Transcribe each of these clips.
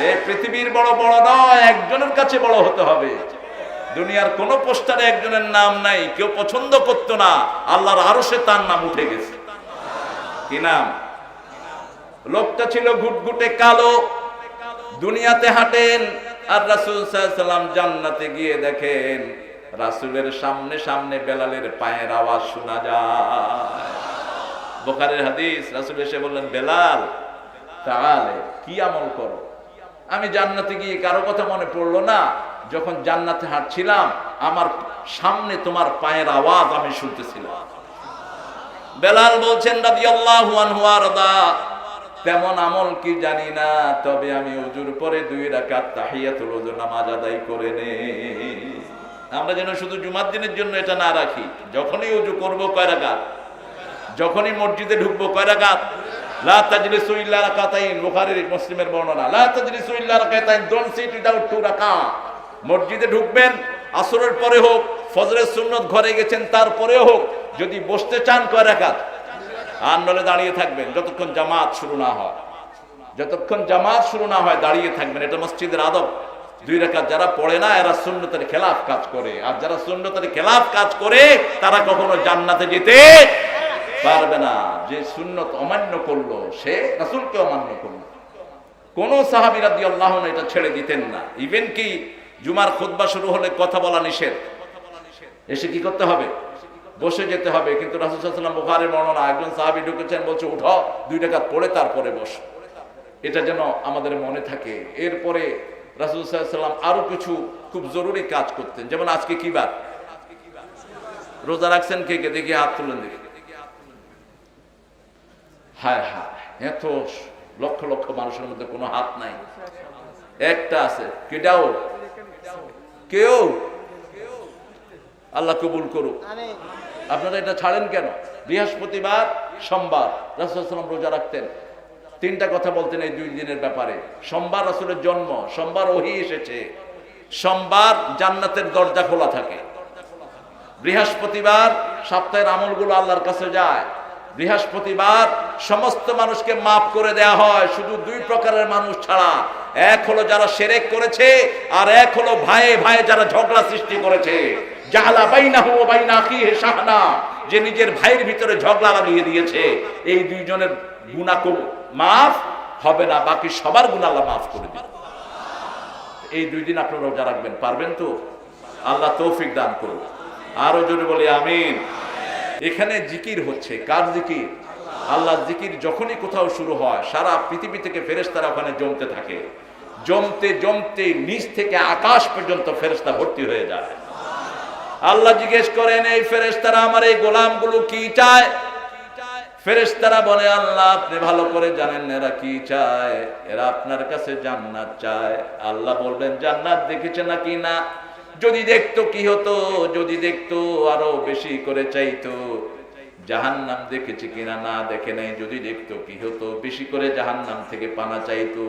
এই পৃথিবীর বড় বড় নয়, একজনের কাছে বড় হতে হবে। দুনিয়ার কোন পোস্টারে একজনের নাম নাই, কেউ পছন্দ করতো না, আল্লাহর আরশে তার নাম উঠে গেছে। কি নাম? লোকটা ছিল ঘুটঘুটে কালো, দুনিয়াতে হাঁটেন, আর রাসূল সাল্লাল্লাহু আলাইহি ওয়াসাল্লাম জান্নাতে গিয়ে দেখেন রাসূলের সামনে সামনে বেলালের পায়ের আওয়াজ শোনা যায়। বুখারীর হাদিস, রাসূল এসে বললেন, বেলাল তাআলে, কি আমল করো? আমি জান্নাতে গিয়ে কারো কথা মনে পড়লো না, যখন জান্নাতে হাঁটছিলাম আমার সামনে তোমার পায়ের আওয়াজ আমি শুনতেছিলাম। বেলাল বলছেন রাদিয়াল্লাহু আনহু আরদা, তেমন আমল কি জানি না, তবে আমি ওযুর পরে 2 রাকাত তাহিয়াতুল ওযু নামাজ আদায় করে নেই। আমরা যেন শুধু জুমার দিনের জন্য এটা না রাখি, যখনই ওযু করব কয় রাকাত, যখনই মসজিদে ঢুকবো কয় রাকাত, লা তাজলিসু ইল্লা রাকাতাইন, বুখারী মুসলিমের বর্ণনা, লা তাজলিসু ইল্লা রাকাতাইন, ডোন্ট সিট উইদাউট 2 রাকাত। মসজিদে ঢুকবেন, আসরের পরে হোক, ফজরের সুন্নত ঘরে গেছেন তারপরেও হোক, যদি বসতে চান কয় রাকাত, আর নলে দাঁড়িয়ে থাকবেন যতক্ষণ জামাত শুরু না হয়। যতক্ষণ জামাত শুরু না হয় দাঁড়িয়ে থাকবেন, এটা মসজিদের আদব। 2 রাকাত যারা পড়ে না এরা সুন্নতের খেলাফ কাজ করে, আর যারা সুন্নতের খেলাফ কাজ করে তারা কখনো জান্নাতে যেতে পারবে না। যে সুন্নত অমান্য করলো সে রাসূলকে অমান্য করলো। কোন সাহাবী রাদিয়াল্লাহু আনহু এটা ছেড়ে দিতেন না। ইভেন কি জুমার খুতবা শুরু হলে কথা বলা নিষেধ, এসে কি করতে হবে? বসে যেতে হবে। কিন্তু রাসূল সাল্লাল্লাহু আলাইহি ওয়াসাল্লাম, বুখারীর বর্ণনা, একজন সাহাবী ঢুকেছেন, বলছে উঠো 2 রাকাত পড়ে তারপরে বসো। এটা যেন আমাদের মনে থাকে। এরপরে রাসূল সাল্লাল্লাহু আলাইহি ওয়াসাল্লাম আরো কিছু খুব জরুরি কাজ করতেন। যেমন আজকে কি বার? রোজা রাখছেন কে কে? দেখি হাত তুলেন দেখি। হায় হায়, এত লক্ষ লক্ষ মানুষের মধ্যে কোনো হাত নাই, একটা আছে। কেটাও কেউ? আল্লাহ কবুল করুক। আপনারা এটা ছাড়েন কেন? বৃহস্পতিবার, সোমবার রাসূল সাল্লাল্লাহু আলাইহি ওয়াসাল্লাম রোজা রাখতেন। 3টা কথা বলতেন এই 2 দিনের ব্যাপারে। সোমবার রাসূলের জন্ম, সোমবার ওহী এসেছে, সোমবার জান্নাতের দরজা খোলা থাকে। বৃহস্পতিবার সপ্তাহের আমলগুলো আল্লাহর কাছে যায়। বৃহস্পতিবার সমস্ত মানুষকে মাফ করে দেয়া হয়, শুধু 2 প্রকারের মানুষ ছাড়া। এক হলো যারা শিরক করেছে, আর এক হলো ভাইয়ে ভাইয়ে যারা ঝগড়া সৃষ্টি করেছে। জাহালা বাইনাহু ওয়া বাইনা আখিহি শাহনা, যে নিজের ভাইয়ের ভিতরে ঝগড়া লাগিয়ে দিয়েছে, এই 2 জনের গুনাহ মাফ হবে না, বাকি সবার গুনাহ আল্লাহ মাফ করে দিবেন। এই 2 দিন আপনারা রোজা রাখবেন, পারবেন তো? আল্লাহ তৌফিক দান করুন। আরো জোরে বলি আমিন। এখানে জিকির হচ্ছে, কার জিকির? আল্লাহর জিকির। যখনই কোথাও শুরু হয় সারা পৃথিবী থেকে ফেরেশতারা ওখানে জমতে থাকে। জমতে জমতে নিচ থেকে আকাশ পর্যন্ত ফেরেশতা ভর্তি হয়ে যায়। আল্লাহ জিজ্ঞেস করেন, এই ফেরেশতারা আমার এই গোলামগুলো কি চায়? ফেরেশতারা বলে, আল্লাহ আপনি ভালো করে জানেন এরা কি চায়। এরা আপনার কাছে জান্নাত চায়। আল্লাহ বলবেন, জান্নাত দেখেছে নাকি? না। যদি দেখতো কি হতো? যদি দেখতো আরো বেশি করে চাইতো। জাহান্নাম দেখেছে কিনা? না দেখে নাই। যদি দেখতো কি হতো? বেশি করে জাহান্নাম থেকে পানা চাইতো।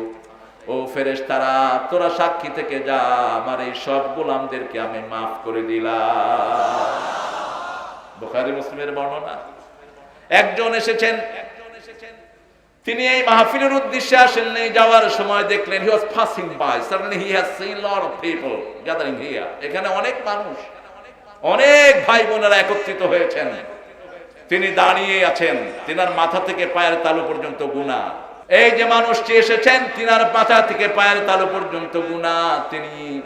ও ফেরেশতারা, তোরা সাক্ষী থেকে যা, আমার এই সব গোলামদেরকে আমি মাফ করে দিলাম। বুখারী মুসলিমের বর্ণনা। একজন এসেছেন, তিনি এই মাহফিলের উদ্দেশ্যে আসেন নাই। যাওয়ার সময় দেখলেন, he was passing by, suddenly he has seen lot of people gathering here. এখানে অনেক মানুষ, অনেক ভাই বোনেরা একত্রিত হয়েছেন। তিনি দাঁড়িয়ে আছেন, তিনার মাথা থেকে পায়ের তালু পর্যন্ত গুনাহ। এই যে মানুষটি এসেছেন, তিনার মাথা থেকে পায়ের তালু পর্যন্ত গুনাহ।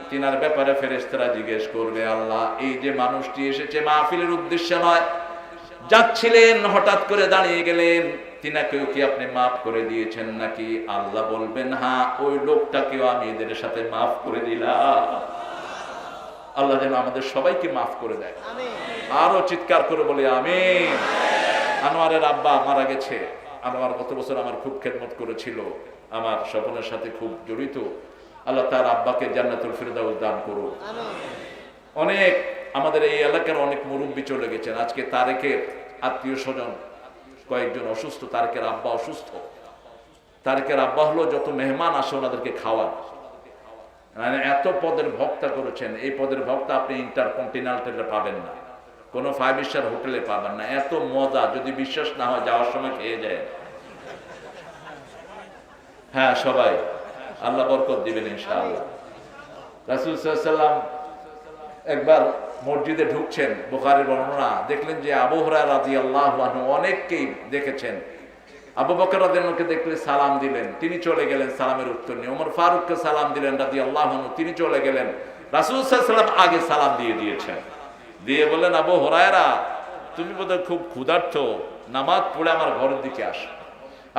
তিনার ব্যাপারে ফেরেশতারা জিজ্ঞেস করবে, আল্লাহ এই যে মানুষটি এসেছে মাহফিলের উদ্দেশ্যে নয়, যাচ্ছিলেন হঠাৎ করে দাঁড়িয়ে গেলেন, তিনাকেও কি আপনি মাফ করে দিয়েছেন নাকি? আল্লাহ বলবেন, হ্যাঁ, ওই লোকটাকেও আমি এদের সাথে মাফ করে দিলাম। আল্লাহ যেন আমাদের সবাইকে মাফ করে দেয়। আরো চিৎকার করে বলে আমিন। আনোয়ারের আব্বা মারা গেছে। আনোয়ার গত বছর আমার খুব খেদমত করেছিল, আমার স্বপ্নের সাথে খুব জড়িত। আল্লাহ তার আব্বাকে জান্নাতুল ফিরদাউস দান করুন। অনেক আমাদের এই এলাকার অনেক মুরব্বী চলে গেছেন। আজকে তারেকের আত্মীয় স্বজন কয়েকজন অসুস্থ। তারেকের আব্বা অসুস্থ। তারেকের আব্বা হলো যত মেহমান আসে ওনাদেরকে খাওয়ান। মানে এত পদের ভক্তা করেছেন, এই পদের ভক্তা আপনি ইন্টারকন্টিনেন্টালে পাবেন না, কোনো 5 স্টার হোটেলে পাবেন না। এত মজা, যদি বিশ্বাস না হয় যাওয়ার সময় খেয়ে যায়। হ্যাঁ সবাই আল্লাহ বরকত দিবেন ইনশাআল্লাহ। রাসূল সাল্লাল্লাহু আলাইহি ওয়াসাল্লাম একবার মসজিদে ঢুকছেন, বুখারীর বর্ণনা, দেখলেন যে আবু হুরায়রা রাদিয়াল্লাহু আনহু অনেককেই দেখেছেন। আবু বকর রাদিয়াল্লাহু আনহু দেখলে সালাম দিলেন, তিনি চলে গেলেন, সালামের উত্তর নিয়ে। ওমর ফারুককে সালাম দিলেন রাদিয়াল্লাহু আনহু, তিনি চলে গেলেন। রাসূল সাল্লাল্লাহু আলাইহি ওয়াসাল্লাম আগে সালাম দিয়ে দিয়েছেন, দিয়ে বললেন, আবু হুরায়রা তুমি বোধহয় খুব ক্ষুধার্ত, নামাজ পড়ে আমার ঘরের দিকে আসো।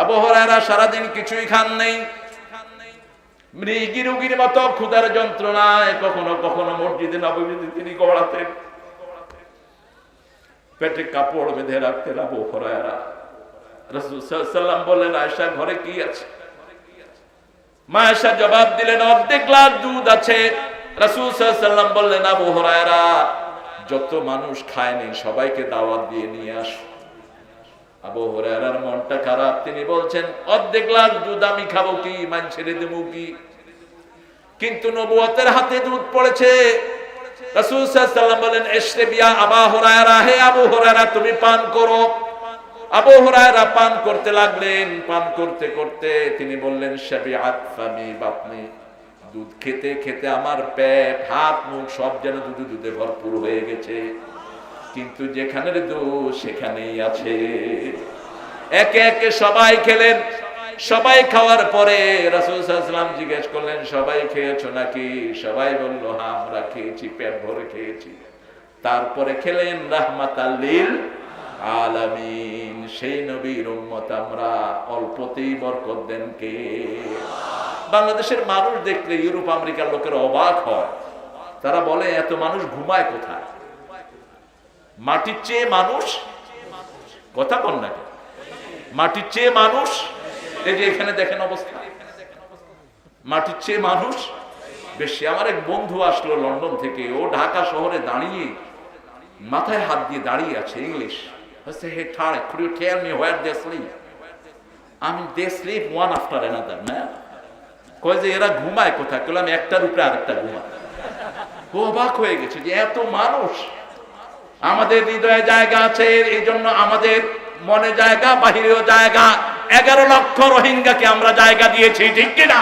আবু হুরায়রা সারাদিন কিছুই খান নেই, মৃগী রোগীর মতো ক্ষুধার যন্ত্রণায় কখনো কখনো মসজিদে নববীতে তিনি গড়াতেন, পেটে কাপড় বেঁধে রাখতেন আবু হুরায়রা। রাসূল সাল্লাল্লাহু আলাইহি ওয়াসাল্লাম বললেন, আয়েশা ঘরে কি আছে? মা আয়েশা জবাব দিলেন, অর্ধেক গ্লাস দুধ আছে। রাসূল সাল্লাল্লাহু আলাইহি ওয়াসাল্লাম বললেন, আবু হুরায়রা যত মানুষ খায়নি সবাইকে দাওয়াত দিয়ে নিয়ে আসো। আবু হুরায়রার মনটা খারাপ, তিনি বলছেন, অর্ধেক গ্লাস দুধ আমি খাবো কি, মান ছেড়ে দেবো কি? কিন্তু নবুয়তের হাতে দুধ পড়েছে। রাসূল সাল্লাল্লাহু আলাইহি ওয়াসাল্লাম বলেন, ইশরিবিয়া আবু হুরায়রা, হে আবু হুরায়রা তুমি পান করো। আবু হুরায়রা পান করতে লাগলেন। পান করতে করতে তিনি বললেন, শাবিআত ফামি বাতনি, দুধ খেতে খেতে আমার পেট, হাত মুখ সব যেন দুধে দুধে ভরপুর হয়ে গেছে, কিন্তু যেখানের দুধ সেখানেই আছে। একে একে সবাই খেলেন। সবাই খাওয়ার পরে রাসূল সাল্লাল্লাহু আলাইহি ওয়াসাল্লাম জিজ্ঞেস করলেন, সবাই খেয়েছো নাকি? সবাই বলল, হ্যাঁ আমরা খেয়েছি, পেট ভরে খেয়েছি। তারপরে খেলেন রাহমাতাল লিল আলামিন, সেই নবীর উম্মত আমরা, অল্পতেই বরকত দেন কে? বাংলাদেশের মানুষ দেখলে ইউরোপ আমেরিকার লোকের অবাক হয়, তারা বলে এত মানুষ ঘুমায় কোথায়? মাটির চেয়ে মানুষ, কথা বল না, মাটির চেয়ে মানুষ, এই যে এখানে দেখেন অবস্থা, মাটির চেয়ে মানুষ বেশি। আমার এক বন্ধু আসলো লন্ডন থেকে, ও ঢাকা শহরে দাঁড়িয়ে মাথায় হাত দিয়ে দাঁড়িয়ে আছে, English. Hey Tariq, could you tell me where they sleep? I mean, they sleep one after another, man. কয় যে এরা ঘুমায় কোথায়? বললাম একটার উপরে আরেকটা ঘুমায়। ও অবাক হয়ে গেছে যে এত মানুষ। আমাদের হৃদয়ে জায়গা আছে, এই জন্য আমাদের মনে জায়গা, বাহিরেও জায়গা। 11 লক্ষ রোহিঙ্গাকে আমরা জায়গা দিয়েছি, ঠিক কিনা?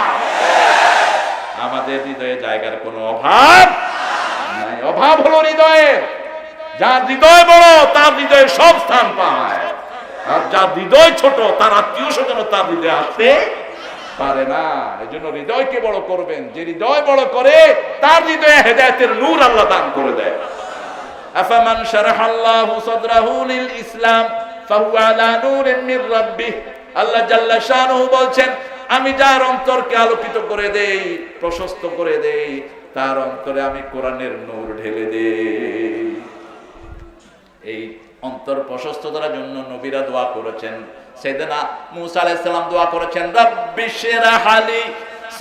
আমাদের হৃদয়ে জায়গার কোনো অভাব নাই। অভাব হলো হৃদয়ে। যার হৃদয় বড় তার হৃদয়ে সব স্থান পায়, আর যার হৃদয় ছোট তার আত্মীয় স্বজন তার হৃদয়ে আসতে পারে না। এই জন্য হৃদয়কে বড় করবেন। যে হৃদয় বড় করে তার হৃদয়ে হেদায়েতের নূর আল্লাহ দান করে দেয়। আফামান শারাহাল্লাহু সাদরাহু লিল ইসলাম ফাহুয়া আলা নূরিন মির রাব্বিহ। আল্লাহ জাল্লা শানুহু বলছেন, আমি যার অন্তরকে আলোকিত করে দেই, প্রশস্ত করে দেই, তার অন্তরে আমি কোরআনের নূর ঢেলে দেই। এই অন্তর প্রশস্ততার জন্য নবীরা দোয়া করেছেন। সাইয়েদনা মূসা আলাইহিস সালাম দোয়া করেছেন, রাব্বিশরাহ লি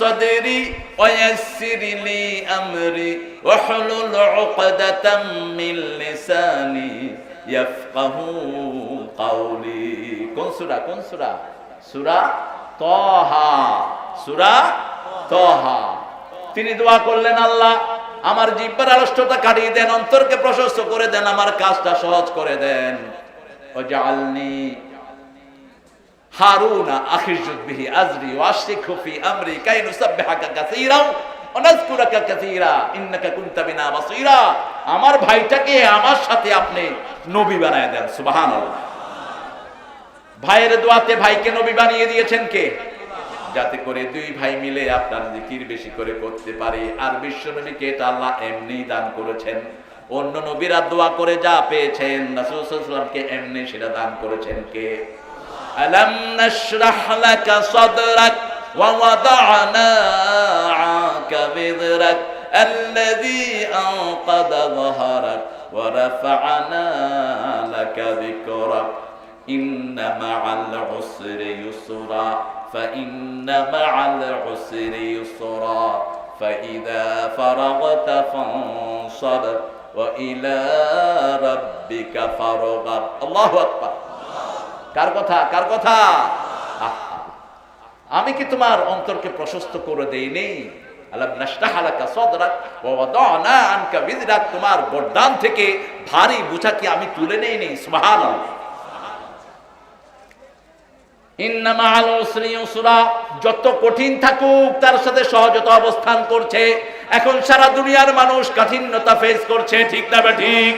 সাদরি ওয়া ইয়াসসির লি আমরি ওয়া হুলুল উকদাতাম মিন লিসানি ইয়াফকাহু কাওলি। কোন সূরা? কোন সূরা? সূরা তাহা। সূরা তাহা। তিনি দোয়া করলেন, আল্লাহ আমার জিহ্বার আলস্যতা কাটিয়ে দেন, অন্তরকে প্রশস্ত করে দেন, আমার কাজটা সহজ করে দেন। ওয়াজআলনি হারুনা আখিজুদ বিহি আজরি ওয়া আশরিকহু ফি আমরি কাই নুসাব্বিহাকা কাসীরা ওয়া নাযকুরাকা কাসীরা ইন্নাকা কুনতা বিনা বাসীরা। আমার ভাইটাকে আমার সাথে আপনি নবী বানায় দেন। সুবহানাল্লাহ। ভাইয়ের দোয়াতে ভাইকে নবী বানিয়ে দিয়েছেন কে? যাতে করে দুই ভাই মিলে আপনার জিকির বেশি করে করতে পারে। আর বিশ্ব নবীকে এটা আল্লাহ এমনি দান করেছেন। অন্য নবীরা দোয়া করে যা পেয়েছেন, রাসূল সাল্লাল্লাহু আলাইহি ওয়াসাল্লামকে এমনি সেটা দান করেছেন কে? আলাম নাশরাহ লাকা সাদরাক ওয়া ওয়াদা'না আনকা বিযরাক আল্লাযী আনকাদা যহরাক ওয়া রাফা'না লাকা যিকরাক ইন্না মা'আল উসরি ইউসরা فإن مع العسر يسرا فإذا فرغت فانصب وإلى ربك فارغب الله أكبر। কার কথা? কার কথা? আমি কি তোমার অন্তরকে প্রশস্ত করে দেইনি? আলাম নাশরাহ লাকা সাদরাক ওয়া ওয়াদা'না আনকা বিযরাক, তোমার গর্দান থেকে ভারী বোঝা কি আমি তুলে নেইনি? সুবহানাল্লাহ। ইন্না মাআল উসরি ইউসরা, যত কঠিন থাকুক তার সাথে সহজতা অবস্থান করছে। এখন সারা দুনিয়ার মানুষ কঠিনতা ফেস করছে, ঠিক না বা ঠিক?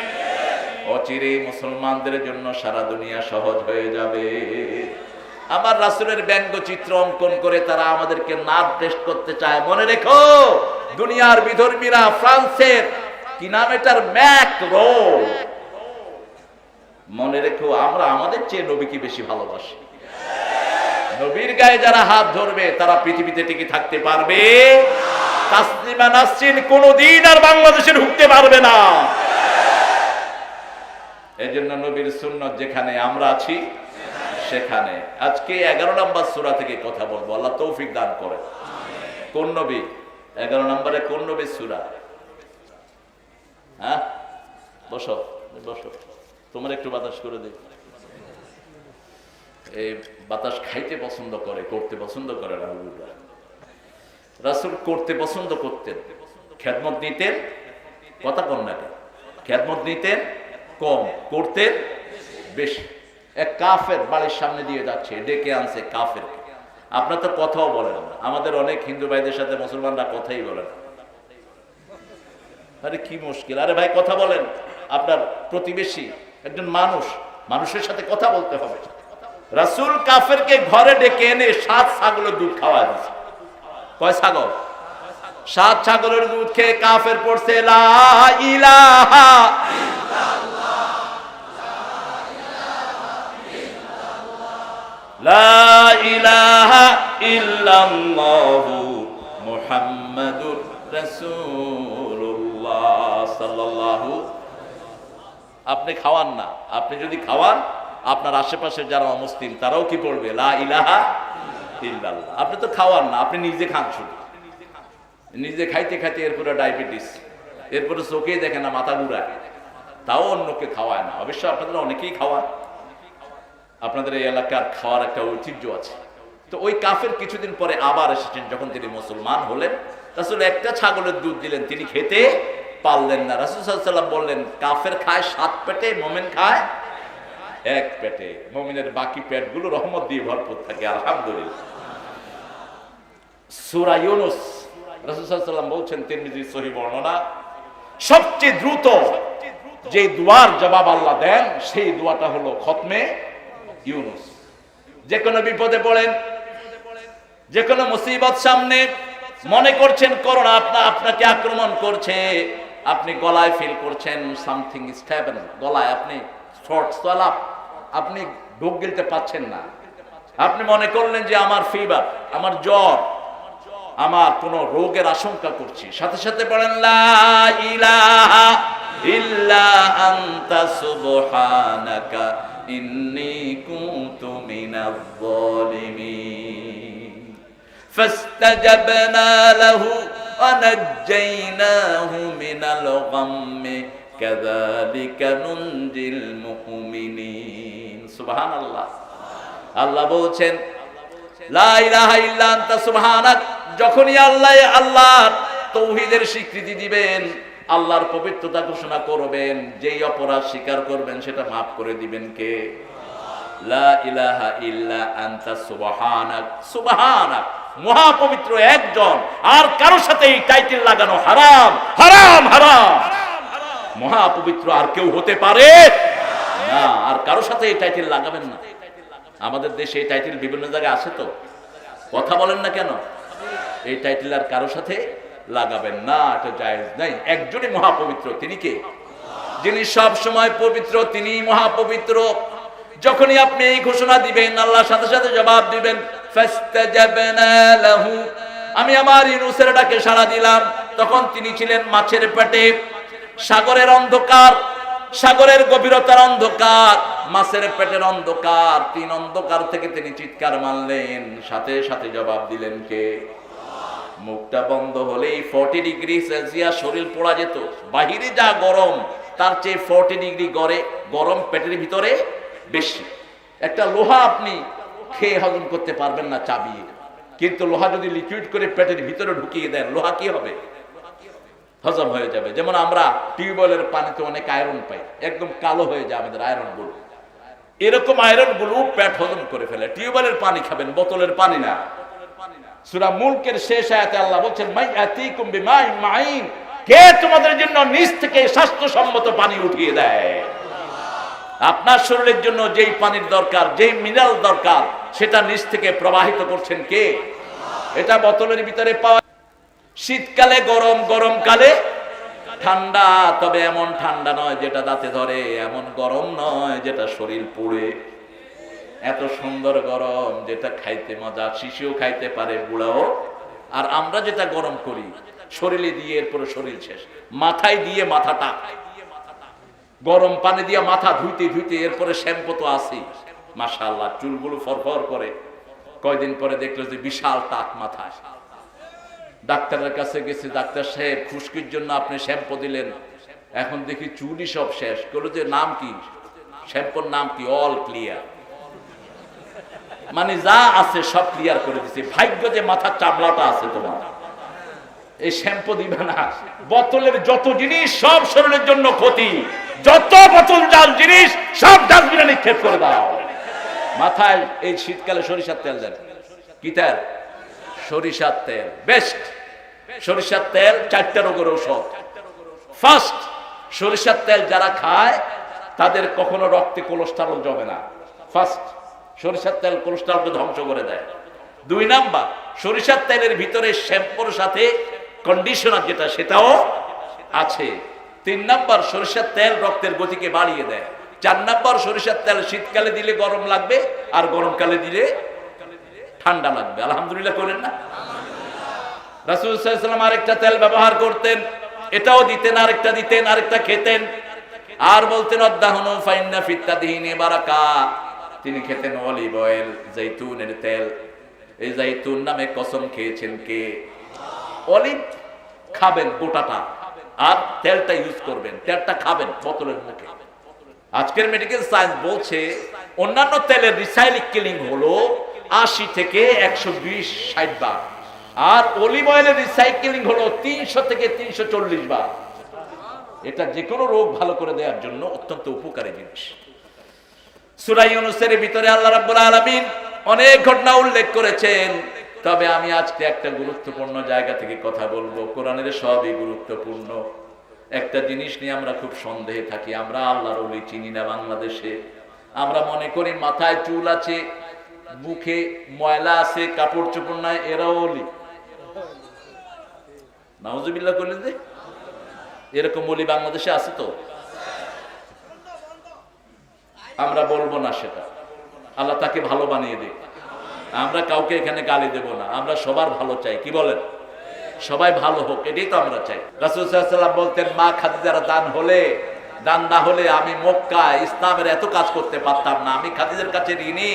অচিরে মুসলমানদের জন্য সারা দুনিয়া সহজ হয়ে যাবে। আমার রাসূলের ব্যঙ্গচিত্র অঙ্কন করে তারা আমাদেরকে নার্ভ টেস্ট করতে চায়। মনে রেখো, দুনিয়ার বিধর্মীরা ফ্রান্সের কি নাম এটার ম্যাক্রো, মনে রেখো আমরা আমাদের চেয়ে নবীকে বেশি ভালোবাসি। নবীর গায়ে যারা হাত ধরবে তারা পৃথিবীতে টিকে থাকতে পারবে। তাসলিমা নাসরিন কোনদিন আর বাংলাদেশে ঢুকতে পারবে না। এজন্য নবীর সুন্নাত যেখানে আমরা আছি সেখানে। আজকে 11 নম্বর সূরা থেকে কথা বলবো, আল্লাহ তৌফিক দান করে। কোন নবী? 11 নম্বরে কোন নবীর সূরা? হ্যাঁ, বসো বসো, তোমার একটু বাতাস করে দিই। এই বাতাস খাইতে পছন্দ করে, করতে পছন্দ করে না। রাসূল করতে পছন্দ করতেন, খেদমত নিতেন, কথা কম না, খেদমত নিতেন কম, করতেন বেশি। এক কাফের বাড়ির সামনে দিয়ে যাচ্ছে, ডেকে আনছে কাফের। আপনার তো কথাও বলেন না, আমাদের অনেক হিন্দু ভাইদের সাথে মুসলমানরা কথাই বলেন। আরে কি মুশকিল! আরে ভাই কথা বলেন, আপনার প্রতিবেশী একজন মানুষ, মানুষের সাথে কথা বলতে হবে। রাসূল কাফেরকে ঘরে ডেকে এনে 7 ছাগলের দুধ খাওয়া দিয়েছে। কয় ছাগল? 7 ছাগলের দুধ খেয়ে কাফের পড়ছে লা ইলাহা ইল্লাল্লাহ, লা ইলাহা ইল্লাল্লাহু মুহাম্মাদুর রাসূলুল্লাহ সাল্লাল্লাহু। আপনি খাওয়ান না, আপনি যদি খাওয়ান আপনার আশেপাশের যারা অমুসলিম তারাও কি পড়বে লা ইলাহা ইল্লাল্লাহ। আপনি তো খাওয়ান না, আপনি নিজে খান, শুধু নিজে খাইতে খাইতে এরপরে ডায়াবেটিস, এরপরে চোখেই দেখে না, মাথা ঘুরায়, তাও অন্যকে খাওয়ায় না। অবশ্য আপনাদের অনেকেই খাওয়ান, আপনাদের এই এলাকার খাওয়ার একটা ঐতিহ্য আছে। তো ওই কাফের কিছুদিন পরে আবার এসেছেন, যখন তিনি মুসলমান হলেন। রাসূল একটা ছাগলের দুধ দিলেন, তিনি খেতে পারলেন না। রাসূল সাল্লাল্লাহু আলাইহি ওয়াসাল্লাম বললেন, কাফের খায় 7 পেটে, মুমিন খায় 1 পেটে। মুমিনের বাকি পেটগুলো রহমত দিয়ে ভরপুর থাকে, আলহামদুলিল্লাহ। সূরা ইউনূস, রাসূল সাল্লাল্লাহু আলাইহি ওয়াসাল্লাম বলছেন, তিরমিজির সহিহ বর্ণনা, সবচেয়ে দ্রুত যে দুয়ার জবাব আল্লাহ দেন সেই দোয়াটা হলো খতমে ইউনূস। যে কোনো বিপদে পড়েন, যে কোনো মুসিবত সামনে, মনে করছেন করোনা আপনাকে আক্রমণ করছে, আপনি গলায় ফিল করছেন সামথিং ইজ হ্যাপেনিং, গলায় আপনি শর্ট সোয়ালাপ, আপনি ঢোক গিলতে পাচ্ছেন না, আপনি মনে করলেন যে আমার ফিভার, আমার জ্বর, আমার কোন রোগের আশঙ্কা করছি, সাথে সাথে বলেন লা ইলাহা ইল্লা আনতা সুবহানাকা ইন্নী কুনতু মিনাজ যালিমিন। ফাস্তাজাবনা লাহু ওয়া নাজ্জায়নাহু মিনাল গাম্মি কাযালিকা নুনজিল মুমিনিন। সুবহানাল্লাহ। আল্লাহ বলছেন লা ইলাহা ইল্লা আনতা সুবহানাক, যখনই আল্লাহর তাওহীদের স্বীকৃতি দিবেন, আল্লাহর পবিত্রতা ঘোষণা করবেন, যেই অপরাধ স্বীকার করবেন সেটা মাফ করে দিবেন কে? লা ইলাহা ইল্লা আনতা সুবহানাক। সুবহানাক, মহাপবিত্র একজন, আর কারো সাথে এই টাইটেল লাগানো হারাম হারাম হারাম। মহাপবিত্র আর কেউ হতে পারে না, আর কারো সাথে এই টাইটেল লাগাবেন না। আমাদের দেশে এই টাইটেল বিভিন্ন জায়গায় আছে, তো কথা বলেন না কেন? এই টাইটেল আর কারো সাথে লাগাবেন না, এটা জায়েজ নাই। একজনই মহাপবিত্র, তিনি কে? যিনি সব সময় পবিত্র, তিনি মহাপবিত্র। যখনই আপনি এই ঘোষণা দিবেন, আল্লাহর সাথে সাথে জবাব দিবেন, ফাস্তাজাবনা লাহু, আমি আমার ইউনূসের ডাকে সাড়া দিলাম। তখন তিনি ছিলেন মাছের পেটে, সাগরের অন্ধকার, সাগরের গভীরতার অন্ধকার, মাছের পেটের অন্ধকার, 3 অন্ধকার থেকে তিনি চিৎকার মারলেন, সাথে সাথে জবাব দিলেন কে? মুখটা বন্ধ হলেই 40 ডিগ্রি সেলসিয়াস শরীর পোড়া যেত। বাহিরে যা গরম, তার চেয়ে 40 ডিগ্রি গরম পেটের ভিতরে বেশি। একটা লোহা আপনি খেয়ে হজম করতে পারবেন না চাবিয়ে, কিন্তু লোহা যদি লিকুইড করে পেটের ভিতরে ঢুকিয়ে দেন, লোহা কি হবে? হজম হয়ে যাবে। যেমন আমরা টিউবওয়েলের পানিতে অনেক আয়রন পাই, একদম কালো হয়ে যায় আমাদের আয়রন গুলো। এরকম আয়রন গুলো পেট হজম করে ফেলে। টিউবওয়েলের পানি খাবেন, বোতলের পানি না। সূরা মুলকের শেষ আয়াতে আল্লাহ বলছেন মাইয়াতিকুম বিমাইন মাইন, কে তোমাদের জন্য নিচ থেকে স্বাস্থ্যসম্মত পানি উঠিয়ে দেয়? আপনার শরীরের জন্য যেই পানির দরকার, যেই মিনারেল দরকার, সেটা নিচ থেকে প্রবাহিত করছেন কে? এটা বোতলের ভিতরে পাওয়া। শীতকালে গরম, গরমকালে ঠান্ডা, তবে এমন ঠান্ডা নয় যেটা দাঁতে ধরে, এমন গরম নয় যেটা শরীর পুড়ে। এত সুন্দর গরম যেটা খাইতে মজা, শিশুও খাইতে পারে, বুড়াও। আর আমরা যেটা গরম করি শরীরে দিয়ে, এরপরে শরীর শেষ। মাথায় দিয়ে মাথাটা গরম পানি দিয়ে মাথা ধুইতে ধুইতে এরপরে শ্যাম্পু তো আসেই, মাশাআল্লাহ চুলগুলো ফরফর করে। কয়দিন পরে দেখলো যে বিশাল টাক মাথায়। ডাক্তারের কাছে গেছে, ডাক্তার সাহেব খুশকির জন্য আপনি শ্যাম্পু দিলেন, এখন দেখি চুলই সব শেষ। বলল যে নাম কি? শ্যাম্পুর নাম কি? All clear. মানে যা আছে সব ক্লিয়ার করে দিছে। ভাগ্য যে মাথার চামড়াটা আছে তোমার, এই শ্যাম্পু দিবে না। বোতলের যত জিনিস সব শরীরের জন্য ক্ষতি, যত বোতল জাল জিনিস সব ডাস্টবিনে নিক্ষেপ করে দাও। মাথায় এই শীতকালে সরিষার তেল দেন। কি তেল? সরিষার তেল বেস্ট। সরিষার তেল 4টা রোগের ঔষধ। ফার্স্ট, সরিষার তেল যারা খায় তাদের কখনো রক্তে কোলেস্টেরল জমে না। ফার্স্ট, সরিষার তেল কোলেস্টেরলকে ধ্বংস করে দেয়। 2 নাম্বার, সরিষার তেলের ভিতরে শ্যাম্পুর সাথে কন্ডিশনার যেটা, সেটাও আছে। 3 নাম্বার, সরিষার তেল রক্তের গতিকে বাড়িয়ে দেয়। 4 নাম্বার, সরিষার তেল শীতকালে দিলে গরম লাগবে, আর গরমকালে দিলে ঠান্ডা লাগবে। আলহামদুলিল্লাহ করেন না? রাসূল সাল্লাল্লাহু আলাইহি ওয়াসাল্লাম আরেকটা তেল ব্যবহার করতেন, এটাও দিতেন, আরেকটা দিতেন, আরেকটা খেতেন, আর বলতেন আদাহনু ফাইন্না ফিত তাদহিনি বারাকা। তিনি খেতেন অলিভ অয়েল, জৈতুনের তেল। এই জৈতুন নামে কসম খেয়েছেন কে? অলিভ খাবেন গোটাটা, আর তেলটা ইউজ করবেন, তেলটা খাবেন বোতলের মুখে। আজকের মেডিকেল সায়েন্স বলছে অন্যান্য তেলের রিসাইক্লিং হলো 80 থেকে 120-60 বার, আর অলিভ অয়েলের রিসাইক্লিং হলো 300 থেকে 340 বার। এটা যে কোনো রোগ ভালো করে দেওয়ার জন্য অত্যন্ত উপকারী জিনিস। সূরা ইউনূসের ভিতরে আল্লাহ রাব্বুল আলামিন অনেক ঘটনা উল্লেখ করেছেন, তবে আমি আজকে একটা গুরুত্বপূর্ণ জায়গা থেকে কথা বলবো। কোরআনের সবই গুরুত্বপূর্ণ। একটা জিনিস নিয়ে আমরা খুব সন্দেহে থাকি, আমরা আল্লাহর ওলি চিনি না বাংলাদেশে। আমরা মনে করি মাথায় চুল আছে, মুখে ময়লা আছে, কাপড় চোপড় নাই, এরাও ওলি। নাউজুবিল্লাহ করলেন যে এরকম ওলি বাংলাদেশে আছে তো? আমরা বলবো না সেটা, আল্লাহ তাকে ভালো বানিয়ে দিক। আমরা কাউকে এখানে গালি দেব না, আমরা সবার ভালো চাই। কি বলেন? সবাই ভালো হোক, এটাই তো আমরা চাই। রাসূল সাল্লাল্লাহু আলাইহি ওয়াসাল্লাম বলতেন, মা খাদিজার দান না হলে আমি মক্কা ইসলামের এত কাজ করতে পারতাম না। আমি খাদিজার কাছে ঋণী,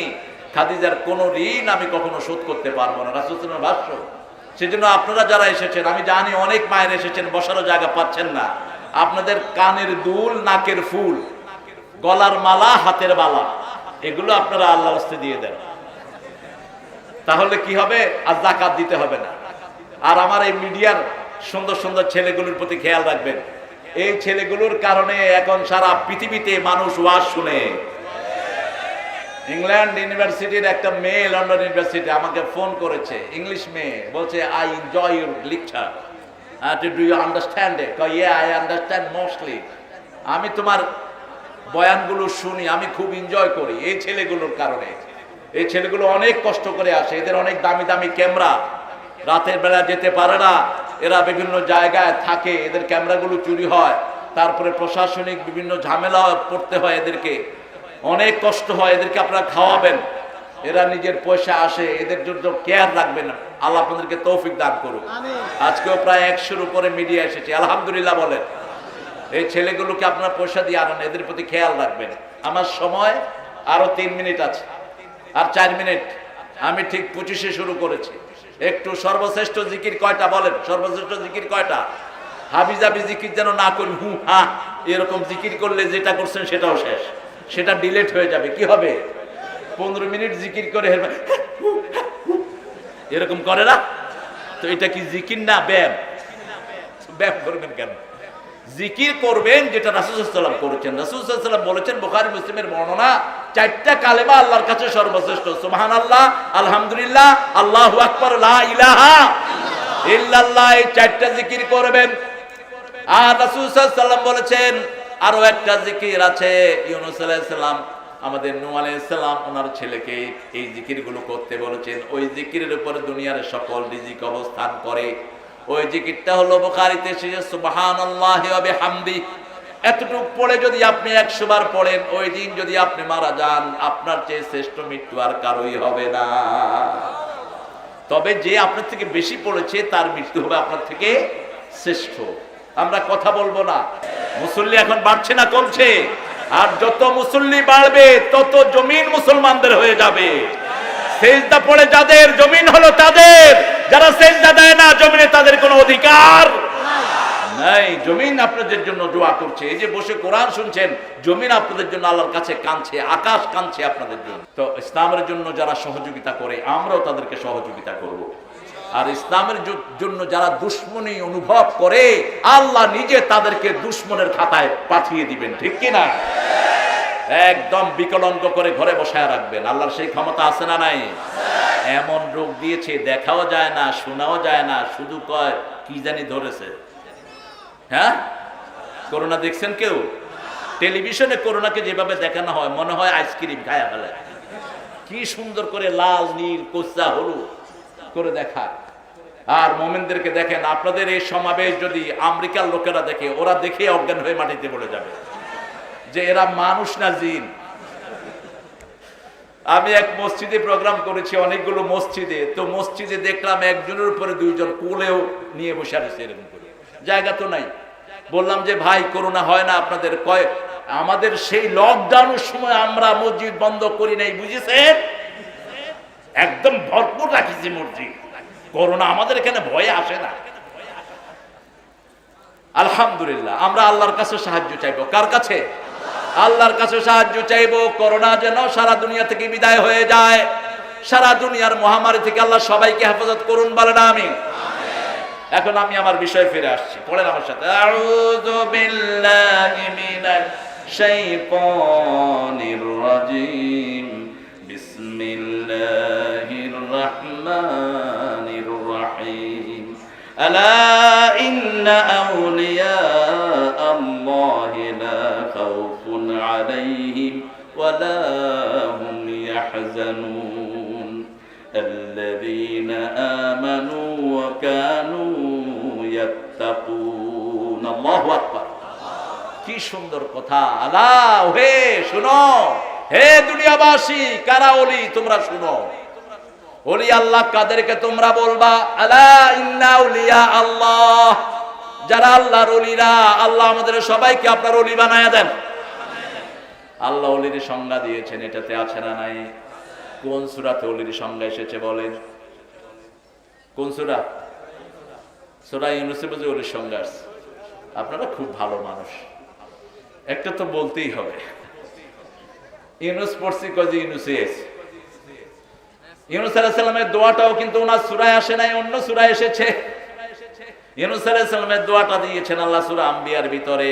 খাদিজার কোন ঋণ আমি কখনো শোধ করতে পারবো না। রাসূল সাল্লাল্লাহু আলাইহি ওয়াসাল্লাম ভাষ্য। সেজন্য আপনারা যারা এসেছেন, আমি জানি অনেক মায়ের এসেছেন, বসারও জায়গা পাচ্ছেন না। আপনাদের কানের দুল, নাকের ফুল, গলার মালা, হাতের বালা, এগুলো আপনারা আল্লাহর রাস্তায় দিয়ে দেন, তাহলে কি হবে? আর যাকাত দিতে হবে না। আর আমার এই মিডিয়ার সুন্দর সুন্দর ছেলেগুলোর প্রতি খেয়াল রাখবেন। এই ছেলেগুলোর কারণে এখন সারা পৃথিবীতে মানুষ ওয়াজ শুনে। ইংল্যান্ড ইউনিভার্সিটির একটা মেয়ে, লন্ডন ইউনিভার্সিটি আমাকে ফোন করেছে, ইংলিশ মেয়ে, বলছে I enjoy your lecture, do you understand it? Yeah, I understand mostly. আমি তোমার বয়ানগুলো শুনি, আমি খুব এনজয় করি। এই ছেলেগুলোর কারণে, এই ছেলেগুলো অনেক কষ্ট করে আসে, এদের অনেক দামি দামি ক্যামেরা, রাতের বেলা যেতে পারে না, এরা বিভিন্ন জায়গায় থাকে, এদের ক্যামেরাগুলো চুরি হয়, তারপরে প্রশাসনিক বিভিন্ন ঝামেলা পড়তে হয়, এদেরকে অনেক কষ্ট হয়। এদেরকে আপনারা খাওয়াবেন, এরা নিজের পয়সা আসে, এদের জন্য কেয়ার রাখবেন। আল্লাহ আপনাদেরকে তৌফিক দান করুন। আজকেও প্রায় 100-র উপরে মিডিয়া এসেছে, আলহামদুলিল্লাহ বলেন। এই ছেলেগুলোকে আপনারা পয়সা দিয়ে আনেন, এদের প্রতি খেয়াল রাখবেন। আমার সময় আরো 3 মিনিট আছে, আর 4 মিনিট। আমি ঠিক 25-এ শুরু করেছি। একটু সর্বশ্রেষ্ঠ জিকির কয়টা বলেন? সর্বশ্রেষ্ঠ জিকির কয়টা? হাবিজাবি জিকির যেন না করি, হু হা এরকম জিকির করলে যেটা করছেন সেটাও শেষ, সেটা ডিলেট হয়ে যাবে। কি হবে? 15 মিনিট জিকির করে এরকম করে না তো, এটা কি জিকির না ব্যায়াম? ব্যায়াম করবেন কেন? জিকির করবেন যেটা রাসূল সাল্লাল্লাহু আলাইহি ওয়াসাল্লাম করেছেন। রাসূল সাল্লাল্লাহু আলাইহি ওয়াসাল্লাম বলেছেন, বুখারী মুসলিমের বর্ণনা, 4টা কালেমা আল্লাহর কাছে সর্বশ্রেষ্ঠ। সুবহানাল্লাহ, আলহামদুলিল্লাহ, আল্লাহু আকবার, লা ইলাহা ইল্লাল্লাহ, এই 4টা জিকির করবেন। আর রাসূল সাল্লাল্লাহু আলাইহি ওয়াসাল্লাম বলেছেন আরো একটা জিকির আছে। ইউনূস আলাইহিস সালাম, আমাদের নূহ আলাইহিস সালাম, ওনার ছেলেকে এই জিকিরগুলো করতে বলেছেন। ওই জিকিরের উপরে দুনিয়ার সকল রিজিক অবস্থান করে। ওই জিকিরটা হলো বুখারীতে এসেছে, সুবহানাল্লাহি ওয়া বিহামদি। এতটুকু পড়ে যদি আপনি 100 বার পড়েন, ওই দিন যদি আপনি মারা যান, আপনার চেয়ে শ্রেষ্ঠ মৃত্যু আর কারোই হবে না। তবে যে আপনার থেকে বেশি পড়েছে তার মৃত্যু হবে আপনার থেকে শ্রেষ্ঠ। আমরা কথা বলবো না। মুসল্লি এখন বাড়ছে না কমছে? আর যত মুসল্লি বাড়বে তত জমিন মুসলমানদের হয়ে যাবে। সেজদা পড়ে যাদের, জমিন হলো তাদের। যারা সেজদা দেয় না, জমিনে তাদের কোনো অধিকার নাই। জমিন আপনাদের জন্য দোয়া করছে। এই যে বসে কোরআন শুনছেন, জমিন আপনাদের জন্য আল্লাহর কাছে কাঁদছে, আকাশ কাঁদছে আপনাদের জন্য। তো ইসলামের জন্য যারা সহযোগিতা করে, আমরাও তাদেরকে সহযোগিতা করব। আর ইসলামের জন্য যারা দুশ্মনী অনুভব করে, আল্লাহ নিজে তাদেরকে দুশ্মনের খাতায় পাঠিয়ে দিবেন, ঠিক কিনা? একদম বিকলঙ্গ করে ঘরে বসায় রাখবেন। আল্লাহর সেই ক্ষমতা আছে না নাই? এমন রোগ দিয়েছে, দেখাও যায় না, শোনাও যায় না, শুধু কয় কি জানি ধরেছে। হ্যাঁ, করোনা দেখছেন কেউ? টেলিভিশনে করোনাকে যেভাবে দেখানো হয়, মনে হয় আইসক্রিম খায়া ফেলে। কি সুন্দর করে লাল, নীল, কোচা, হলুদ করে দেখা। আর মোমেনদেরকে দেখেন, আপনাদের এই সমাবেশ যদি আমেরিকার লোকেরা দেখে, ওরা দেখে অজ্ঞান হয়ে মাটিতে পড়ে যাবে যে এরা মানুষ না জিন। আমি এক মসজিদে প্রোগ্রাম করেছি, অনেকগুলো মসজিদে। তো মসজিদে দেখলাম একজনের উপরে দুইজন কোলেও নিয়ে বসে আছে, এরকম করে। জায়গা তো নাই। বললাম যে ভাই, করোনা হয় না আপনাদের? কয় আমাদের সেই লকডাউনের সময় আমরা মসজিদ বন্ধ করি নাই, বুঝেছেন? একদম ভরপুর রাখিছি মসজিদ। করোনা আমাদের এখানে ভয়ে আসে না। আলহামদুলিল্লাহ, আমরা আল্লাহর কাছে সাহায্য চাইবো। কার কাছে? আল্লাহর কাছে সাহায্য চাইবো। করোনা যেন সারা দুনিয়া থেকে বিদায় হয়ে যায়। সারা দুনিয়ার মহামারী থেকে আল্লাহ সবাইকে হেফাজত করুন, বলেন আমিন। এখন আমি আমার বিষয়ে ফিরে আসছি, পড়েন আমার সাথে। আউযু বিল্লাহি মিনাশ শাইতানির রাজীম। বিসমিল্লাহির রাহমানির রাহিম। আলা ইন্না আউলিয়া আল্লাহি লা খাউফুন আলাইহিম ওয়া লা হুম ইয়াহজানুন আল্লাযীনা আমানু ওয়া কানু ইয়াত্তাকুন। আল্লাহু আকবার। কি সুন্দর কথা। আলা, হে শুনো, হে দুনিয়াবাসী, কারা ওলি তোমরা শুনো। ওলি আল্লাহ কাদেরকে তোমরা বলবা? আলা ইন্না আউলিয়া আল্লাহ, যারা আল্লাহর ওলিরা। আল্লাহ আমাদের সবাইকে আপনার ওলি বানায়া দেন। আল্লাহ ওলির সংজ্ঞা দিয়েছেন, এটাতে আছে না নাই? কোন সূরাতে ওলির সংজ্ঞা এসেছে বলেন? কোন সূরা? সূরা ইউনূসে বুঝে ওলির সংজ্ঞা আছে। আপনারা খুব ভালো মানুষ, একটা তো বলতেই হবে। ইউনূস পড়ছি কয় যে ইউনূসে আছে। ইউনূস আলাইহিস সালামের দোয়াটাও কিন্তু ওনার সূরায় আসে নাই, অন্য সূরায় এসেছে। ইউনূস আলাইহিস সালামের দোয়াটা দিয়েছেন আল্লাহ সূরা আম্বিয়ার ভিতরে।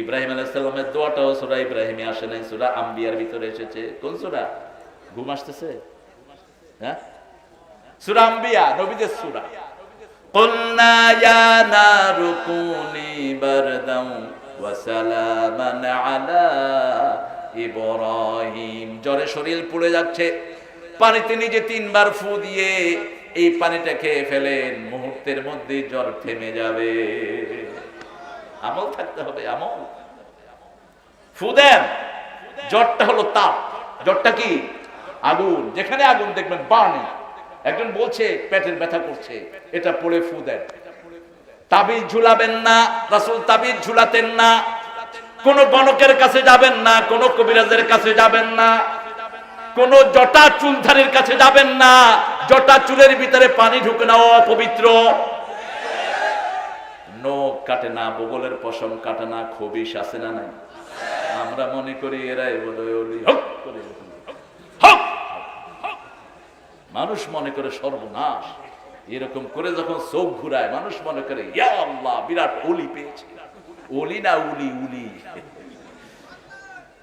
ইব্রাহিম আলাইহিস সালামের দোয়াটাও সূরা ইব্রাহিমে আসে নাই, সূরা আম্বিয়ার ভিতরে এসেছে। কোন সূরা? ঘুম আসতেছে? হ্যাঁ, সূরা আম্বিয়া, নবীদের সূরা। কুলনা ইয়া নারু কুনি বারদান ওয়া সালামান আলা ইব্রাহিম। জ্বরে শরীর পুড়ে যাচ্ছে, পানিতে নিজে 3 বার ফু দিয়ে এই পানিটা খেয়ে ফেলেন, মুহূর্তের মধ্যে জ্বর থেমে যাবে। আমল থাকতে হবে, আমল। ফু দেন। জ্বরটা হলো তাপ। জ্বরটা কি? আগুন। যেখানে আগুন দেখবেন বার্নিং। একজন বলছে পেটের ব্যথা করছে, এটা পড়ে ফু দেন। তাবিজ ঝুলাবেন না, রাসূল তাবিজ ঝুলাতেন না। কোন গণকের কাছে যাবেন না, কোন কবিরাজের কাছে যাবেন না, কোন জটা চুলধারীর কাছে যাবেন না। জটা চুলের ভিতরে পানি ঢুকে না, অপবিত্র। নখ কাটে না, বগলের পশম কাটে না, খবিশ আছে না নাই? আমরা মনে করি এরাই বোধহয় ওলি। মানুষ মনে করে সর্বনাশ। এরকম করে যখন চোখ ঘুরায়, মানুষ মনে করে ইয়া আল্লাহ, বিরাট ওলি পেয়েছে। ওলি না উলি উলি।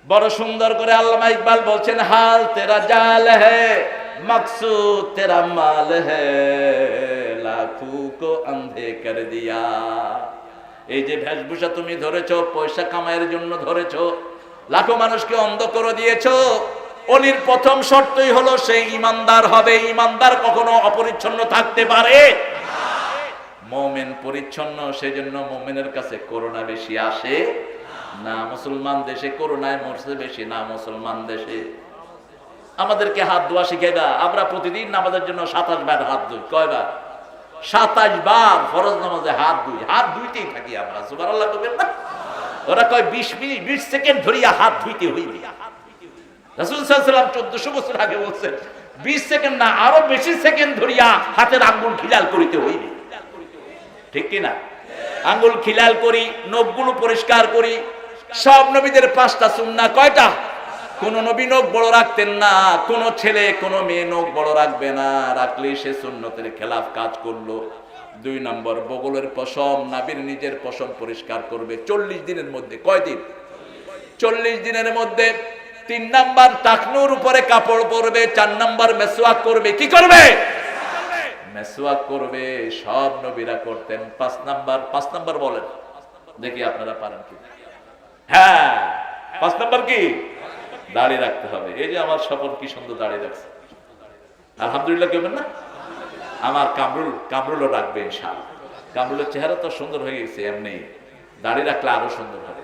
বড় সুন্দর করে আল্লামা ইকবাল বলছেন, হাল তেরা জাল হ্যায় মকসুদ তেরা মাল হ্যায় লাখু কো অন্ধে কর দিয়া। এই যে বেশভূষা তুমি ধরেছো পয়সা কামাইয়ের জন্য ধরেছো, লাখো মানুষকে অন্ধ করে দিয়েছো। অলির প্রথম শর্তই হলো সে ইমানদার হবে। ইমানদার কখনো অপরিচ্ছন্ন থাকতে পারে? মুমিন পরিচ্ছন্ন, সেজন্য মুমিনের কাছে করোনা বেশি আসে না। মুসলমান দেশে করোনায় মরছে বেশি না মুসলমান দেশে। আমাদেরকে হাত ধোয়া শিখাইবা, আমরা প্রতিদিন নামাজের জন্য 27 বার হাত ধুই। কয়বার? 27 বার ফরজ নামাজে হাত ধুই। হাত ধুইতেই থাকি আমরা, সুবহানাল্লাহ কইবেন না? ওরা কয় 20 মিনিট 20 সেকেন্ড ধরিয়া হাত ধুইতে হইবে। রাসূল সাল্লাল্লাহু আলাইহি ওয়াসাল্লাম 1400 বছর আগে বলছেন 20 সেকেন্ড না আরো বেশি সেকেন্ড ধরিয়া হাতের আঙ্গুল খিলাল করিতে হইবে। ঠিক কি না? আঙ্গুল খিলাল করি, নখগুলো পরিষ্কার করি। সব নবীদের 5টা সুন্নাহ। কয়টা? কোন নবী নখ বড় রাখতেন না, কোন ছেলে কোন মেয়ে নখ বড় রাখবে না, রাখলে সে সুন্নতের খেলাফ কাজ করলো। 2 নম্বর, বগলের পশম, নাভির নিজের পশম পরিষ্কার করবে 40 দিনের মধ্যে। কয় দিন? 40 দিনের মধ্যে। 3 নাম্বার, টাকনুর উপরে কাপড় পরবে। 4 নাম্বার, মেসওয়াক করবে। কি করবে? মেসওয়াক করবে। সব নবীরা করতেন। 5 নাম্বার বলেন দেখি আপনারা পারেন কি? হ্যাঁ, 5 নাম্বার কি? দাড়ি রাখতে হবে। এই যে আমার স্বপন কি সুন্দর দাড়ি রাখছে, আলহামদুলিল্লাহ কেমন না? আমার কামরুলও রাখবে ইনশাআল্লাহ। কামরুলের চেহারা তো সুন্দর হয়ে গেছে, এমনি দাড়ি রাখলে আরো সুন্দর হবে।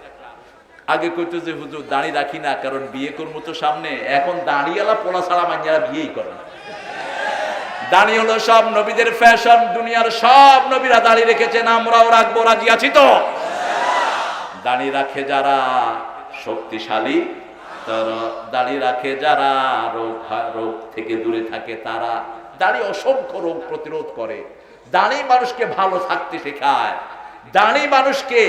আগে কইতো যে হুজুর দাড়ি রাখি না কারণ বিয়ে করবো তো সামনে। এখন দাড়িওয়ালা পোলা ছাড়া মাইয়ারা বিয়েই করে না। দাড়ি হলো সব নবীদের ফ্যাশন। দুনিয়ার সব নবীরা দাড়ি রেখেছেন, আমরাও রাখবো। রাজি আছি তো? দাড়ি রাখে যারা শক্তিশালী, তারা দাড়ি রাখে যারা রোগ থেকে দূরে থাকে তারা। দাড়ি অসংখ্য রোগ প্রতিরোধ করে। দাড়ি মানুষকে ভালো থাকতে শেখায়। দাড়ি মানুষকে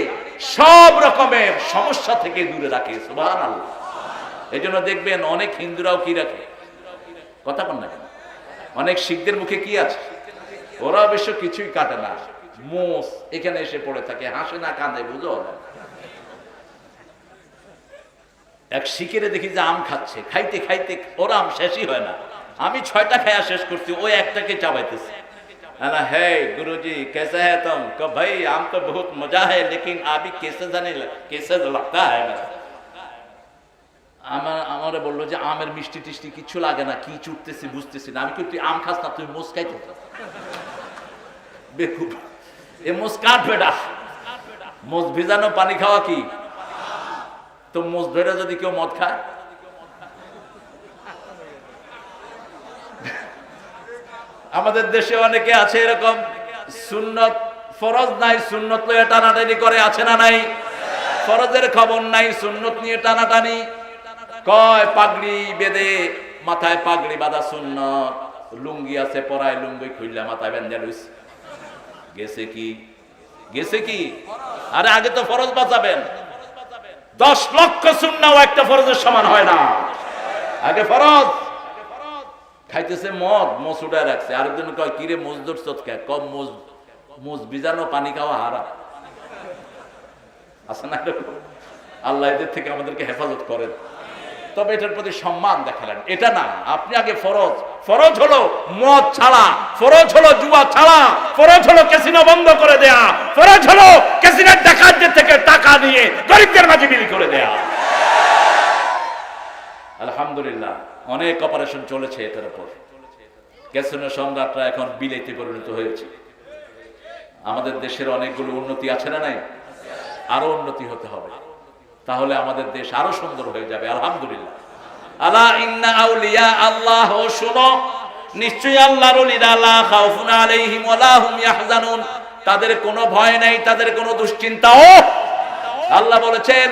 সব রকমের সমস্যা থেকে দূরে রাখে। সুবহানাল্লাহ। এই জন্য দেখবেন অনেক হিন্দুরাও কি রাখে, কথা বল না কেন? অনেক শিখদের মুখে কি আছে? ওরা অবশ্য কিছুই কাটে না, মোষ এখানে এসে পড়ে থাকে, হাসে না কাঁদে, বুঝো? এক শিখের দেখি যে আম খাচ্ছে, খাইতে খাইতে ওর আম শেষই হয় না। আমি 6টা খায়া শেষ করছি, ওই একটাকে চাবাইতেছে। है गुरुजी कैसे है तुम? कहो भाई आम तो बहुत मजा है लेकिन अभी कैसे लगता है? আমারে বললো যে আমের মিষ্টি টিষ্টি কিছু লাগে না, কি চুটতেছি বুঝতেছি না। আমি কি তুই আম খাস না, তুই মোষ খাইতে? বেকুব, এ মোষ কাট বেটা। মোষ ভিজানো পানি খাওয়া কি? তো মোষ ধরে যদি কেউ মদ খায়, আমাদের দেশে অনেকে আছে এরকম, সুন্নত ফরজ নাই, সুন্নত নিয়ে টানাটানি করে, আছে না নাই? ফরজের খবর নাই, সুন্নত নিয়ে টানাটানি। কয় পাগড়ি বেঁধে, মাথায় পাগড়ি বাঁধা সুন্নত, লুঙ্গি আছে পরায়, লুঙ্গি খুললে মাথায় বেঁধে লইছে। গেছে কি? আরে আগে তো ফরজ বাঁচাবেন। 10 লক্ষ সুন্নাহ একটা ফরজের সমান হয় না। আগে ফরজ। খাইতেছে মদ, মোষ উঠায় রাখছে। আরেকজন কয় কিরে মোষ ধরছত খায়? কম মোষ ভিজানো পানি খাওয়া হারাম। আছে না এরকম? আল্লাহ এদের থেকে আমাদেরকে হেফাজত করেন। তবে এটার প্রতি সম্মান দেখালেন, এটা না। আপনি আগে ফরজ হলো মদ ছাড়া, ফরজ হলো জুয়া ছাড়া, ফরজ হলো ক্যাসিনো বন্ধ করে দেয়া, ফরজ হলো ক্যাসিনোর ডাকাতদের থেকে টাকা নিয়ে গরিবদের মাঝে বিলি করে দেয়া। আলহামদুলিল্লাহ অনেক অপারেশন চলেছে এটার উপর। ক্যাসিনো সম্রাটরা এখন বিলেতে পরিণত হয়েছে। আমাদের দেশের অনেকগুলো উন্নতি আছে না নাই? আরো উন্নতি হতে হবে, তাহলে আমাদের দেশ আরো সুন্দর হয়ে যাবে। আলহামদুলিল্লাহ। আলা ইন্না আউলিয়া আল্লাহ, শুনো নিশ্চয়ই আল্লাহর ওলিরা লা খাউফুন আলাইহিম ওয়ালা হুম ইয়াহজানুন, তাদের কোনো ভয় নাই, তাদের কোনো দুশ্চিন্তাও। আল্লাহ বলেছেন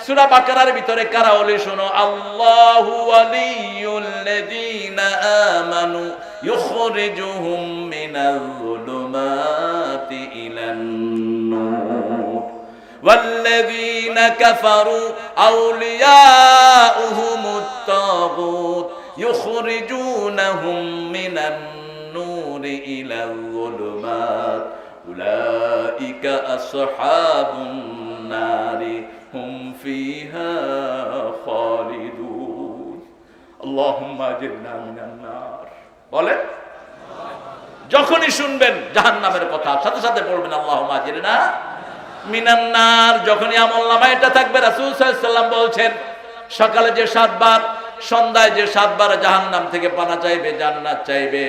সূরা বাকারার ভিতরে, কারা ওলি শোনো, আল্লাহু ওয়ালিয়ুল্লাযীনা আমানু ইউখরিজুহুম মিনাল যুলুমাতি ইলান নূর والذين كفروا أولياؤهم الطاغوت يخرجونهم من النور إلى الظلمات أولئك أصحاب النار নারি হুম ফিহা খালিদুন আল্লাহুম্মা আজিরনা মিনান নার। বলেন, যখনই শুনবেন জাহান্নামের কথা সাথে সাথে বলবেন আল্লাহুম্মা আজিরনা মিনান নার। যখনই আমলনামায় এটা থাকবে, রাসূল সাল্লাল্লাহু আলাইহি ওয়াসাল্লাম বলছেন সকালে যে 7 বার, সন্ধ্যায় যে 7 বার জাহান্নাম থেকে পানা চাইবে, জান্নাত চাইবে,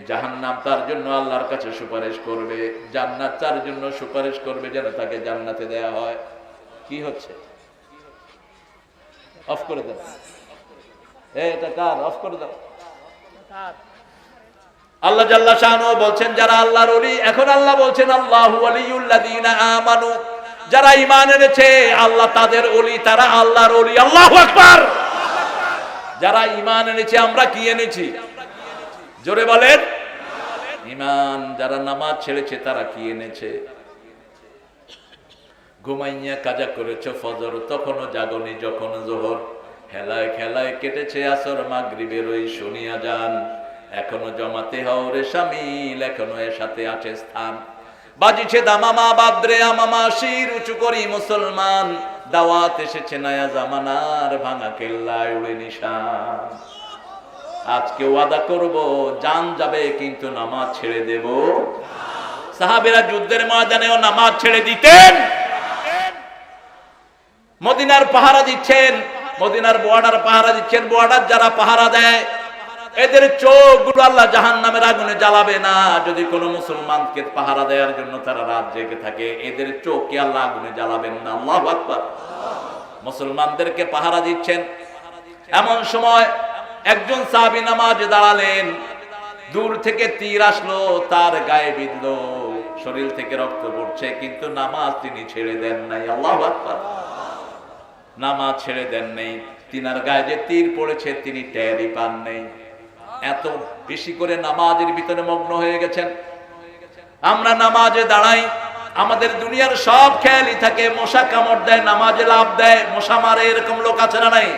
জাহান্নাম তার জন্য আল্লাহর কাছে সুপারিশ করবে, জান্নাত তার জন্য সুপারিশ করবে যেন তাকে জান্নাতে দেয়া হয়। কি হচ্ছে? অফ করে দাও, এটা কার? অফ করে দাও। আল্লাহ জাল্লা শাআনহু বলছেন যারা আল্লাহর ওলি, এখন আল্লাহ বলছেন আল্লাহু ওয়ালিয়ুল্লাযীনা আমানু, যারা ঈমান এনেছে আল্লাহ তাদের ওলি, তারা আল্লাহর ওলি। আল্লাহু আকবার। যারা ঈমান এনেছে, আমরা কি এনেছি? জোরে বলেন, ঈমান। যারা নামাজ ছেড়েছে তারা কি এনেছে? ঘুমাইয়া কাজা করেছে ফজর, তখনও জাগনি যখন জোহর, হেলায় খেলায় কেটেছে আসর, মাগরিবের ওই শুনিয়া যান, এখনো জমাতে হওরে শামিল, এখনো এর সাথে আছে স্থান। বাজিছে দামামা বাদ্রে আমামা, শির উঁচু করি মুসলমান, দাওয়াত এসেছে নয়া জামানার, ভাঙা কেল্লায় উড়ে নিশান। আজকে ওয়াদা করব জান যাবে কিন্তু নামাজ ছেড়ে দেব। সাহাবীরা যুদ্ধের ময়দানেও নামাজ ছেড়ে দিতেন। মদিনার পাহারা দিচ্ছেন, মদিনার বর্ডার পাহারা দিচ্ছেন, বর্ডার যারা পাহারা দেয় এদের চোখগুলো আল্লাহ জাহান্নামের আগুনে জ্বালাবে না। যদি কোনো মুসলমানকে পাহারা দেওয়ার জন্য তারা রাত জেগে থাকে, এদের চোখকে আল্লাহ আগুনে জ্বালাবেন না। আল্লাহু আকবার। মুসলমানদেরকে পাহারা দিচ্ছেন, এমন সময় একজন সাহাবী নামাজে দাঁড়ালেন, দূর থেকে তীর আসলো, তার গায়ে বিঁধলো, শরীর থেকে রক্ত পড়ছে, কিন্তু নামাজ তিনি ছেড়ে দেন নাই। আল্লাহু আকবার। নামাজ ছেড়ে দেন নেই, তিনার গায়ে যে তীর পড়েছে তিনি টেরই পান নেই, এত বেশি করে নামাজের ভিতরে মগ্ন হয়ে গেছেন। আমরা নামাজে দাঁড়াই, আমাদের দুনিয়ার সব খেয়ালই থাকে, মশা কামড় দেয়, নামাজে লাভ দেয়, মশা মারে, এরকম লোক আছে না নাই?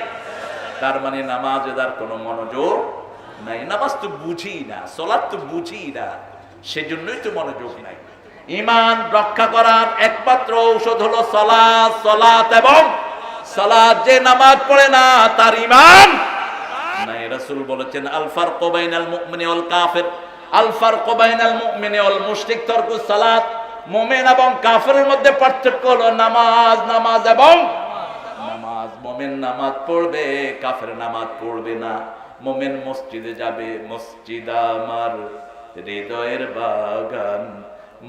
তার মানে নামাজে তার কোনো মনোযোগ নাই। নামাজ তো বুঝি না, সালাত তো বুঝি না, সেজন্যই তো মনোযোগ নাই। ঈমান রক্ষা করার একমাত্র ঔষধ হলো সালাত। সালাত এবং সালাত, যে নামাজ পড়ে না তার ঈমান নাই। রাসূল বলেছেন আল ফারকু বাইনাল মুমিনি ওয়াল কাফির, আল ফারকু বাইনাল মুমিনি ওয়াল মুশরিক তারকুস সালাত। মুমিন এবং কাফেরের মধ্যে পার্থক্য হলো নামাজ, নামাজ এবং নামাজ। মুমিন নামাজ পড়বে, কাফের নামাজ পড়বে না। মুমিন মসজিদে যাবে, মসজিদ আমার হৃদয়ের বাগান,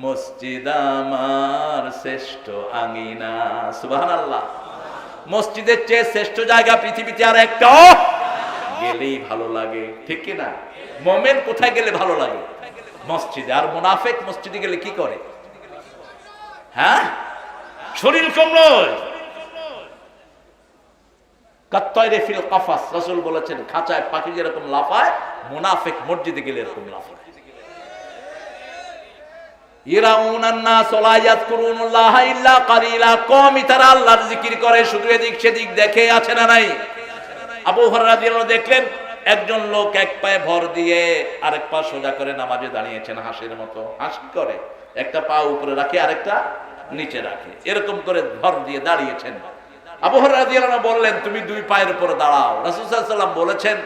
মসজিদ আমার শ্রেষ্ঠ আঙিনা। সুবহানাল্লাহ। মসজিদের চেয়ে শ্রেষ্ঠ জায়গা পৃথিবীতে আর একটা গেলেই ভালো লাগে, ঠিক কি না? মুমিন কোথায় গেলে ভালো লাগে? মসজিদে। আর মুনাফিক মসজিদে গেলে কি করে? হ্যাঁ, শরীর কমল। কাত্তায়রে ফিল কাফাস, রাসূল বলেছেন খাঁচায় পাখি যেরকম লাফায়, মুনাফিক মসজিদে গেলে এরকম লাফায়। ইয়ারাউনান নাস লা ইয়াযকুরুনাল্লাহা ইল্লা কালিলা, কমই তারা আল্লাহর জিকির করে, শুধু এদিক সেদিক দেখে, আছে না নাই? আবু হুরায়রা রাদিয়াল্লাহু দেখলেন একজন লোক এক পায়ে ভর দিয়ে আরেক পা সোজা করে নামাজে দাঁড়িয়েছেন, হাসির মতো হাসি করে, একটা পা উপরে রাখে আরেকটা নিচে রাখে, এরকম করে ভর দিয়ে দাঁড়িয়েছেন। আবু হুরায়রা রাদিয়াল্লাহু বললেন তুমি দুই পায়ের উপর দাঁড়াও। রাসূল সাল্লাল্লাহু আলাইহি ওয়াসাল্লাম বলেছেন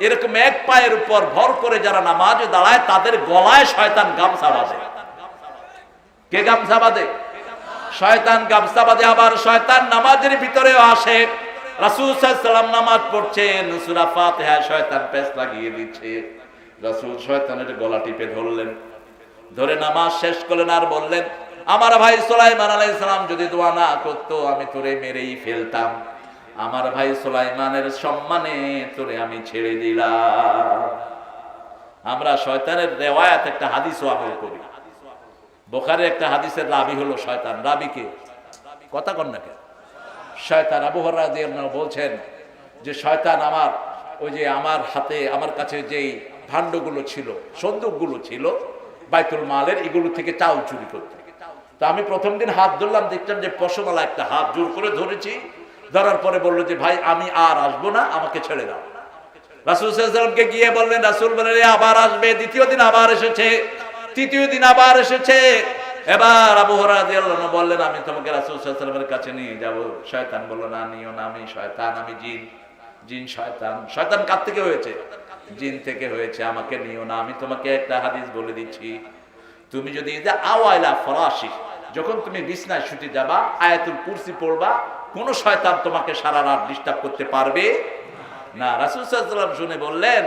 এরকম এক পায়ের উপর ভর করে যারা নামাজে দাঁড়ায় তাদের গলায় শয়তান গামছা বাঁধে। কে গামছা বাঁধে? শয়তান গামছা বাঁধে। আবার শয়তান নামাজের ভিতরেও আসে। রাসূল সাল্লাল্লাহু আলাইহি ওয়াসাল্লাম নামাজ পড়ছেন, সূরা ফাতিহা শয়তান পেছ লাগিয়ে দিচ্ছে। রাসূল শয়তানের গলা টিপে ধরলেন, ধরে নামাজ শেষ করলেন আর বললেন আমার ভাই সুলাইমান আলাইহিস সালাম যদি দোয়া না করতো আমি তোরে মেরেই ফেলতাম। আমার ভাই সুলাইমানের সম্মানে তোরে আমি ছেড়ে দিলাম। আমরা শয়তানের রিওয়ায়াত একটা হাদিসও আমল করি। বুখারীর একটা হাদিসের রাবি হলো শয়তান। রাবিকে কথা কন না কেন? শয়তান। আবু হুরায়রা রাদিয়াল্লাহু বলছেন যে শয়তান আমার ওই যে আমার হাতে আমার কাছে যেই ভাণ্ডগুলো ছিল, সন্দুকগুলো ছিল বাইতুল মালের, এগুলো থেকে চাউল চুরি করতে। তো আমি প্রথম দিন হাত ধরলাম, দেখলাম যে পশমওয়ালা একটা হাত, জোর করে ধরেছি। ধরার পরে বললো যে ভাই আমি আর আসবো না, আমাকে ছেড়ে দাও। রাসূল সাল্লাল্লাহু আলাইহি ওয়াসাল্লামকে গিয়ে বললেন, রাসূল বললেন আবার আসবে। দ্বিতীয় দিন আবার এসেছে, তৃতীয় দিন আবার এসেছে। এবার আবু হুরায়রা রাদিয়াল্লাহু আনহু বললেন, আমি তোমাকে রাসূল সাল্লাল্লাহু আলাইহি ওয়াসাল্লামের কাছে নিয়ে যাব। শয়তান বলল, না নিও না, আমি শয়তান, আমি জিন। জিন শয়তান, শয়তান কার থেকে হয়েছে? জিন থেকে হয়েছে, আমাকে নিও না। আমি তোমাকে একটা হাদিস বলে দিচ্ছি, তুমি যদি আওয়াইলা ফরাশি, যখন তুমি বিছনায় শুতে যাবা, আয়াতুল কুরসি পড়বা, কোন শয়তান তোমাকে সারা রাত ডিস্টার্ব করতে পারবে না। রাসূল সাল্লাল্লাহু আলাইহি ওয়াসাল্লাম শুনে বললেন,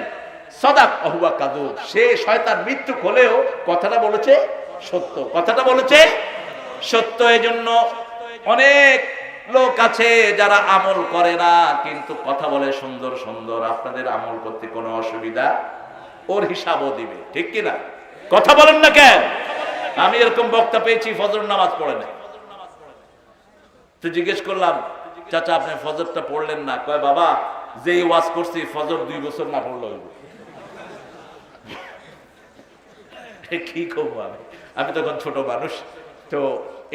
সাদাক ওয়া কাযুব, সে শয়তান মৃত্যু হলেও কথাটা বলেছে সত্য, কথাটা বলেছে সত্য। এজন্য অনেক লোক আছে যারা আমল করে না, কিন্তু কথা বলে সুন্দর সুন্দর। আপনাদের আমল করতে কোনো অসুবিধা, ওর হিসাবও দিবে, ঠিক কিনা? কথা বলেন না কেন? আমি এরকম বক্তা পেয়েছি ফজর নামাজ পড়ে না। তো জিজ্ঞেস করলাম, চাচা আপনি ফজরটা পড়লেন না? কয়, বাবা যেই ওয়াজ করছি ফজর 2 বছর না পড়লো। কি করবো আমি তখন ছোট মানুষ। তো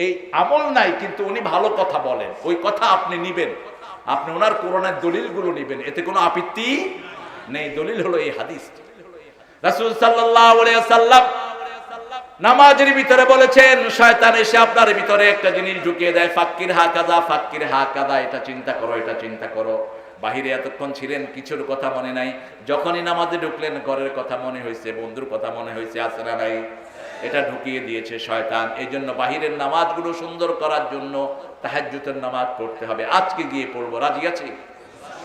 এই আমল নাই, কিন্তু উনি ভালো কথা বলেন, ওই কথা আপনি নিবেন, আপনি ওনার কোরআনের দলিলগুলো নিবেন, এতে কোনো আপত্তি নেই। দলিল হলো এই হাদিস। রাসূল সাল্লাল্লাহু আলাইহি ওয়াসাল্লাম নামাজের ভিতরে বলেছেন, শয়তান এসে আপনার ভিতরে একটা জিনিস ঢুকিয়ে দেয়, ফাক্কির হাকাযা, ফাক্কির হাকাযা, এটা চিন্তা করো, এটা চিন্তা করো। বাহিরে এতক্ষণ ছিলেন, কিছুর কথা মনে নাই। যখনই নামাজে ঢুকলেন, ঘরের কথা মনে হয়েছে, বন্ধুর কথা মনে হয়েছে, আছে না নাই? এটা ঢুকিয়ে দিয়েছে শয়তান। এই জন্য বাহিরের নামাজগুলো সুন্দর করার জন্য তাহাজ্জুদের নামাজ পড়তে হবে। আজকে গিয়ে পড়বো, রাজি আছি?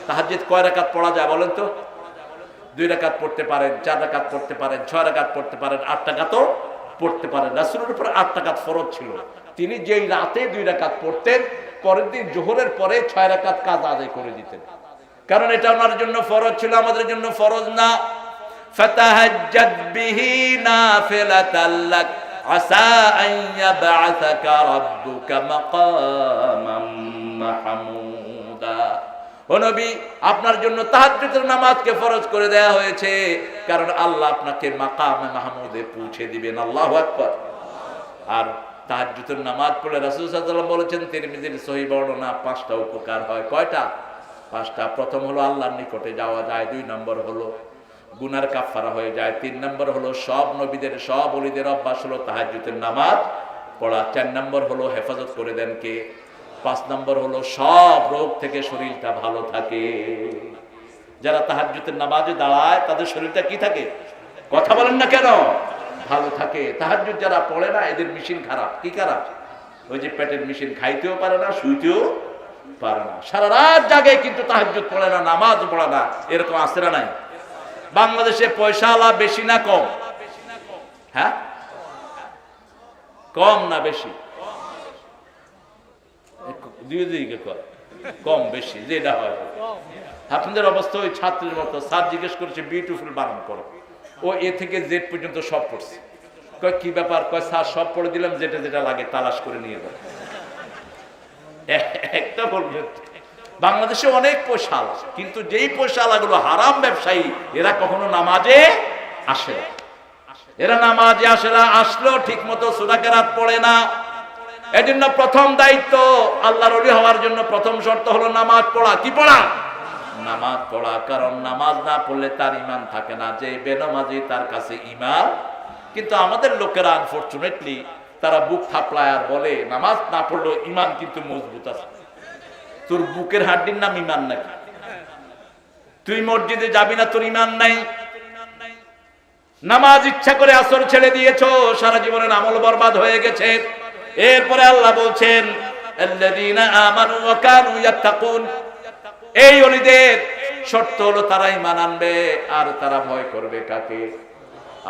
তাহাজ্জুদ কয় রাকাত পড়া যায় বলেন তো? 2 রাকাত পড়তে পারেন, 4 রাকাত পড়তে পারেন, 6 রাকাত পড়তে পারেন, 8 রাকাতও পড়তে পারেন। রাসূলের উপর 8 রাকাত ফরজ ছিল। তিনি যেই রাতে 2 রাকাত পড়তেন, পরের দিন জোহরের পরে 6 রাকাত কাজা আদায় করে দিতেন, কারণ এটা ওনার জন্য ফরজ ছিল, আমাদের জন্য ফরজ না। ফাতাহাজ্জাদ বিহি নাফিলাতাল লাক আসা আন ইয়াবআসাকা রাব্বুকা মাকামান মাহমুদা। ও নবী, আপনার জন্য তাহাজ্জুদের নামাজকে ফরজ করে দেয়া হয়েছে, কারণ আল্লাহ আপনাকে মাকামে মাহমুদে পৌঁছে দিবেন। আল্লাহু আকবার। আর তাহাজ্জুদের নামাজ পড়লে রাসূল সাল্লাল্লাহু আলাইহি ওয়াসাল্লাম বলেছেন, তিরমিজির সহিহ বর্ণনা, 5টা উপকার হয়। কয়টা? 5টা। প্রথম হলো আল্লাহর নিকটে যাওয়া যায়, 2 নম্বর হলো গুনার কাফারা হয়ে যায়, 3 নম্বর হলো সব নবীদের, সব ওলিদের অভ্যাস হলো তাহাজ্জুদের নামাজ পড়া, 4 নম্বর হলো হেফাজত করে দেন কে, 5 নম্বর হলো সব রোগ থেকে শরীরটা ভালো থাকে। যারা তাহাজ্জুদের নামাজে দাঁড়ায় তাদের শরীরটা কি থাকে? কথা বলেন না কেন? ভালো থাকে। তাহাজ্জুদ যারা পড়ে না, এদের মেশিন খারাপ। কি খারাপ? ওই যে পেটের মেশিন, খাইতেও পারে না, শুইতেও পারে না, সারা রাত জাগে, কিন্তু তাহাজ্জুদ পড়ে না, নামাজ পড়ে না। এরকম আছে না নাই? বাংলাদেশে পয়সাওয়ালা বেশি না কম? হ্যাঁ, কম না বেশি? কম বেশি যেটা হয়। আপনাদের অবস্থা ওই ছাত্রের মতো। স্যার জিজ্ঞেস করেছে বিউটিফুল বানান করো, ও এ থেকে জেড পর্যন্ত সব পড়ছে। কয় কি ব্যাপার? কয় স্যার সব পড়ে দিলাম, যেটা যেটা লাগে তালাশ করে নিয়ে যাবে। একটা বলবেন, বাংলাদেশে অনেক পয়সাওয়ালা, কিন্তু যেই পয়সাওয়ালাগুলো হারাম ব্যবসায়ী, এরা কখনো নামাজে আসে না। এরা নামাজে আসে না, আসলেও ঠিক মতো সূরা কেরাত পড়ে না। এজন্য প্রথম দায়িত্ব আল্লাহর ওলি হওয়ার জন্য প্রথম শর্ত হলো নামাজ পড়া। কি পড়া? নামাজ পড়া। কারণ নামাজ না পড়লে তার ঈমান থাকে না। যে বেনামাজি তার কাছে ঈমান। কিন্তু আমাদের লোকেরা আনফরচুনেটলি তারা বুক থাপড়ায় আর বলে নামাজ না পড়লেও ঈমান কিন্তু মজবুত আছে। তোর বুকের হাড্ডির নাম ঈমান নাকি? তুই মসজিদে যাবি না, তোর ঈমান নাই। নামাজ ইচ্ছা করে আসর ছেড়ে দিয়েছো, সারা জীবনের আমল বরবাদ হয়ে গেছে। এরপরে আল্লাহ বলছেন আল্লাযীনা আমানু ওয়া কানু ইয়াত্তাকুন, এই ওলিদের শর্ত হলো তারা ঈমান আনবে আর তারা ভয় করবে কাকে?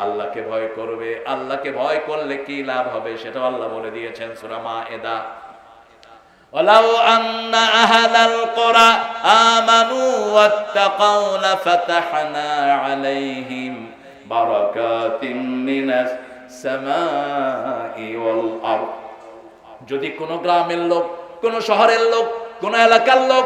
আল্লাহকে ভয় করবে। আল্লাহকে ভয় করলে কি লাভ হবে সেটা আল্লাহ বলে দিয়েছেন সূরা মায়েদা। ওয়ালাউ আন্না আহলাল কুরা আমানু ওয়াত্তাকাউ লাফাতাহনা আলাইহিম বারাকাতিম মিনাস সামাই ওয়াল আরদ। যদি কোন গ্রামের লোক, কোন শহরের লোক, কোন এলাকার লোক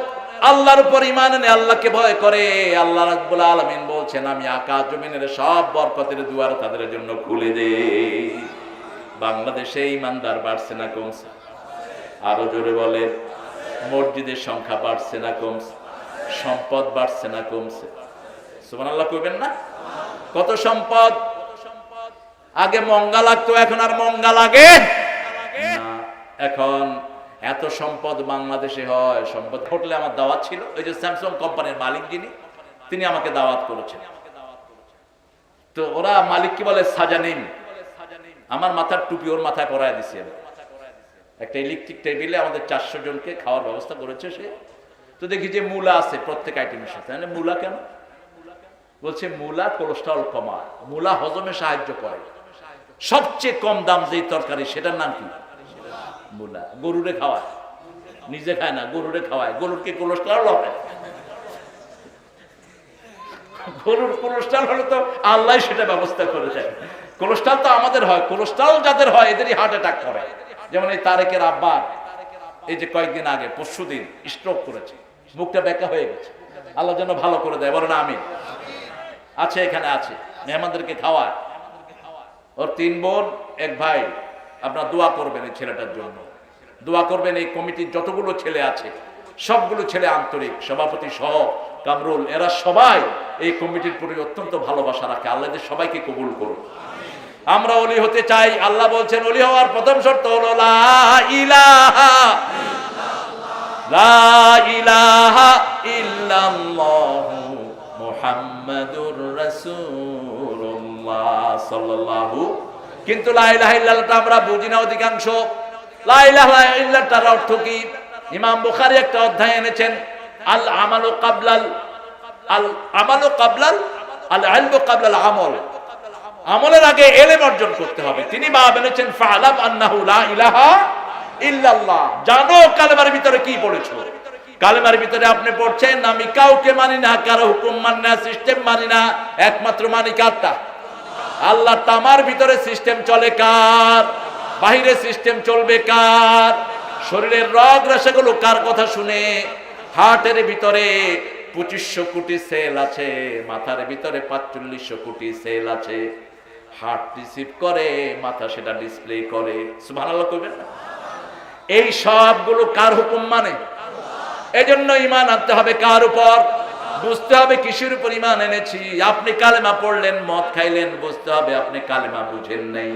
আল্লাহর উপর ঈমান এনে আল্লাহকে ভয় করে, আল্লাহ রাব্বুল আলামিন বলছেন আমি আকাশ জমিনের সব বরকতের দুয়ার তাদের জন্য খুলে দেই। বাংলাদেশে ঈমানদার বাড়ছে না কমছে? আরো জোরে বলেন। মসজিদের সংখ্যা বাড়ছে না কমছে? সম্পদ বাড়ছে না কমছে? সুবহানাল্লাহ কইবেন না? কত সম্পদ! আগে মঙ্গা লাগতো, এখন আর মঙ্গা লাগে এখন এত সম্পদ বাংলাদেশে হয়, সম্পদ হোটেলে আমার দাওয়াত ছিল, ওই যে স্যামসাং কোম্পানির মালিক যিনি, তিনি আমাকে দাওয়াত করেছেন। তো ওরা মালিক কি বলে সাজানিম, আমার মাথার টুপি ওর মাথায় পরায় দিছি আমি। একটা ইলেকট্রিক টেবিলে আমাদের 400 জনকে খাওয়ার ব্যবস্থা করেছে সে। তো দেখি যে মূলা আছে প্রত্যেক আইটেমের সাথে। মূলা কেন? বলছে মূলা কোলেস্ট্রল কমায়, মূলা হজমে সাহায্য করে। সবচেয়ে কম দাম যেই তরকারি সেটার নাম কি? মূলা। গরুরে খাওয়ায়, নিজে খায় না, গরুরে খাওয়ায়। গরুর কি কোলেস্ট্রল হবে? গরুর কোলেস্ট্রল হলে তো আল্লাহ সেটা ব্যবস্থা করে দেয়। কোলেস্ট্রল তো আমাদের হয়, কোলেস্ট্রল যাদের হয় এদেরই হার্ট অ্যাটাক করে। যেমন এই তারেকের আব্বা এই যে কয়েকদিন আগে পরশুদিন স্ট্রোক করেছে, মুখটা বেঁকা হয়ে গেছে। আল্লাহ যেন ভালো করে দেয়, বলেন আমিন। আছে এখানে আছে, মেহমানদেরকে খাওয়ায়। ওর 3 বোন 1 ভাই। আপনারা দোয়া করবেন এই ছেলেটার জন্য, দোয়া করবেন। এই কমিটির যতগুলো ছেলে আছে সবগুলো ছেলে আন্তরিক, সভাপতি সহ কামরুল, এরা সবাই এই কমিটির প্রতি অত্যন্ত ভালোবাসা রাখে। আল্লাহ এদের সবাইকে কবুল করুন। আমরা ওলি হতে চাই। আল্লাহ বলছেন ওলি হওয়ার প্রথম শর্ত হলো লা ইলাহা ইল্লাল্লাহু মুহাম্মাদুর রাসূলুল্লাহ সাল্লাল্লাহু। কিন্তু লা ইলাহা ইল্লাল্লাহটা আমরা বুঝি না অধিকাংশ। লা ইলাহা ইল্লাল্লাহটার অর্থ কি? ইমাম বুখারী একটা অধ্যায় এনেছেন, আল আমালু ক্বাবলাল ইলমু ক্বাবলাল আমল। আমলের আগে ইলম অর্জন করতে হবে। তিনি বলেছেন ফা'লাম আন্নাহু লা ইলাহা ইল্লাল্লাহ। জানো কালেমার ভিতরে কি পড়েছো। কালেমার ভিতরে আপনি পড়ছেন আমি কাউকে মানি না, কারো হুকুম মানি না, সিস্টেম মানি না, একমাত্র মানি কারটা? আল্লাহ। তামার ভিতরে সিস্টেম চলে কার? বাহিরে সিস্টেম চলবে কার? শরীরের রগ রেশাগুলো কার কথা শুনে? হার্টের ভিতরে 2500 কোটি সেল আছে, মাথার ভিতরে 4500 কোটি সেল আছে। হার্ট রিসিভ করে, মাথা সেটা ডিসপ্লে করে। সুবহানাল্লাহ কইবেন না? এই সবগুলো কার হুকুম মানে? এজন্য ঈমান আনতে হবে কার উপর? বুঝতে হবে কিসের উপর ঈমান এনেছি। আপনি কালেমা পড়লেন, মদ খাইলেন, বুঝতে হবে আপনি কালেমা বুঝেন নাই।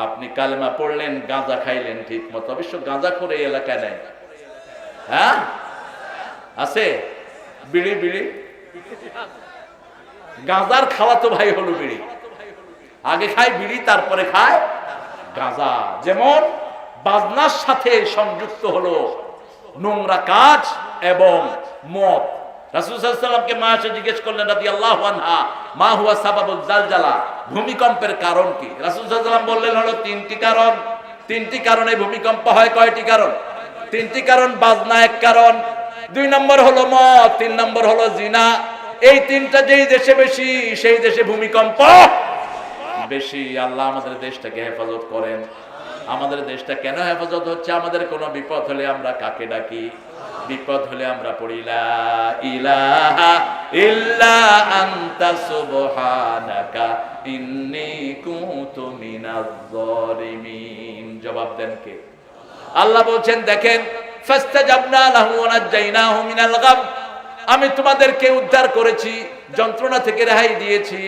আপনি কালেমা পড়লেন, গাঁজা খাইলেন ঠিক মতো। অবশ্য গাঁজা করে এই এলাকায় নাই, হ্যাঁ আছে। বিড়ি বিড়ি গাঁজার খাওয়াতো ভাই হলো বিড়ি। আগে খায় বিড়ি, তারপরে খায় গাঁজা। যেমন বাজনার সাথে সংযুক্ত হলো নোংরা কাজ এবং মদ। রাসূল সাল্লাল্লাহু আলাইহি ওয়াসাল্লামকে মা এসে জিজ্ঞেস করলেন রাদিয়াল্লাহু আনহা, মা হুয়া সাবাবুল জালজালা, ভূমিকম্পের কারণ কি? রাসূল সাল্লাল্লাহু আলাইহি ওয়াসাল্লাম বললেন হলো 3টি কারণ। 3টি কারণে ভূমিকম্প হয়। কয়টি কারণ? 3টি কারণ। বাজনা এক কারণ, 2 নম্বর হলো মদ, 3 নম্বর হলো জিনা। এই 3টা যেই দেশে বেশি সেই দেশে ভূমিকম্প বেশি। আল্লাহ আমাদের দেশটাকে হেফাজত করেন। আমাদের দেশটা কেন হেফাজত হচ্ছে? আমাদের কোনো বিপদ হলে আমরা কাকে ডাকি? বিপদ হলে আমরা পড়ি লা ইলাহা ইল্লা আনতা সুবহানাকা ইন্নী কুনতু মিনাজ জালিমিন। জবাব দেন কে? আল্লাহ বলছেন দেখেন, ফাস্তাজাবনা লাহু ওয়া নাজাইনাহু মিনাল গাম। আমি তোমাদেরকে উদ্ধার করেছি, যন্ত্রণা থেকে রেহাই দিয়েছি।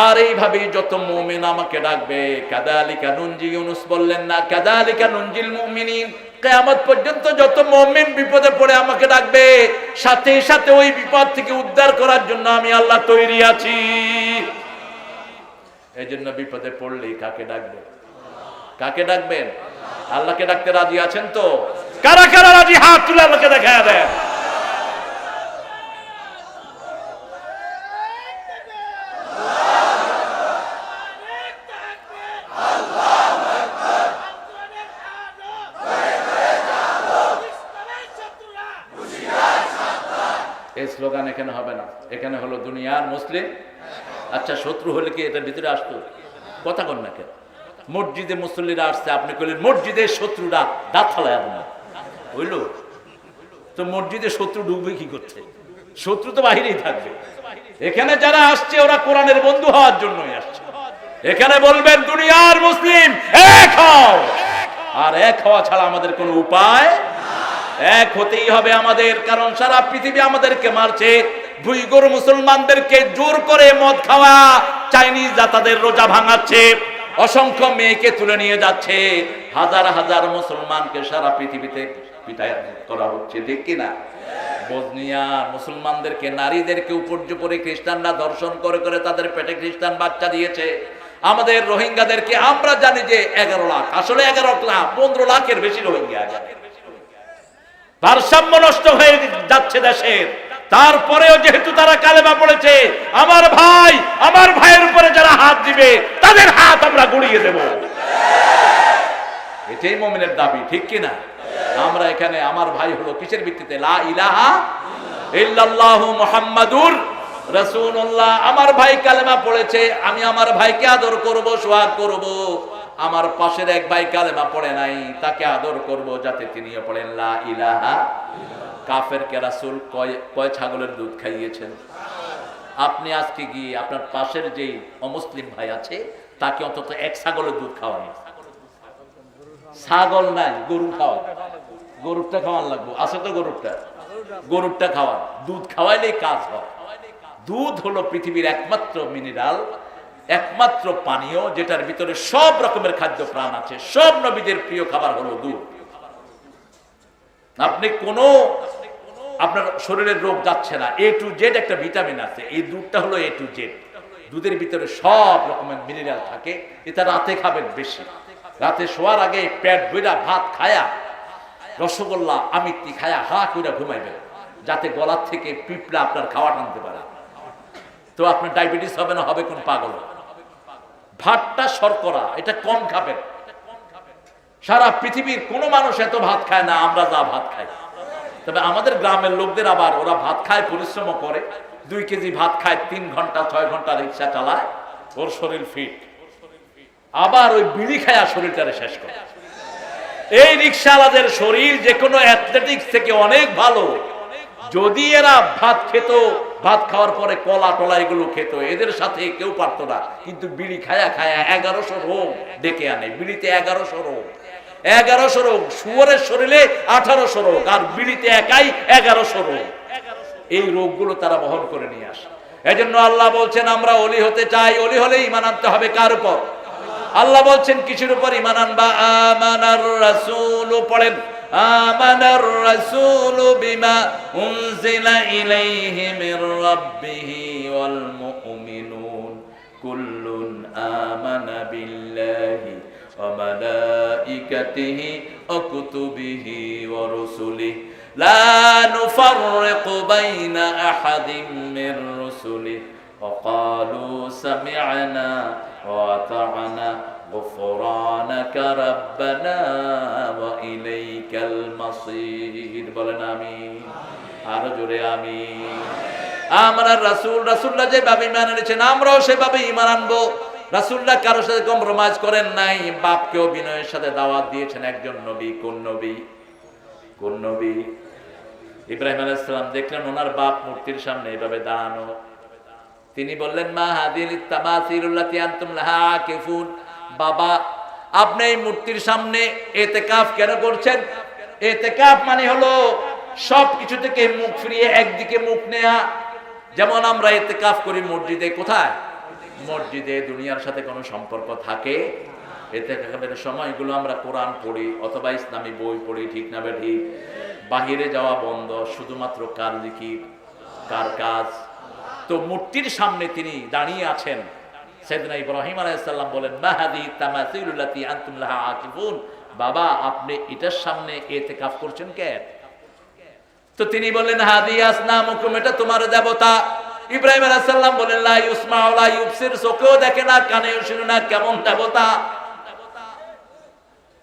আর এইভাবেই যত মুমিন আমাকে ডাকবে, কাযালিকা নুনজি, ইউনূস বললেন না কাযালিকা নুনজিল মুমিনিন। কিয়ামত পর্যন্ত যত মুমিন বিপদে পড়ে আমাকে ডাকবে, সাথে সাথে ওই বিপদ থেকে উদ্ধার করার জন্য আমি আল্লাহ তৈরি আছি। এজন্য বিপদে পড়লেই কাকে ডাকবে? কাকে ডাকবেন? আল্লাহকে ডাকতে রাজি আছেন তো? কারা কারা রাজি হাত তুলে আল্লাহকে দেখায় দেন। এই স্লোগান এখানে হবে না, এখানে হলো দুনিয়ার মুসলিম। আচ্ছা, শত্রু হলে কি এটার ভিতরে আসতো? কথা কন না কেন? মসজিদে মুসল্লিরা আসছে, আপনি কইলেন মসজিদের শত্রুরা দাঁত ফালায় না, হইল তো? মসজিদে শত্রু ঢুকবে কি করছে? শত্রু তো বাহিরেই থাকবে। এখানে যারা আসছে ওরা কোরআনের বন্ধু হওয়ার জন্যই আসছে। এখানে বলবেন দুনিয়ার মুসলিম এক হও, আর এক হওয়া ছাড়া আমাদের কোনো উপায়। এক হতেই হবে আমাদের, কারণ সারা পৃথিবী আমাদেরকে মারছে। ভুইগোর মুসলমানদেরকে জোর করে মদ খাওয়া, চাইনিজরা তাদের রোজা ভাঙাচ্ছে, অসংখ্য মেয়েকে তুলে নিয়ে যাচ্ছে, হাজার হাজার মুসলমানকে সারা পৃথিবীতে পিটায় করা হচ্ছে, ঠিক কিনা? বসনিয়া মুসলমানদেরকে, নারীদেরকে উপর্যুপরি খ্রিস্টানরা ধর্ষণ করে করে তাদের পেটে খ্রিস্টান বাচ্চা দিয়েছে। আমাদের রোহিঙ্গাদেরকে আমরা জানি যে 11 লাখ, আসলে 11 লাখ 15 লাখের বেশি রোহিঙ্গা। ভারসাম্য নষ্ট হয়ে যাচ্ছে দেশের, তারপরেও যেহেতু তারা কালেমা পড়েছে, আমার ভাইয়ের উপরে যারা হাত দিবে তাদের হাত আমরা গুড়িয়ে দেব, এটাই মুমিনের দাবি, ঠিক কিনা? আমরা এখানে আমার ভাই হলো কিসের ভিত্তিতে? লা ইলাহা ইল্লাল্লাহু মুহাম্মাদুর রাসূলুল্লাহ। আমার ভাই কালেমা পড়েছে, আমি আমার ভাইকে আদর করব, সোহাগ করব। আমার পাশের এক ভাই কালেমা পড়ে নাই, তাকে আদর করব যাতে তিনিও পড়েন লা ইলাহা। কাফেরকে রাসূল কয় ছাগলের দুধ খাইয়েছেন? আপনি আজকে গিয়ে আপনার পাশের যে অমুসলিম ভাই আছে তাকে অন্তত এক ছাগলের দুধ খাওয়ান। ছাগল নাই, গরু খাওয়ান, গরুরটা খাওয়ান লাগবে, আছে তো গরুরটা খাওয়ান, দুধ খাওয়াইলেই কাজ হয়। দুধ হলো পৃথিবীর একমাত্র মিনারেল, একমাত্র পানীয় যেটার ভিতরে সব রকমের খাদ্য প্রাণ আছে। সব নবীদের প্রিয় খাবার হলো দুধ। আপনি আপনার শরীরের রোগ যাচ্ছে না, A to Z একটা ভিটামিন আছে, এই দুধটা হলো A to Z। দুধের ভিতরে সব রকমের মিনারেল থাকে। এটা রাতে খাবেন বেশি, রাতে শোয়ার আগে পেট ভরা ভাত খায়া, রসগোল্লা আমিত্তি খায়া হা কইরা ঘুমাইবেন, যাতে গলার থেকে পিঁপড়া আপনার খাওয়া টানতে পারে। তো আপনার ডায়াবেটিস হবে না, হবে কোন পাগল? ভাতটা শর্করা, এটা কম খাবেন। সারা পৃথিবীর কোন মানুষ এত ভাত খায় না আমরা যা ভাত খাই। তবে আমাদের গ্রামের লোকদের আবার ওরা ভাত খায়, পরিশ্রম করে, 2 কেজি ভাত খায়, 3 ঘন্টা 6 ঘন্টা রিক্সা চালায়, ওর শরীর ফিট। আবার ওই বিড়ি খায়া শরীরটারে শেষ করে। এই রিক্সাওয়ালাদের শরীর যে কোনো অ্যাথলেটিক্স থেকে অনেক ভালো। যদি এরা ভাত খেত, ভাত খাওয়ার পরে কলা টলা এগুলো খেত, এদের সাথে কেউ পারতো না। কিন্তু বিড়ি খায়া খায়া 1100 রোগ ডেকে আনে। বিড়িতে 1100 রোগ, 1100 রোগ। শুয়োরের শরীরে 1800 রোগ, আর বিড়িতে একাই 1100 রোগ। এই রোগগুলো তারা বহন করে নিয়ে আসে। এজন্য আল্লাহ বলছেন আমরা ওলি হতে চাই, ওলি হলে ঈমান আনতে হবে কার উপর? আল্লাহ বলছেন কিসের উপর ঈমান আনবা? আমানার রাসূল, পড়েন আমানার রাসূল বিমা উনজিলা ইলাইহি মির রাব্বিহি ওয়াল মুমিনুন কুল্লুন আমানা বিল্লাহি ওয়া মালাইকাতিহি ওয়া কুতুবিহি ওয়া রুসুলিহি লা নুফাররিকু বাইনা আহাদিম মির রুসুলিহি ওয়া ক্বালু সামি'না ওয়া আতা'না গুফরানাকা রাব্বানা ওয়া ইলাইকাল মাসির। বলেন আমিন, আরো জোরে আমিন। আমরা রাসূলুল্লাহ যেভাবে ঈমান এনেছেন আমরাও সেভাবে ঈমান আনবো। রাসূলুল্লাহ কারোর সাথে কম্প্রোমাইজ করেন নাই, বাপকেও বিনয়ের সাথে দাওয়াত দিয়েছেন। একজন নবী, কোন নবী? ইব্রাহিম আলাইহিস সালাম দেখলেন ওনার বাপ মূর্তির সামনে এভাবে দাঁড়ানো। তিনি বললেন মা হাদিল তামাসিলুল্লাতি আনতুম লাহা আকিফুন, বাবা আপনি এই মূর্তির সামনে ইতিকাফ কেন করছেন? ইতিকাফ মানে হলো সবকিছু থেকে মুখ ফিরিয়ে একদিকে মুখ নেয়া। যেমন আমরা ইতিকাফ করি মসজিদে, কোথায়? মসজিদে। দুনিয়ার সাথে কোনো সম্পর্ক থাকে? ইতিকাফের সময়গুলো আমরা কোরআন পড়ি অথবা ইসলামী বই পড়ি, ঠিক না বেঠি? বাহিরে যাওয়া বন্ধ, শুধুমাত্র কার জিকির, কার কাজ? তো মূর্তির সামনে তিনি দাঁড়িয়ে আছেন। সাইয়েদনা ইব্রাহিম আলাইহিস সালাম বলেন মা হাদিহি তামাসিলুল্লাতি আনতুম লাহা আকিফুন, বাবা আপনি এটার সামনে ইতিকাফ করছেন কেন? তো তিনি বললেন হাদিহি আসনামুকুম, এটা তোমার দেবতা। ইব্রাহিম আলাইহিস সালাম বলেন লা ইউসমা ওয়া লা ইউবসির, চোখেও দেখে না কানেও শুনে না, কেমন দেবতা?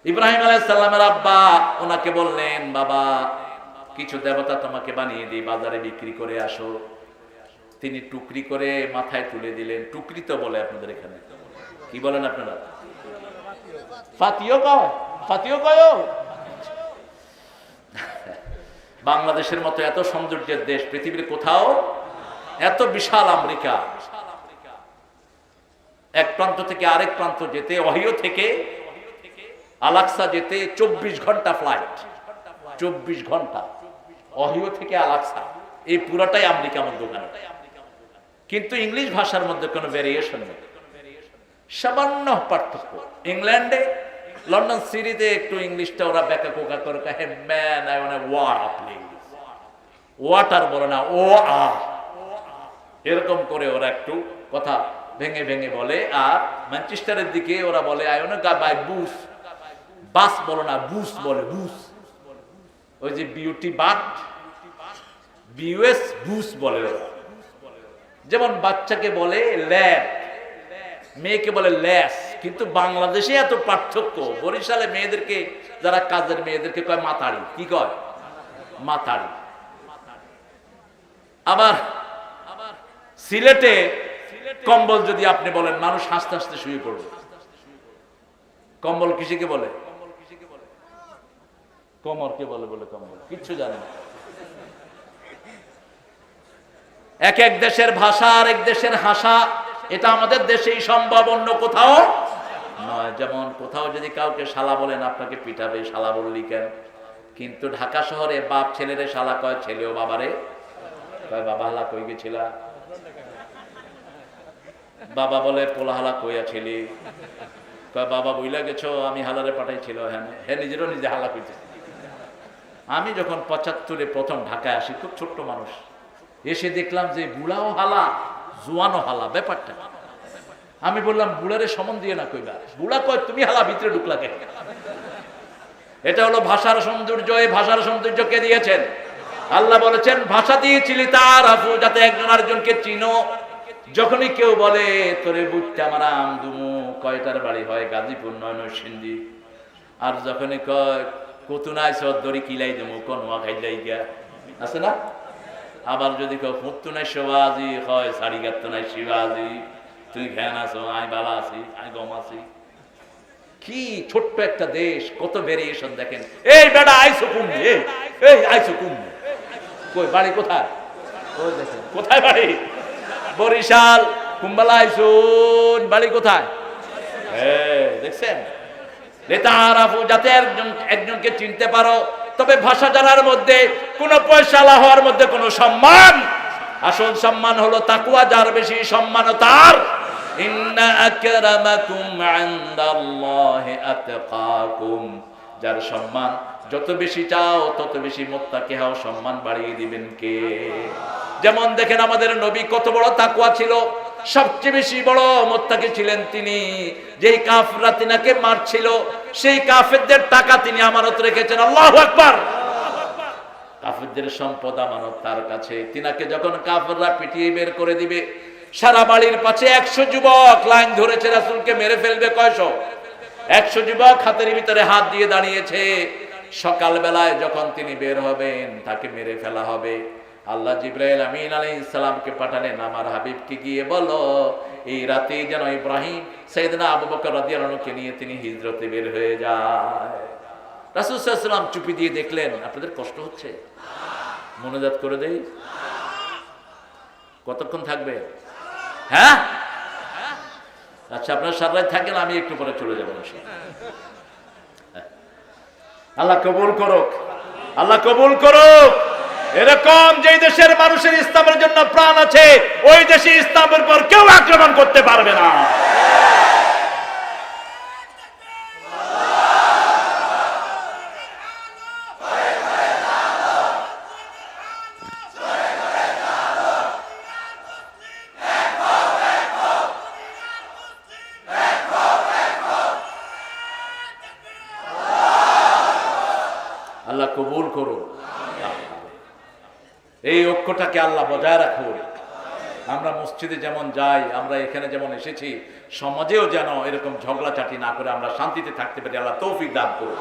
ইব্রাহিম আলাইহিস সালামের আব্বা ওনাকে বললেন বাবা কিছু দেবতা তোমাকে বানিয়ে দিই, বাজারে বিক্রি করে আসো। তিনি টুকরি করে মাথায় তুলে দিলেন। টুকরি তো বলে আপনাদের এখানে, কি বলেন আপনারা? ফাতিও কয়। বাংলাদেশের মতো এত সৌন্দর্যের দেশ পৃথিবীর কোথাও, এত বিশাল আমেরিকা, এক প্রান্ত থেকে আরেক প্রান্ত যেতে, ওহিও থেকে আলাক্সা যেতে 24 ঘন্টা ফ্লাইট, 24 ঘন্টা ওহিও থেকে আলাক্সা। এই পুরাটাই আমেরিকা মধ্যখানে, কিন্তু ইংলিশ ভাষার মধ্যে কোনো ভেরিয়েশন নেই। সামান্য পার্থক্য। ইংল্যান্ডে লন্ডন সিটিতে একটু ইংলিশটা ওরা ব্যাকা কোকা করে, hey man I want water please, water বলে না, ও আ, এরকম করে ওরা একটু কথা ভেঙে ভেঙে বলে। আর ম্যানচেস্টারের দিকে ওরা বলে আই ওয়ান্ট বাই বুস, বাস বলে না, বুস বলে, বুস। ওই যে বিউটি বাট, বিউএস, বুস বলে ওরা। যেমন বাচ্চাকে বলে ল্যাব, মেয়েকে বলে ল্যাস। কিন্তু বাংলাদেশে এত পার্থক্য। বরিশালে মেয়েদেরকে, যারা কাজের মেয়েদেরকে কয় মাতাড়ি। কি কয়? মাতাড়ি। আবার সিলেটে কম্বল যদি আপনি বলেন, মানুষ হাসতে হাসতে শুয়ে পড়বে। কম্বল কিসেকে বলে? কোমরকে বলে, বলে কম্বল, কিচ্ছু জানে না। এক এক দেশের ভাষা আর এক দেশের হাসা, এটা আমাদের দেশেই সম্ভব, অন্য কোথাও নয়। যেমন কোথাও যদি কাউকে শালা বলেন, আপনাকে পিটাবে, শালা বললি কেন? কিন্তু ঢাকা শহরে বাপ ছেলেরে শালা কয়, ছেলেও বাবারে কয় বাবা হালা কই গেছিলা। বাবা বলে পোলা হালা কইয়া ছেলে, কয় বাবা বইলা গেছো, আমি হালারে পাঠাইছিল। হ্যাঁ, হ্যাঁ, নিজেরও নিজে হালা কইতেছে। আমি যখন ৭৫-এ প্রথম ঢাকায় আসি, খুব ছোট্ট মানুষ, এসে দেখলাম যে বুড়াও হালা, জোয়ানো হালা, ব্যাপারটা। আমি বললাম বুড়ারে সমন দিয়ে না কইবা। বুড়া কয় তুমি হালা, ভিতরে ঢুকলা কেন? এটা হলো ভাষার সৌন্দর্য। এই ভাষার সৌন্দর্য কে দিয়েছেন? আল্লাহ বলেছেন ভাষা দিয়েছিলি তার আফু, যাতে একজন আরেকজনকে চিনো। যখনই কেউ বলে তোরে বুঝতে আমার আমদুমু, কয়টার বাড়ি হয় গাজীপুর, নয়নসিংদী। আর যখনই কয় কতুনাই সদরি কিলাই দেবো, কনুয়া খাইলাই গিয়া, আছে না? আবার যদি কেউ ফুতুনাই শিবাজি হয়, শাড়ি গাত্তনাই শিবাজি, তুই ঘ্যান আছো, আই বালা আছি, আই গম আছি। কি ছোট্ট একটা দেশ, কত ভেরিয়েশন দেখেন। এই বেটা আইসো কুম্ভে, এই আইসো কুম্ভে, কই বাড়ি কোথায়? ওই দেখেন কোথায় বাড়ি? বরিশাল। কুম্বালা আইসুন, বাড়ি কোথায়? হ্যাঁ, দেখছেন? যাতে একজনকে চিনতে পারো। তবে ভাষা জানার মধ্যে কোনো পয়সালা হওয়ার মধ্যে কোনো সম্মান, আসল সম্মান হলো তাকওয়া, যার বেশি সম্মান তার। ইন্না আকরামাকুম ইনদাল্লাহি আতকাকুম, যার সম্মান যত বেশি চাও তত বেশি মুত্তাকি হও, সম্মান বাড়িয়ে দিবেন কে? যেমন দেখেন আমাদের নবী কত বড় তাকওয়া ছিল, সবচেয়ে বেশি বড় মুত্তাকি ছিলেন তিনি। যেই কাফেররা তিনাকে মারছিল, সেই কাফেরদের টাকা তিনি আমানত রেখেছেন। আল্লাহু আকবার। কাফেরদের সম্পদ আমানত তার কাছে। তিনাকে যখন কাফেররা পিটিয়ে বের করে দিবে, সারা বাড়ির পাশে 100 যুবক লাইন ধরেছে, রাসূলকে মেরে ফেলবে। কয়শো? 100 যুবক হাতের ভিতরে হাত দিয়ে দাঁড়িয়েছে। সকাল বেলায় যখন তিনি বের হবেন, তাকে মেরে ফেলা হবে। আল্লাহ জিবরাইল আমিন আলাইহিস সালামকে পাঠালেন, আমার হাবিবকে গিয়ে বলো এই রাতে যেন ইব্রাহিম সাইয়েদনা আবু বকর রাদিয়াল্লাহু আনহুকে নিয়ে তিনি হিজরতে বের হয়ে যায়। রাসূল সাল্লাল্লাহু আলাইহি ওয়াসাল্লাম চুপি দিয়ে দেখলেন, আপনাদের কষ্ট হচ্ছে? মনোজাত করে দেই। কতক্ষণ থাকবে? হ্যাঁ, আচ্ছা, আপনারা সারা রাত থাকেন, আমি একটু পরে চলে যাবো। আল্লাহ কবুল করুক, আল্লাহ কবুল করুক। এরকম যে দেশের মানুষের ইসলামের জন্য প্রাণ আছে, ওই দেশে ইসলামের পর কেউ আক্রমণ করতে পারবে না। আল্লাহ কবুল করুন। এই ঐক্যটাকে আল্লাহ বজায় রাখুন। আমরা মসজিদে যেমন যাই, আমরা এখানে যেমন এসেছি, সমাজেও যেন এরকম ঝগড়াঝাটি না করে আমরা শান্তিতে থাকতে পারি। আল্লাহ তৌফিক দান করুন।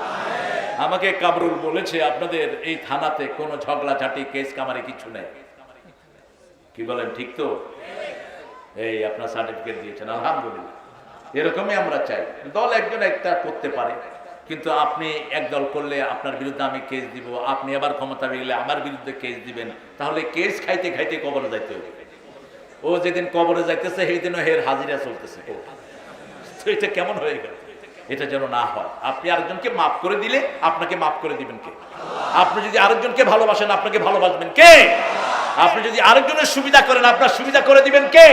আমাকে কামরুল বলেছে আপনাদের এই থানাতে কোনো ঝগড়াঝাটি, কেস কামারি কিছু নেই। কি বলেন? ঠিক তো? এই আপনার সার্টিফিকেট দিয়েছেন, আলহামদুলিল্লাহ। এরকমই আমরা চাই। দল একজন একটা করতে পারে, কিন্তু আপনি একদল করলে আপনার বিরুদ্ধে আমি কেস দিব, আপনি আবার ক্ষমতা পেলে আমার বিরুদ্ধে কেস দিবেন, তাহলে কেস খাইতে খাইতে কবরে যাইতে হবে। ও যেদিন কবরে যাইতেছে সেই দিনও হের হাজিরা চলতেছে। এটা কেমন হয়ে গেল? এটা যেন না হয়। আপনি আরেকজনকে মাফ করে দিলে আপনাকে মাফ করে দিবেন কে? আপনি যদি আরেকজনকে ভালোবাসেন, আপনাকে ভালোবাসবেন কে? আপনি যদি আরেকজনের সুবিধা করেন, আপনার সুবিধা করে দিবেন কে?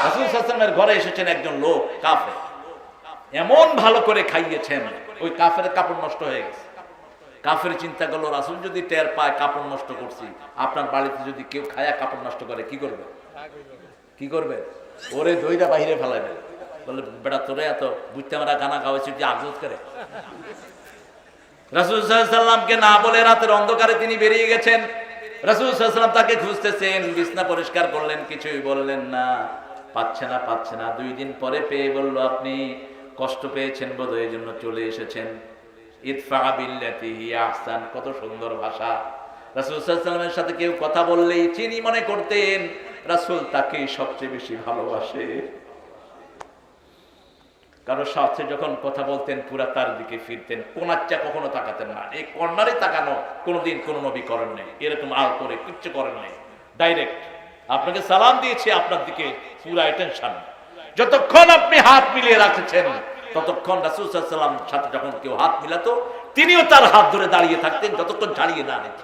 রাসূল সাল্লাল্লাহু আলাইহি ওয়াসাল্লামের ঘরে এসেছেন একজন লোক কাফের, এমন ভালো করে খাইয়েছেন ওই কাফের কাপড় নষ্ট হয়ে গেছে। কাফের চিন্তা করলো রাসূল যদি টের পায় কাপড় নষ্ট করছি, আপনার বাড়িতে যদি কেউ খায়া কাপড় নষ্ট করে কি করবে? কি করবে? ওরে দইটা বাইরে ফেলাবে, বলে বেটা তোরে এত বুঝতে আমরা খানা খাওয়াইছি যে আফসোস করে। রাসূল সাল্লাল্লাহু আলাইহি ওয়াসাল্লামকে না বলে রাতের অন্ধকারে তিনি বেরিয়ে গেছেন। রাসূল সাল্লাল্লাহু আলাইহি ওয়াসাল্লাম তাকে খুঁজতেছেন, বিছনা পরিষ্কার করলেন, কিছুই বললেন না, পাচ্ছে না। 2 দিন পরে পেয়ে বলল আপনি কষ্ট পেয়েছেন বোধহয় এই জন্য চলে এসেছেন। ইদফা বিল্লাতি হিয়া আহসান, কত সুন্দর ভাষা। রাসূল সাল্লাল্লাহু আলাইহি ওয়াসাল্লামের সাথে কেউ কথা বললেই চিনি মনে করতেন রাসূল তাকে সবচেয়ে বেশি ভালোবাসে। কারো সাথে যখন কথা বলতেন পুরা তার দিকে ফিরতেন, কোনাচ্চা কখনো তাকাতেন না। এই কর্নারে তাকানো কোনোদিন কোনো নবী করেন নাই, এরকম আল করে কিচ্ছু করেন নাই, ডাইরেক্ট আপনাকে সালাম দিয়েছে আপনার দিকে পুরা অ্যাটেনশন। যতক্ষণ আপনি হাত মিলিয়ে রাখছেন ততক্ষণ রাসূল সাল্লাল্লাহু আলাইহি ওয়াসাল্লাম সাথে যখন কেউ হাত মিলাতো তিনিও তার হাত ধরে দাঁড়িয়ে থাকতেন যতক্ষণ ছাড়িয়ে না নিত।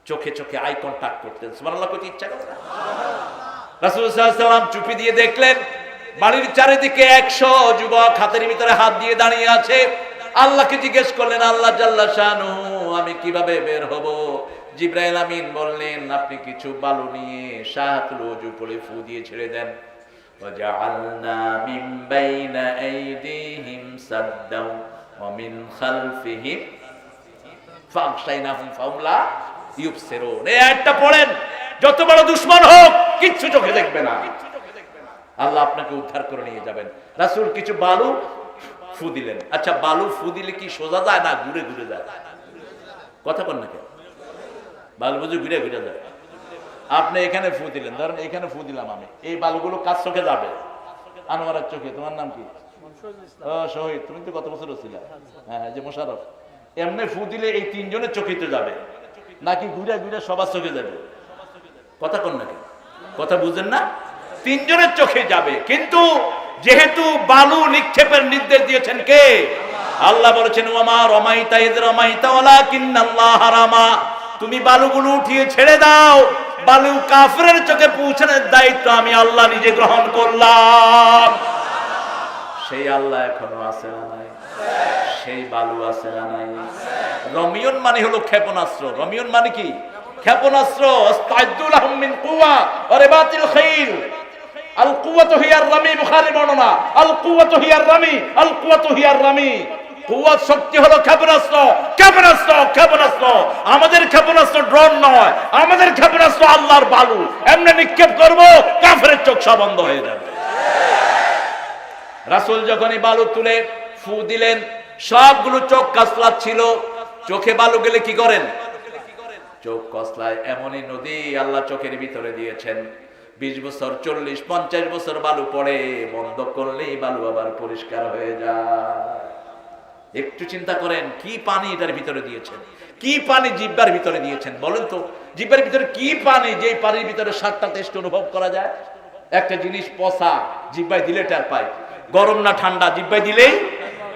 চোখে চোখে আই কন্টাক্ট করতেন। সুবহানাল্লাহ কইতে ইচ্ছা করে না? রাসূল সাল্লাল্লাহু আলাইহি ওয়াসাল্লাম চুপি দিয়ে দেখলেন বাড়ির চারিদিকে 100 যুবক হাতের ভিতরে হাত দিয়ে দাঁড়িয়ে আছে। আল্লাহকে জিজ্ঞেস করলেন, আল্লাহ জাল্লা শানুহু আমি কিভাবে বের হব? জিবরাইল আমিন বললেন আপনি কিছু বালু নিয়ে শাহাতুল ওযু পড়ে ফু দিয়ে ছেড়ে দেন। ওয়াজআলনা মিন বাইনা আইদিহিম সাদ্দাও ওয়া মিন খালফিহিম ফাগশাইনাহুম ফাহুম লা ইউবসিরুন। এই আয়াতটা পড়েন, যত বড় দুশমন হোক কিচ্ছু চোখে দেখবে না, আল্লাহ আপনাকে উদ্ধার করে নিয়ে যাবেন। রাসূল কিছু বালু ফু দিলেন। আচ্ছা বালু ফু দিলে কি সোজা যায় না ঘুরে ঘুরে যায়? কথা বল না কেন? বালু বুঝে ঘুরে ঘুরে যায়। আপনি এখানে ফু দিলেন, ধরেন এখানে ফু দিলাম আমি, এই বালুগুলো কার চোখে যাবে? আনোয়ারের চোখে। তোমার নাম কি? ও শহীদ, তুমি তো কত বছর ছিলে? হ্যাঁ যে মোশাররফ। এমনি ফু দিলে এই 3 জনের চোখে তো যাবে নাকি ঘুরে ঘুরে সবার চোখে যাবে? কথা কন না কেন? কথা বুঝেন না? 3 জনের চোখে যাবে। কিন্তু যেহেতু বালু নিক্ষেপের নির্দেশ দিয়েছেন কে? আল্লাহ বলেছেন ওয়ামা রামাইতা ইয রামাইতা ওয়ালাকিন্নাল্লাহা রামা। তুমি বালুগুলো উঠিয়ে ছেড়ে দাও, বালু কাফেরের চোখে পৌঁছানোর দায়িত্ব আমি আল্লাহ নিজে গ্রহণ করলাম। সেই আল্লাহ এখনো আছে না নাই? সেই বালু আছে না নাই? রমিয়ন মানে হলো ক্ষেপণাস্ত্র। রমিয়ন মানে কি? ক্ষেপণাস্ত্র। আস্তাইদু লাহুম মিন কুওয়া ওয়া রিবাতিল খাইল। আল কুওয়াতু হিয়ার রামি, বুখারী বর্ণনা। আল কুওয়াতু হিয়ার রামি, আল কুওয়াতু হিয়ার রামি। কুওয়াত শক্তি হলো ক্ষেপণাস্ত্র, ক্ষেপণাস্ত্র, ক্ষেপণাস্ত্র। আমাদের ক্ষেপণাস্ত্র ড্রোন নয়, আমাদের ক্ষেপণাস্ত্র আল্লাহর বালু। এমনি নিক্ষেপ করব কাফেরের চোখ সব বন্ধ হয়ে যাবে। রাসূল যখনই বালু তুলে ফু দিলেন সবগুলো চোখ কসলাচ্ছিল। চোখে বালু গেলে কি করেন? চোখ কসলায়। এমনই নদী আল্লাহ চোখের ভিতরে দিয়েছেন। 20 বছর 40 50 বছর বালু পড়ে, বন্ধ করলেই বালু আবার পরিষ্কার হয়ে যায়। একটু চিন্তা করেন কি পানি এটার ভিতরে দিয়েছেন, কি পানি জিহ্বার ভিতরে দিয়েছেন। বলেন তো জিহ্বার ভিতরে কি পানি, যেই পানির ভিতরে 7টা টেস্ট অনুভব করা যায়। একটা জিনিস পচা জিহ্বায় দিলে টের পায়, গরম না ঠান্ডা জিহ্বায় দিলেই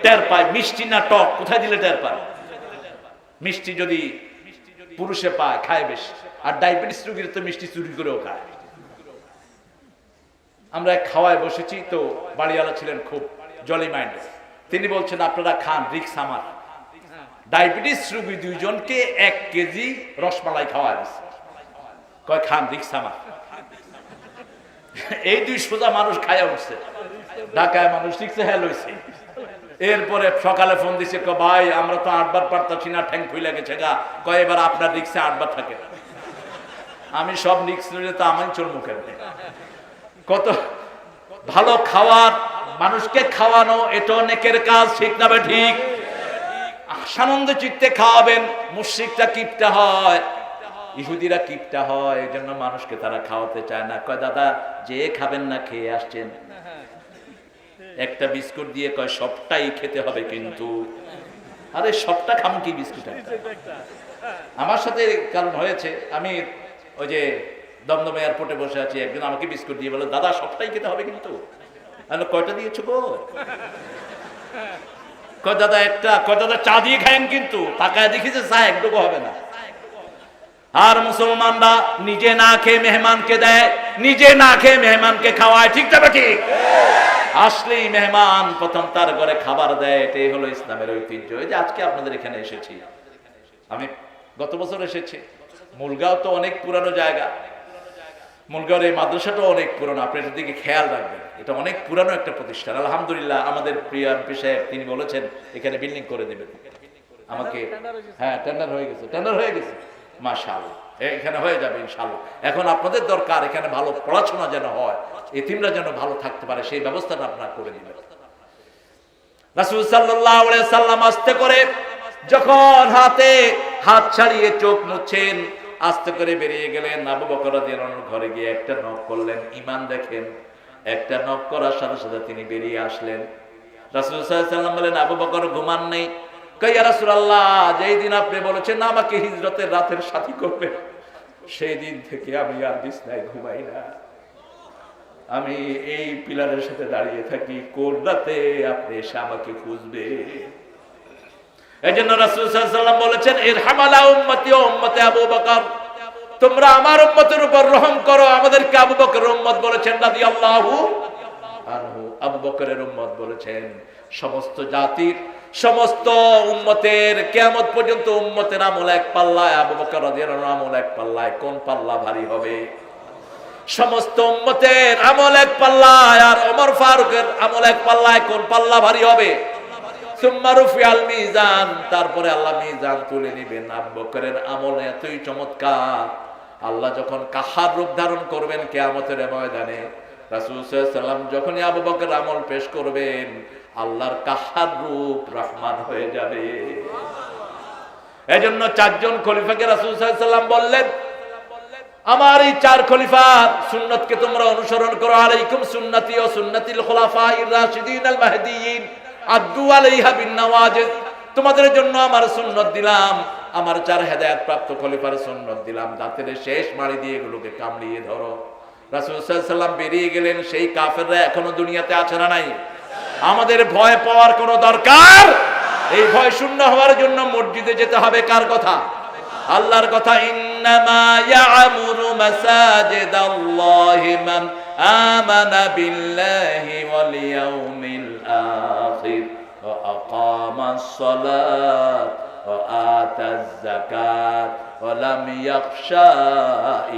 টের পায়, মিষ্টি না টক কোথায় দিলে টের পায়। মিষ্টি যদি পুরুষে পায় খায় বেশি, আর ডায়াবেটিস রোগীর তো মিষ্টি চুরি করেও খায়। আমরা খাওয়ায় বসেছি তো বাড়িওয়ালা ছিলেন খুব জলি মাইন্ডেড। তিনি বলছেন আপনারা খান, রিক্স আমার। ডায়াবেটিস রোগী 2 জনকে 1 কেজি রসমালাই খাওয়া দিচ্ছে, কয় খান, রিক্স আমার। এই 2 সোজা মানুষ খায়া উঠছে, ঢাকায় মানুষ রিক্সে হেল হয়েছে। এরপরে সকালে ফোন দিছে, ভাই আমরা তো 8 বার পারতাছি না, ঠ্যাং ফুলে গেছে গা। কয় এবার আপনার রিক্সে 8 বার থাকে। আমি সব রিক্স নিলে তো আমি চল মুখে। কত ভালো খাওয়ার, মানুষকে খাওয়ানো এটাও নেকের কাজ, ঠিক না? ঠিক। সানন্দ চিত্তে খাওয়াবেন। মুশরিকরা কিপটা হয়, ইহুদিরা কিপটা হয়, এই জন্য মানুষকে তারা খাওয়াতে চায় না। কয় দাদা যে খাবেন না খেয়ে আসছেন, একটা বিস্কুট দিয়ে কয় সবটাই খেতে হবে কিন্তু। আরে সবটা খাম কি বিস্কুট? আমার সাথে কারণ হয়েছে, আমি ওই যে দমদম এয়ারপোর্টে বসে আছি, একজন আমাকে বিস্কুট দিয়ে বলে দাদা সবটাই খেতে হবে কিন্তু। কয়টা দিয়েছো গো? কয় দাদা একটা। কয় দাদা চা দিয়ে খায়েন কিন্তু। তাকায় দেখি যে চা একটুকু হবে না। আর মুসলমানরা নিজে না খেয়ে মেহমানকে দেয়, নিজে না খেয়ে মেহমানকে খাওয়ায়, ঠিক তবে ঠিক। আসলেই মেহমান প্রথম তার ঘরে খাবার দেয়, এটাই হলো ইসলামের ঐতিহ্য। এই যে আজকে আপনাদের এখানে এসেছি, আমি গত বছর এসেছি। মুলগাঁও তো অনেক পুরানো জায়গা, মুলগাঁওর এই মাদ্রাসাটাও অনেক পুরানো, আপনি এটার দিকে খেয়াল রাখবেন। এটা অনেক পুরানো একটা প্রতিষ্ঠান। আলহামদুলিল্লাহ আমাদের প্রিয় এমপি সাহেব তিনি বলেছেন এখানে বিল্ডিং করে দেবেন আমাকে। হ্যাঁ, টেন্ডার হয়ে গেছে, টেন্ডার হয়ে গেছে, মাশাআল্লাহ, এখানে হয়ে যাবে ইনশাআল্লাহ। এখন আপনাদের দরকার এখানে ভালো পড়াশোনা যেন হয়, এতিমরা যেন ভালো থাকতে পারে, সেই ব্যবস্থাটা আপনারা করে দিবেন। রাসূল সাল্লাল্লাহু আলাইহি সাল্লাম আস্তে করে যখন হাতে হাত ছাড়িয়ে চোখ মুছছেন, আস্তে করে বেরিয়ে গেলেন। আবু বকর রাদিয়াল্লাহু আনহু ঘরে গিয়ে একটা নক করলেন। ঈমান দেখেন, একটা নক করার সাথে সাথে তিনি বেরিয়ে আসলেন। রাসূল সাল্লাল্লাহু আলাইহি সাল্লাম বলেন, আবু বকর ঘুমান নেই? কই ইয়া রাসূলুল্লাহ, যেই দিন আপনি বলেছেন না আমাকে হিজরতের রাতের সাথী করবে, সেই দিন থেকে আমি আর বিছানায় ঘুমাই না। আমি এই পিলারের সাথে দাঁড়িয়ে থাকি, কোন রাতে আপনি এসে আমাকে খুঁজবে। এই জন্য রাসূল সাল্লাল্লাহু আলাইহি ওয়াসাল্লাম বলেছেন, ইরহামালা উম্মতি ও উম্মতে আবু বকর, তোমরা আমার উম্মতের উপর রহম করো। আমাদেরকে আবু বকরের উম্মত বলেছেন রাদিয়াল্লাহু আনহু, আবু বকরের উম্মত বলেছেন। সমস্ত জাতির সমস্ত উম্মতের কিয়ামত পর্যন্ত উম্মতের আমল এক পাল্লায়, আবু বকর রাদিয়াল্লাহু আনহু আমল এক পাল্লায়। কোন পাল্লা ভারী হবে? সমস্ত উম্মতের আমল এক পাল্লায়, আর ওমর ফারুকের আমল এক পাল্লায়। কোন পাল্লা ভারী হবে? সুম্মা রুফিআল মিজান, তারপরে আল্লাহ মিজান তুলে নেবেন। আবু বকরের আমল এতই চমৎকার, আল্লাহ যখন কাহার রূপ ধারণ করবেন কিয়ামতের ময়দানে, রাসূল সাল্লাল্লাহু আলাইহি ওয়াসাল্লাম যখনই আবু বকরের আমল পেশ করবেন, আল্লাহর কাহার রূপ রহমান হয়ে যাবে। এজন্য চারজন খলিফাকে রাসূল সাল্লাল্লাহু আলাইহি ওয়াসাল্লাম বললেন, আমার এই চার খলিফার সুন্নতকে তোমরা অনুসরণ করো। আলাইকুম সুন্নতি ও সুন্নাতিল খুলাফায়ে রাশিদিন আল মাহদিয়িন আদু আলাইহা বিন নওয়াজিজ। তোমাদের জন্য আমার সুন্নত দিলাম, আমার চার হেদায়েত প্রাপ্ত খলিফার সুন্নত দিলাম, দাঁতের শেষ মারি দিয়ে এগুলোকে কামড়িয়ে ধরো। রাসূল সাল্লাল্লাহু আলাইহি ওয়াসাল্লাম বেরিয়ে গেলেন। সেই কাফেররা এখনো দুনিয়াতে আছে না নাই? আমাদের ভয় পাওয়ার কোনো দরকার, এই ভয় শূন্য হওয়ার জন্য মসজিদে যেতে হবে। কার কথা? আল্লাহর কথা। ইন্নামা ইয়ামুরু মাসাজিদাল্লাহি মান আমানা বিল্লাহি ওয়াল ইয়াউমিল আখির ওয়া আকামাস সালাত ওয়া আতাজ যাকাত ওয়া লাম ইয়াখশা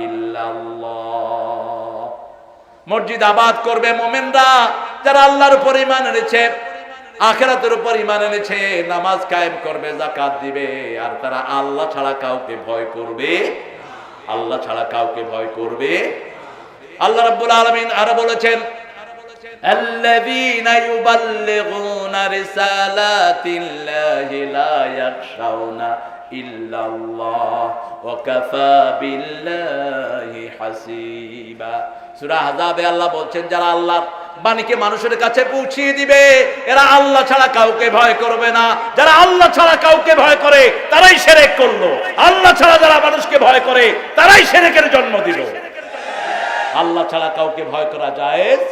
ইল্লাল্লাহ। মসজিদ আবাদ করবে মুমিনরা যারা আল্লাহর উপর ঈমান এনেছে, আখিরাতের উপর ঈমান এনেছে, নামাজ কায়েম করবে, যাকাত দিবে, আর তারা আল্লাহ ছাড়া কাউকে ভয় করবে, আল্লাহ ছাড়া কাউকে ভয় করবে। আল্লাহ রাব্বুল আলামিন আরো বলেছেন, আল্লাযীনা ইউবাল্লিগুনা রিসালাতিল্লাহি লা ইয়াখশাউনা ইল্লাল্লাহ ওয়া কাফা বিল্লাহি হাসিবা। সূরা আহজাবে আল্লাহ বলছেন, যারা আল্লাহর বাণীকে মানুষের কাছে পৌঁছিয়ে দিবে, এরা আল্লাহ ছাড়া কাউকে ভয় করবে না। যারা আল্লাহ ছাড়া কাউকে ভয় করে তারাই শিরক করলো। আল্লাহ ছাড়া যারা মানুষকে ভয় করে তারাই শিরকের জন্ম দিল। আল্লাহ ছাড়া কাউকে ভয় করা জায়েজ।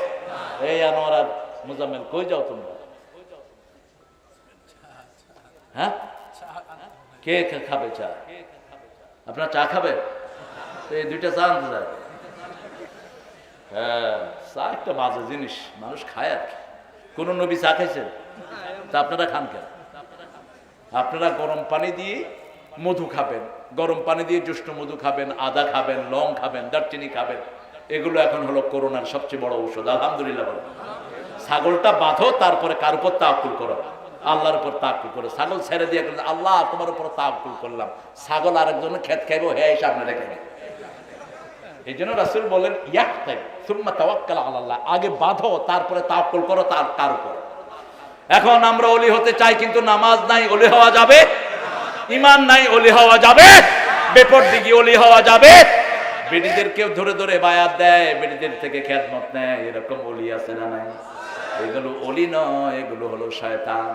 এই আনোয়ার আর মুজাম্মেল, কই যাও তোমরা? হ্যাঁ, কে খাবে চা? আপনারা চা খাবে? এই দুইটা চা আনতে যায়। হ্যাঁ, চা একটা বাজে জিনিস, মানুষ খায় আর কি। কোন নবী চা খাইছেন? তা আপনারা খান কেন? আপনারা গরম পানি দিয়ে মধু খাবেন, গরম পানি দিয়ে জ্যৈষ্ঠ মধু খাবেন, আদা খাবেন, লং খাবেন, দারচিনি খাবেন। এগুলো এখন হলো করোনার সবচেয়ে বড় ঔষধ। আলহামদুলিল্লাহ বলো। ছাগলটা বাঁধো, তারপরে কার উপর তাওয়াক্কুল করো? আল্লাহর উপর তাওয়াক্কুল করো। ছাগল ছেড়ে দিয়ে আল্লাহ তোমার উপর তাওয়াক্কুল করলাম, ছাগল আরেকজনের খেত খাইবো, হ্যাঁ সামনে রেখে। এই জন্য রাসূল বলেন, ইয়াক্তাই সুম্মা তাওয়াক্কাল আলাল্লাহ, আগে বাঁধো তারপরে তাওয়াক্কুল করো তার উপর। এখন আমরা ওলি হতে চাই, কিন্তু নামাজ নাই ওলি হওয়া যাবে, ঈমান নাই ওলি হওয়া যাবে, বেপরদিগি ওলি হওয়া যাবে। বেটিদেরকে ধরে ধরে বায়াত দেয়, বেটিদের থেকে খেদমত নেয়, এরকম ওলি আছে না নাই? এগুলো ওলি নয়, এগুলো হলো শয়তান।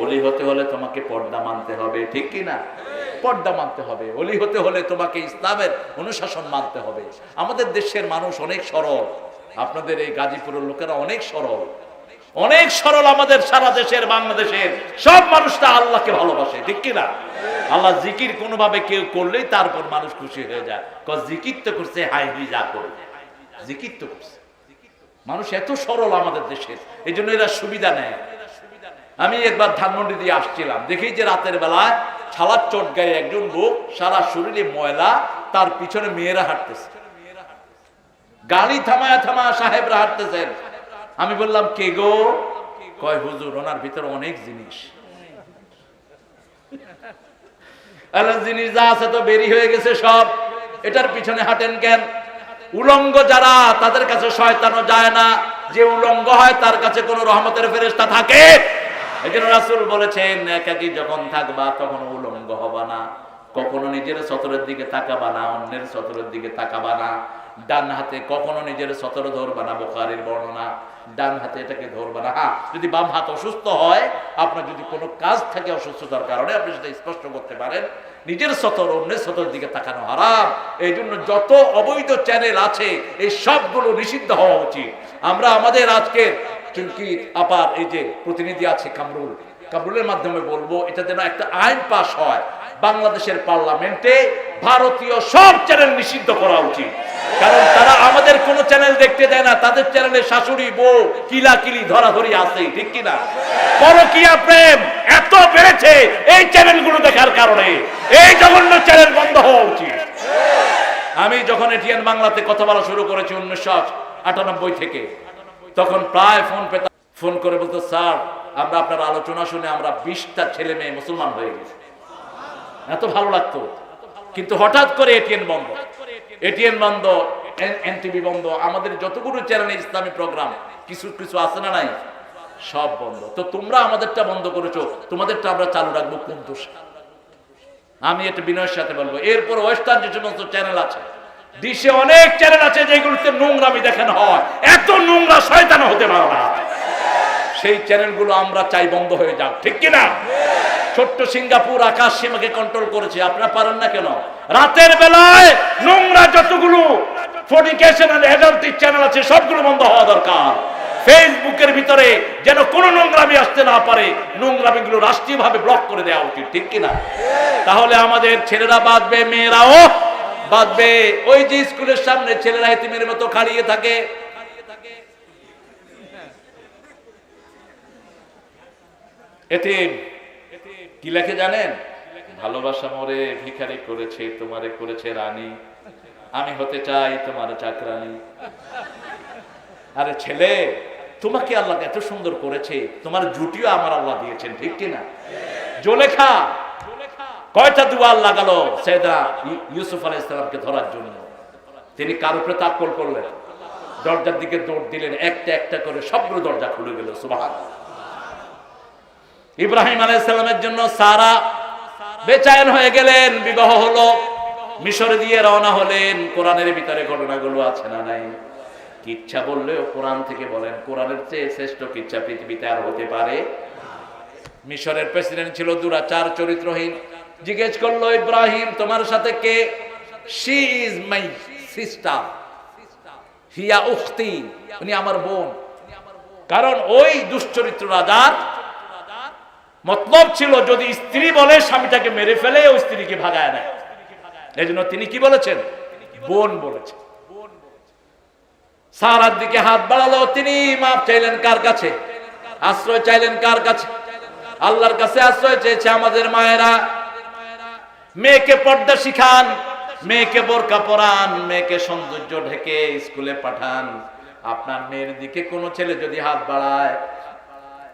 ওলি হতে হলে তোমাকে পর্দা মানতে হবে, ঠিক কি না? পর্দা মানতে হবে। ওলি হতে হলে তোমাকে ইসলামের অনুশাসন মানতে হবে। আমাদের দেশের মানুষ অনেক সরল, আপনাদের এই গাজীপুরের লোকেরা অনেক সরল। অনেক সরল আমাদের সারা দেশের বাংলাদেশের সব মানুষটা আল্লাহকে ভালোবাসে, ঠিক কিনা? আল্লাহ জিকির কোনোভাবে কেউ করলেই তারপর মানুষ খুশি হয়ে যায়, জিকির তো করছে, হাই হুই যা করবে, জিকির তো করছে। মানুষ এত সরল আমাদের দেশের, এই জন্য এরা সুবিধা নেয়। আমি একবার ধানমন্ডি দিয়ে আসছিলাম, দেখি যে রাতের বেলায় ছালার চট গায়ে একজন লোক, সারা শরীরে ময়লা, তার পিছনে মেয়েরা হাঁটতেছে, গাড়ি থামায় থামায় সাহেবরা হাঁটতেছেন। আমি বললাম কে গো? কয় হুজুর ওনার ভিতরে অনেক জিনিস, জিনিস যা আছে তো বেরি হয়ে গেছে সব, এটার পিছনে হাঁটেন কেন? উলঙ্গ যারা, তাদের কাছে শয়তানও যায় না, যে উলঙ্গ হয় তার কাছে কোন রহমতের ফেরেশতা থাকে? এজন্য রাসূল বলেছেন, একাকী যখন থাকবা তখন উলঙ্গ হবা না, কখনো নিজের সতরের দিকে তাকাবা না, অন্যের সতরের দিকে তাকাবা না, ডান হাতে কখনো নিজের সতর ধরবা না, বুখারীর বর্ণনা, ডান হাতে এটাকে ধরবা না। হ্যাঁ, যদি বাম হাত অসুস্থ হয়, আপনার যদি কোনো কাজ থাকে অসুস্থতার কারণে, আপনি সেটা স্পষ্ট করতে পারেন, নিজের সতর অন্যের সতর দিকে তাকানো হারাম। এই জন্য যত অবৈধ চ্যানেল আছে এই সবগুলো নিষিদ্ধ হওয়া উচিত। আমরা আমাদের আজকের চুমকি আপার এই যে প্রতিনিধি আছে কামরুলের মাধ্যমে বলবো, এটা যেন একটা আইন পাস হয়, বাংলাদেশের পার্লামেন্টে ভারতীয় সব চ্যানেল নিষিদ্ধ করা উচিত। কারণ তারা আমাদের কোন চ্যানেল দেখতে দেয় না, তাদের চ্যানেলে শাশুড়ি বউ কিলাকিলি ধরাধরি আছে, ঠিক কিনা? পরকীয়া প্রেম এত বেড়েছে এই চ্যানেলগুলো দেখার কারণে। এই জঘন্য চ্যানেল বন্ধ হওয়া উচিত। আমি যখন এটিএন বাংলাতে কথা বলা শুরু করেছি 1998 থেকে, তখন প্রায় ফোন করে বলতো, স্যার আমরা আপনার আলোচনা শুনে আমরা 20টা ছেলে মেয়ে মুসলমান হয়ে গেছে, এত ভালো লাগতো। কিন্তু হঠাৎ করে এটিএন বন্ধ, এনটিভি বন্ধ, আমাদের যতগুলো চ্যানেলে ইসলামী প্রোগ্রাম কিছু কিছু আছে না নাই, সব বন্ধ। তো তোমরা আমাদেরটা বন্ধ করেছো, তোমাদেরটা আমরা চালু রাখবো কোন দোষ? আমি এটা বিনয়ের সাথে বলবো। এরপর ওয়েস্টার্ন যে সমস্ত চ্যানেল আছে, দেশে অনেক চ্যানেল আছে যেগুলোতে নোংরামি দেখানো হয়, এত নোংরা শয়তান হতে পারে না, সেই চ্যানেলগুলো আমরা চাই বন্ধ হয়ে যাক, ঠিক কিনা? ছোট্ট সিঙ্গাপুর আকাশ সীমাকে কন্ট্রোল করেছে, আপনারা পারেন না কেন? রাতের বেলায় নোংরা যতগুলো ফরনিকেশন এন্ড অ্যাডাল্টি চ্যানেল আছে সবগুলো বন্ধ হওয়া দরকার। ফেসবুকের ভিতরে যেন কোনো নোংরামি আসতে না পারে, নোংরামিগুলো রাষ্ট্রীয়ভাবে ব্লক করে দেওয়া উচিত, ঠিক কিনা? তাহলে আমাদের ছেলেরা বাঁচবে, মেয়েরাও বাঁচবে। ওই যে স্কুলের সামনে ছেলেরা এতিমের মতো খাড়িয়ে থাকে, এতিম কি লেখে জানেন? ভালোবাসা মরে ভিখারি করেছে, তোমারে করেছে রানী, আমি হতে চাই তোমার চাকরানী। আরে ছেলে, তোমাকে আল্লাহ এত সুন্দর করেছে, তোমার জুটিও আমার আল্লাহ দিয়েছেন, ঠিক কিনা? জোলেখা কয়টা দুয়ার লাগালো সৈয়দা ইউসুফ আলাইহিস সালামকে ধরার জন্য, তিনি কার উপরে তাক্কল করলেন? দরজার দিকে দৌড় দিলেন, একটা একটা করে সবগুলো দরজা খুলে গেল। সুবহানাল্লাহ। ইব্রাহিম আলাইহিস সালামের জন্য সারা বেচায়েন হয়ে গেলেন, বিবাহ হলো, মিশরে দিয়ে রওনা হলেন। কোরআনের ভিতরে ঘটনাগুলো আছে না নাই? কিচ্ছা বললেও কোরআন থেকে বলেন, কোরআনের চেয়ে শ্রেষ্ঠ কিচ্ছা পৃথিবীতে আর হতে পারে? মিশরের প্রেসিডেন্ট ছিল দুরাচার, চরিত্রহীন। জিজ্ঞেস করলো, ইব্রাহিম তোমার সাথে কে? শি ইজ মাই সিস্টার, হিয়া উখতি, উনি আমার বোন। কারণ ওই দুশ্চরিত্র রাজার মতলব ছিল যদি স্ত্রী বলে স্বামীটাকে মেরে ফেলে, ওই স্ত্রীকে ভাগায় নেয়। এই জন্য তিনি কি বলেছেন? বোন বলেছেন। সারার দিকে হাত বাড়ালো, তিনি মাপ চাইলেন কার কাছে? আশ্রয় চাইলেন কার কাছে? আল্লাহর কাছে আশ্রয় চেয়েছে আমাদের মায়েরা। মেয়েকে পর্দা শিখান, মেয়েকে বোরকা পরান, মেয়েকে সৌন্দর্য ঢেকে স্কুলে পাঠান। আপনার মেয়ের দিকে কোনো ছেলে যদি হাত বাড়ায়,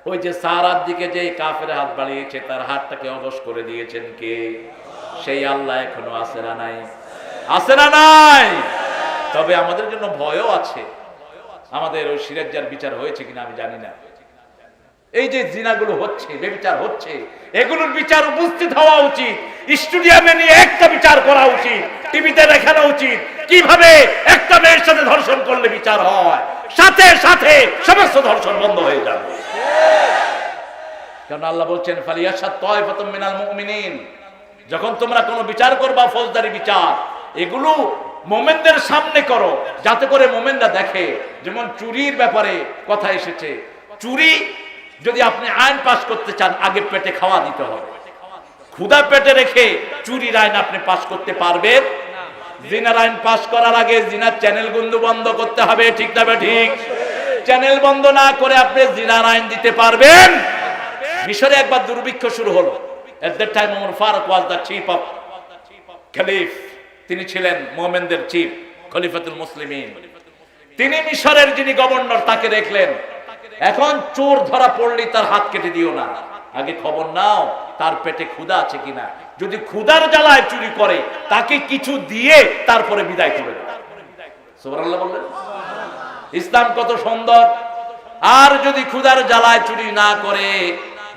ওই যে সারার দিকে যে কাফের হাত বাড়িয়েছে তার হাতটাকে অবশ করে দিয়েছেন কে? সেই আল্লাহ এখনো আছে না নাই? আছে না নাই? তবে আমাদের জন্য ভয়ও আছে। আমাদের ওই সিরাজ্জার বিচার হয়েছে কিনা আমি জানি না। এই যে জিনাগুলো হচ্ছে, বেবিচার হচ্ছে, এগুলোর বিচার উপস্থিত হওয়া উচিত। স্টেডিয়ামে নিয়ে একটা বিচার করা উচিত, টিভিতে দেখানো উচিত কিভাবে একটা মেয়ের সাথে ধর্ষণ করলে বিচার হয়। সাথে সাথে সমস্ত ধর্ষণ বন্ধ হয়ে যাবে। কারণ আল্লাহ বলছেন, ফালিয়াশাদ তায়ফাতুম মিনাল মুমিনিন, যখন তোমরা কোনো বিচার করবা, ফৌজদারি বিচার, এগুলো মোমেনদের সামনে করো, যাতে করে মোমেনরা দেখে। যেমন চুরির ব্যাপারে কথা এসেছে, চুরি যদি আপনি আইন পাস করতে চান, আগে পেটে খাওয়া দিতে হবে। ক্ষুধা পেটে রেখে চুরির আইন আপনি পাস করতে পারবেন? জিনার আইন পাস করার আগে জিনার চ্যানেল বন্ধ করতে হবে, ঠিক না ঠিক? চ্যানেল বন্ধ না করে আপনি জিনার আইন দিতে পারবেন? মিশরে একবার দুর্ভিক্ষ শুরু হলো। At that time Umar Faruk was the chief of Caliph, তিনি ছিলেন মুমিনদের চিফ, খলিফাতুল মুসলিমিন। তিনি মিশরের যিনি গভর্নর তাকে দেখলেন, এখন চোর ধরা পড়লেই তার হাত কেটে দিও না, আগে খবর নাও তার পেটে ক্ষুধা আছে কিনা। যদি ক্ষুধার জ্বালায় চুরি করে তাকে কিছু দিয়ে তারপরে বিদায় করে দেয়। সুবহানাল্লাহ বললেন। ইসলাম কত সুন্দর। আর যদি ক্ষুধার জ্বালায় চুরি না করে,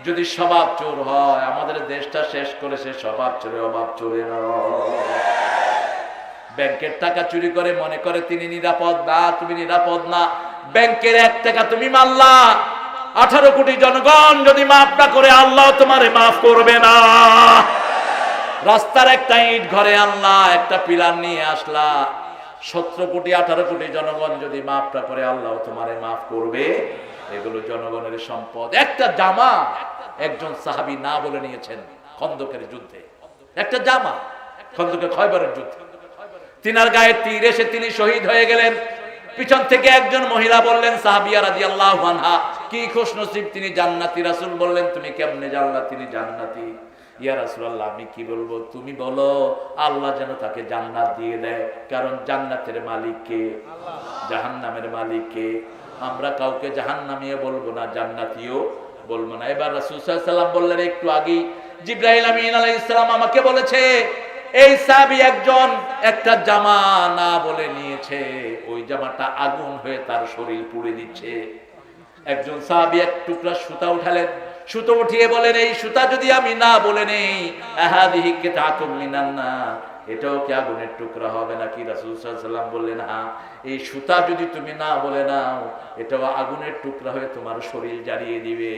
যদি স্বভাব চোর হয়, আমাদের দেশটা শেষ করেছে স্বভাব চোরে অভাব চোরে। ব্যাংকের টাকা চুরি করে মনে করে তিনি নিরাপদ না, তুমি নিরাপদ না। ব্যাংকের 1 টাকা তুমি মারলা, 18 কোটি জনগণ যদি মাফ না করে আল্লাহ তোমারে মাফ করবে না। রাস্তার একটা ইট ঘরে আনলা, একটা পিলার নিয়ে আসলা, 17 কোটি 18 কোটি জনগণ যদি মাফ না করে আল্লাহ তোমারে মাফ করবে। এগুলো জনগণের সম্পদ। একটা জামা একজন সাহাবী না বলে নিয়েছেন খন্দকের যুদ্ধে, একটা জামা, খন্দকের খয়বরের যুদ্ধে। তিনার গায়ে তীর এসে তিনি শহীদ হয়ে গেলেন। পিছন থেকে একজন মহিলা বললেন, সাহাবিয়া রাদিয়াল্লাহু আনহা, কি খুশনসিব, তিনি জান্নাতি। রাসূল বললেন, তুমি কেমনে জানলা তিনি জান্নাতি? ইয়া রাসূলুল্লাহ, আমি কি বলবো, তুমি বলো। আল্লাহ যেন তাকে জান্নাত দিয়ে দেয়, কারণ জান্নাতের মালিক কে? জাহান্নামের মালিক কে? আমরা কাউকে জাহান্নামীও বলবো না, জান্নাতীও বলবো না। এবার রাসূল সাল্লাল্লাহু আলাইহি ওয়াসাল্লাম বললেন, একটু আগেই জিবরাইল আমিন আলাইহিস সালাম আমাকে বলেছে এই সাহাবী একজন একটা জামা না বলে নিয়েছে, ওই জামাটা আগুন হয়ে তার শরীর পুড়ে দিচ্ছে। একজন সাহাবী এক টুকরা সুতা উঠালেন, সুতো উঠিয়ে বলেন, এই সুতা যদি আমি না বলে নেই, আহাদিহি কিতাতুম মিনান নার, এটাও কি আগুনের টুকরা হবে নাকি? রাসূল সাল্লাল্লাহু আলাইহি ওয়াসাল্লাম বললেন, হ্যাঁ, এই সুতা যদি তুমি না বলে নাও, এটাও আগুনের টুকরা হয়ে তোমার শরীর জ্বালিয়ে দিবে।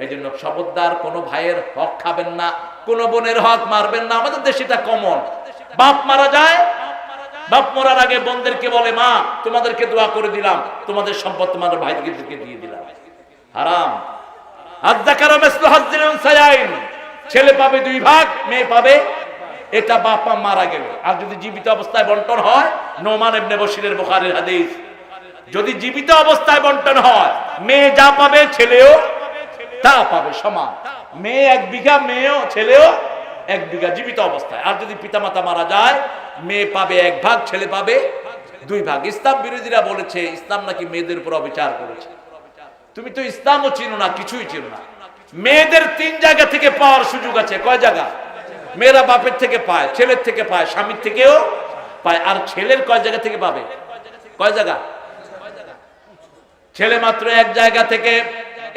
এই জন্য খবরদার কোনো ভাইয়ের হক খাবেন না, কোন বোনের হক মারবেন না। আমাদের দেশে এটা কমন। বাপ মারা যায়, বাপ মরার আগে বোনদেরকে বলে, মা তোমাদেরকে দোয়া করে দিলাম, তোমাদের সম্পদ তোমাদের ভাইদেরকে দিয়ে দিলাম। হারাম। আযযাকারু মিসলু হাজ্জিল উনসায়াইন, ছেলে পাবে 2 ভাগ, মেয়ে পাবে, এটা বাপ মা মারা গেলে। আর যদি জীবিত অবস্থায় বন্টন হয়, নোমান ইবনে বশিরের বুখারীর হাদিস, যদি জীবিত অবস্থায় বন্টন হয়, মেয়ে যা পাবে ছেলেও তা পাবে সমান। মেয়ে 1 বিঘা, মেয়েও ছেলেও 1 বিঘা জীবিত অবস্থায়। আর যদি পিতামাতা মারা যায়, মেয়ে পাবে 1 ভাগ, ছেলে পাবে 2 ভাগ। ইসলাম বিরোধীরা বলেছে ইসলাম নাকি মেয়েদের উপর অবিচার করেছে। তুমি তো ইসলামও চিনো না, কিছুই চিনো না। মেয়েদের 3 জায়গা থেকে পাওয়ার সুযোগ আছে। কয় জায়গা? মেয়েরা বাপের থেকে পায়, ছেলের থেকে পায়, স্বামীর থেকেও পায়। আর ছেলের কয় জায়গা থেকে পাবে? কয় জায়গা? ছেলে মাত্র 1 জায়গা থেকে।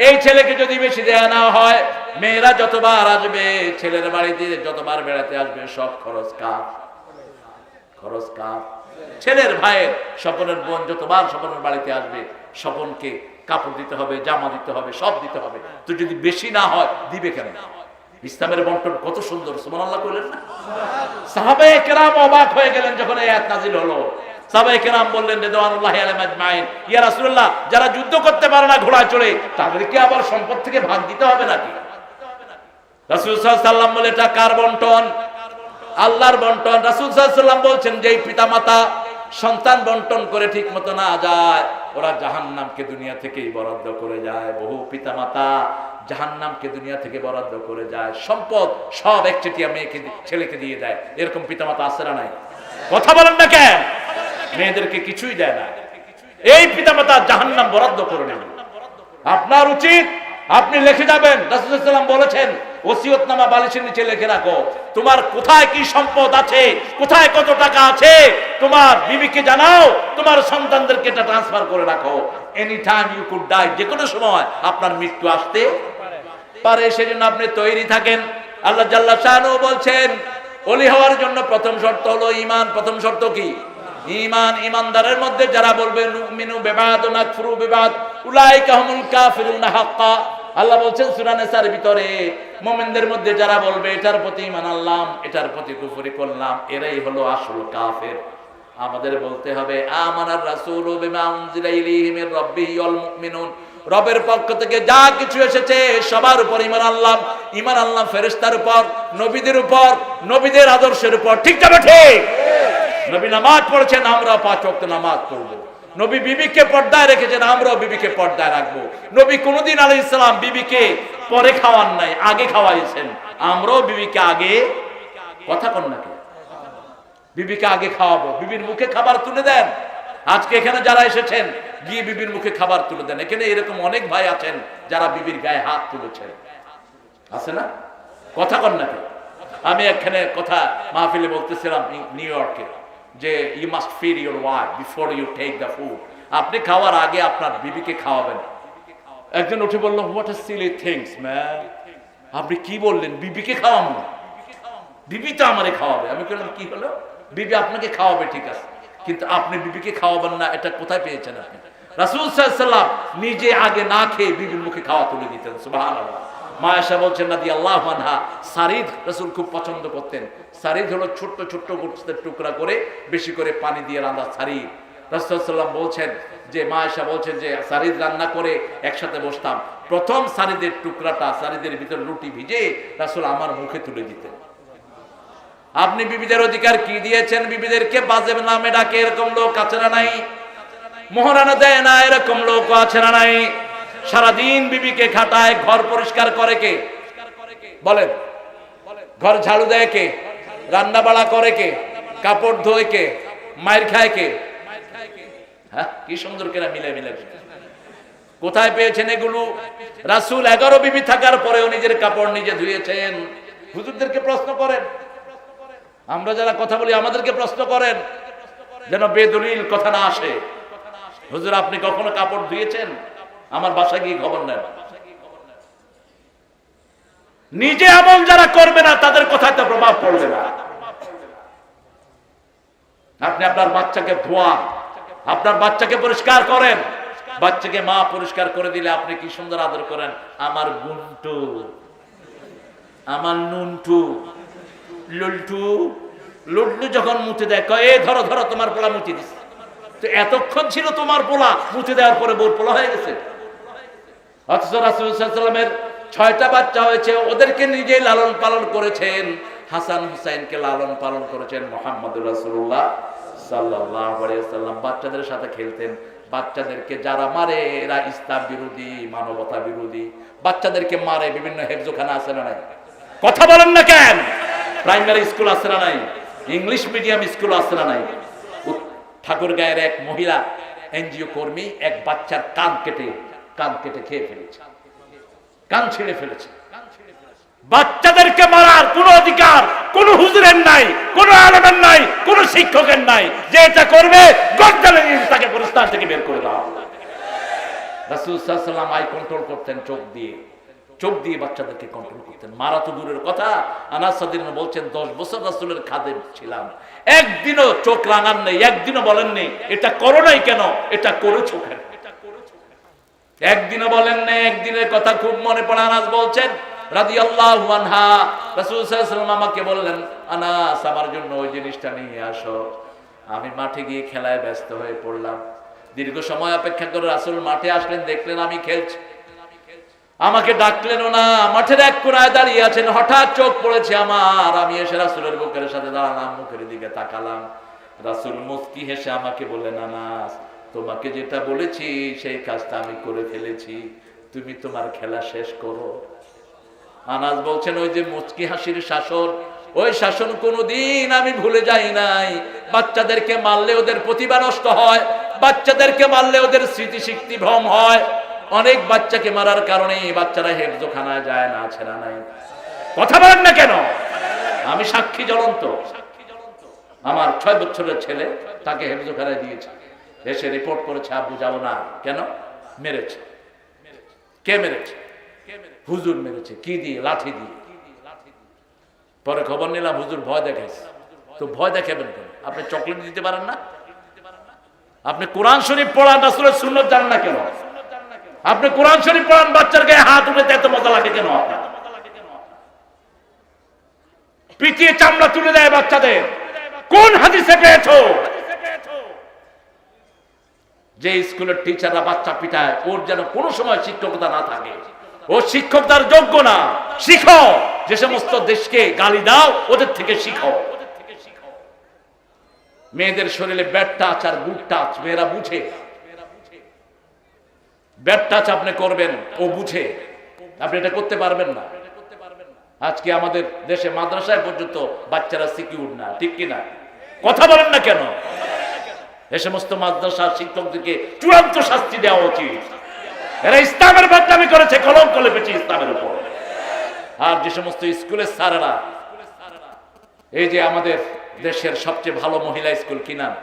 এই ছেলেকে যদি বেশি দেয়া না হয়, মেয়েরা যতবার আসবে ছেলের বাড়িতে, যতবার বেড়াতে আসবে, সব খরচ কার? খরচ কার? ছেলের ভাইয়ের। স্বপনের বোন যতবার স্বপনের বাড়িতে আসবে, স্বপনকে কাপড় দিতে হবে, জামা দিতে হবে, সব দিতে হবে। তো যদি বেশি না হয়, দিবে কেন? ইসলামের বন্টন কত সুন্দর। সুবহানাল্লাহ কইলেন না? সাহাবায়ে কেরাম অবাক হয়ে গেলেন যখন এই আয়াত নাযিল হলো। সাহাবায়ে কেরাম বললেন, রিদওয়ানুল্লাহি আলাইহিম আজমাইন, ইয়া রাসূলুল্লাহ, যারা যুদ্ধ করতে পারে না ঘোড়ায় চড়ে, তাদেরকে আবার সম্পদ থেকে ভাগ দিতে হবে নাকি? রাসূল সাল্লাল্লাহু আলাইহি ওয়াসাল্লাম বলে, এটা কার বন্টন? আল্লাহর বন্টন। রাসূল সাল্লাল্লাহু আলাইহি ওয়াসাল্লাম বলছেন, যেই পিতামাতা সন্তান বন্টন করে ঠিক মতো না যায়, ওরা জাহান্নামকে দুনিয়া থেকেই বরাদ্দ করে যায়। বহু পিতামাতা জাহান্নামকে দুনিয়া থেকে বরাদ্দ করে যায়, সম্পদ সব একচেটিয়া মেয়েকে ছেলেকে দিয়ে দেয়। এরকম পিতামাতা আছে না নাই? কথা বলেন না কেন? মেয়েদেরকে কিছুই দেয় না। এই পিতামাতা জাহান্নাম বরাদ্দ করে নেন। আপনার উচিত আপনি লিখে যাবেন। রাসূল সাল্লাল্লাহু আলাইহি ওয়াসাল্লাম বলেছেন, ওসিয়তনামা বালিশের নিচে লিখে রাখো। তোমার কোথায় কি সম্পদ আছে, কোথায় কত টাকা আছে, তোমার বিবিকে জানাও, তোমার সন্তানদেরকে এটা ট্রান্সফার করে রাখো। Any time you could die, যে কোনো সময় আপনার মৃত্যু আসতে পারে। সেজন্য আপনি তৈরি থাকেন। আল্লাহ জাল্লা শাআনহু বলছেন, ওলি হওয়ার জন্য প্রথম শর্ত হলো ঈমান। প্রথম শর্ত কি? ঈমান। ঈমানদারের মধ্যে যারা বলবে নুমিনু বিবাদ ওয়া নাকফুরু বিবাদ, উলাইকা হুমুল কাফিরুনা হাক্কা। আল্লাহ বলছেন সূরা নিসার ভিতরে, মুমিনদের মধ্যে যারা বলবে এটার প্রতি ঈমান আনলাম, এটার প্রতি কুফরি করলাম, এরাই হলো আসল কাফের। আমাদের বলতে হবে আমানার রাসূলু বিমা উনজিলা ইলাইহি মির রাব্বিহি ওয়াল মুমিনুন রবের পক্ষ থেকে যা কিছু এসেছে সবার উপর ঈমান আনলাম। ঈমান আনলাম ফেরেশতার উপর, নবীদের উপর, নবীদের আদর্শের উপর। ঠিক যাবে ঠিক? নবী নামাজ পড়েছেন, আমরাও 5 ওয়াক্ত নামাজ পড়ব। নবী বিবিকে পর্দায় রেখেছেন, আমরাও বিবিকে পর্দায় রাখবো। নবী কোনদিন আলাইহিস সালাম বিবিকে পরে খাওয়ান নাই, আগে খাওয়াইছেন। আমরাও বিবিকে আগে, কথা কন নাকি, বিবিকে আগে খাওয়াবো। বিবির মুখে খাবার তুলে দেন। আজকে এখানে যারা এসেছেন গিয়ে বিবির মুখে খাবার তুলে দেন। এখানে এরকম অনেক ভাই আছেন যারা বিবির গায়ে হাত তুলেছেন, আছে না? কথা কন নাকি? আমি এখানে কথা মাহফিলে বলতেছিলাম নিউ ইয়র্কে যে you must feed your wife before you take the food. আপনি খাওয়ার আগে আপনার বিবিকে খাওয়াবেন। একজন উঠে বলল, what a silly things man, আপনি কি বললেন? বিবিকে খাওয়াবো? বিবি তো আমারে খাওয়াবে। আমি বললাম, কি হলো? বিবি আপনাকে খাওয়াবে ঠিক আছে, কিন্তু আপনি বিবিকে খাওয়াবেন না, এটা কোথায় পেয়েছেন আপনি? রাসূল সাল্লাল্লাহু আলাইহি ওয়াসাল্লাম নিজে আগে না খেয়ে বিবির মুখে খাওয়া তুলে দিতেন। সুবহানাল্লাহ। মা আয়েশা বলছেন রাদিয়াল্লাহু আনহা, সারিদ রাসূল খুব পছন্দ করতেন। সারিদ হলো ছোট্ট ছোট্ট গোশতের টুকরা করে বেশি করে পানি দিয়ে রান্না সারিদ। রাসূল সাল্লাল্লাহু আলাইহি ওয়াসাল্লাম বলছেন যে, মা আয়েশা বলছেন যে সারিদ রান্না করে একসাথে বসতাম, প্রথম সারিদের টুকরাটা, সারিদের ভিতর রুটি ভিজে রাসূল আমার মুখে তুলে দিতেন। আপনি বিবিদের অধিকার কি দিয়েছেন? বিবিদেরকে বাজে নামে ডাকে, এরকম লোক আছে না নাই? মোহরানা দেয় না, এরকম লোক আছে না নাই? সারাদিন বিবিকে খাটায়, ঘর পরিষ্কার করে কে? বলেন। ঘর ঝাড়ু দেয় কে? রান্না বাড়া করে কে? কাপড় ধোয় কে? মায়ের খায় কে? হ্যাঁ, কি সুন্দর করে মিলে মিলে। কোথায় পেয়েছেন এগুলো? রাসূল 11 বিবি থাকার পরেও নিজের কাপড় নিজে ধুয়েছেন। হুজুরদেরকে প্রশ্ন করেন, আমরা যারা কথা বলি আমাদেরকে প্রশ্ন করেন, যেন বেদলিল কথা না আসে। হুজুর আপনি কখনো কাপড় ধুয়েছেন? আমার বাসায় গিয়ে খবর নেন। নিজে আমল যারা করবে না তাদের কথায় তো প্রভাব পড়বে না। আপনি আপনার বাচ্চাকে ধোয়ান, আপনার বাচ্চাকে পরিষ্কার করেন। বাচ্চাকে মা পরিষ্কার করে দিলে আপনি কি সুন্দর আদর করেন। আমার গুন্টু, আমার নুনটু, লুলটু, লুডলু যখন মুতে দেয়, এ ধরো ধরো তোমার পোলা মুতে দিচ্ছে। তো এতক্ষণ ছিল তোমার পোলা, মুতে দেওয়ার পরে বোর পোলা হয়ে গেছে। অথচ রাসূল সাল্লাল্লাহু আলাইহি ওয়াসাল্লামের 6টা বাচ্চা হয়েছে, ওদেরকে নিজেই লালন পালন করেছেন। হাসান হুসাইনকে লালন পালন করেছেন মুহাম্মদুর রাসূলুল্লাহ সাল্লাল্লাহু আলাইহি ওয়াসাল্লাম। বাচ্চাদের সাথে খেলতেন। বাচ্চাদেরকে যারা মারে এরা ইসলাম বিরোধী, মানবতা বিরোধী। বাচ্চাদেরকে মারে, বিভিন্ন হেফজোখানা আছে না নাই? কথা বলেন না কেন? প্রাইমারি স্কুল আছে না নাই? ইংলিশ মিডিয়াম স্কুল আছে না নাই? ঠাকুরগাঁয়ের এক মহিলা এনজিও কর্মী এক বাচ্চার কান কেটে খেয়ে ফেলেছে, কান ছিঁড়ে ফেলেছে। বাচ্চাদেরকে মারার কোন অধিকার কোন হুজুরের নাই, কোন আলেমের নাই, কোন শিক্ষকের নাই। যে এটা করবে গর্দানে নিয়ে তাকে প্রস্থান থেকে বের করে দাও। রাসূল সাল্লাল্লাহু আলাইহি ওয়াসাল্লাম আই কন্ট্রোল করতেন, চোখ দিয়ে বাচ্চাদেরকে কন্ট্রোল করতেন। মারা তো দূরের কথা। আনাস সাদিন বলছেন 10 বছর রাসূলের খাদেম ছিলাম, একদিনও চোখ রাঙান নেই, একদিনও বলেন নেই এটা করো নাই কেন, এটা করেছো কেন, একদিনও বলেন নেই। একদিনের কথা খুব মনে পড়ে। আনাস বলছেন রাদিয়াল্লাহু আনহা, রাসূল সাল্লাল্লাহু আলাইহি ওয়াসাল্লাম আমাকে বললেন, আনাস আমার জন্য ওই জিনিসটা নিয়ে আসো। আমি মাঠে গিয়ে খেলায় ব্যস্ত হয়ে পড়লাম। দীর্ঘ সময় অপেক্ষা করে রাসূল মাঠে আসলেন, দেখলেন আমি খেলছি, আমাকে ডাকলেনও না। মাঠের এক কোণায় দাঁড়িয়ে আছেন। হঠাৎ চোখ পড়েছে আমার। আমি এসে রাসূলের বুকের সাথে দাঁড়ালাম, মুখের দিকে তাকালাম। রাসূল মুস্কি হেসে আমাকে বললেন, আনাস তোমাকে যেটা বলেছি সেই কাজটা আমি করে ফেলেছি, তুমি তোমার খেলা শেষ করো। আনাস বলছেন ওই যে মুস্কি হাসির শাসন, ওই শাসন কোনোদিন আমি ভুলে যাই নাই। বাচ্চাদেরকে মারলে ওদের প্রতিভা নষ্ট হয়, বাচ্চাদেরকে মারলে ওদের স্মৃতিশক্তি ভ্রম হয়। অনেক বাচ্চাকে মারার কারণে বাচ্চারা হেফজোখানায় যায় না, আছে না নাই? কথা বলেন না কেন? আমি সাক্ষী জ্বলন্ত। আমার 6 বছরের ছেলে, তাকে হেফজোখানায় দিয়েছে। এসে রিপোর্ট করেছে আব্বু যাবো না। কেন? মেরেছে। কে মেরেছে? হুজুর মেরেছে। কি দিয়ে? লাঠি দিয়ে। পরে খবর নিলাম হুজুর ভয় দেখাইছে। তো ভয় দেখাবেন কেন? আপনি চকলেট দিতে পারেন না? আপনি কোরআন শরীফ পড়ান, রাসূলের সুন্নাত জানেন না কেন? আপনি কোরআন শরীফ পড়ান, বাচ্চার গায়ে হাত উঠে এত মজা লাগে কেন? পিটিয়ে চামড়া তুলে দেয় বাচ্চাদের। কোন হাদিসে পেয়েছো? যে স্কুলের টিচাররা বাচ্চা পিটায়, ওর যেন কোনো সময় শিক্ষকতা না থাকে। ও শিক্ষকতার যোগ্য না। শিখো, যে সমস্ত দেশকে গালি দাও ওদের থেকে শিখো। মেয়েদের শরীরে ব্যাড টাচ আর গুড টাচ মেয়েরা বুঝে। ব্যাড টাচ আপনি করবেন, ও বুঝে, আপনি এটা করতে পারবেন না। আজকে আমাদের দেশে মাদ্রাসায় পর্যন্ত বাচ্চারা সিকিউর না, ঠিক কিনা? কথা বলেন না কেন? এ সমস্ত মাদ্রাসা শিক্ষকদেরকে চূড়ান্ত শাস্তি দেওয়া উচিত। এরা ইসলামের বদনামি করেছে, কলঙ্ক লেপেছে ইসলামের উপর। আর যে সমস্ত স্কুলের স্যারেরা, এই যে আমাদের দেশের সবচেয়ে ভালো মহিলা স্কুল কি নাম?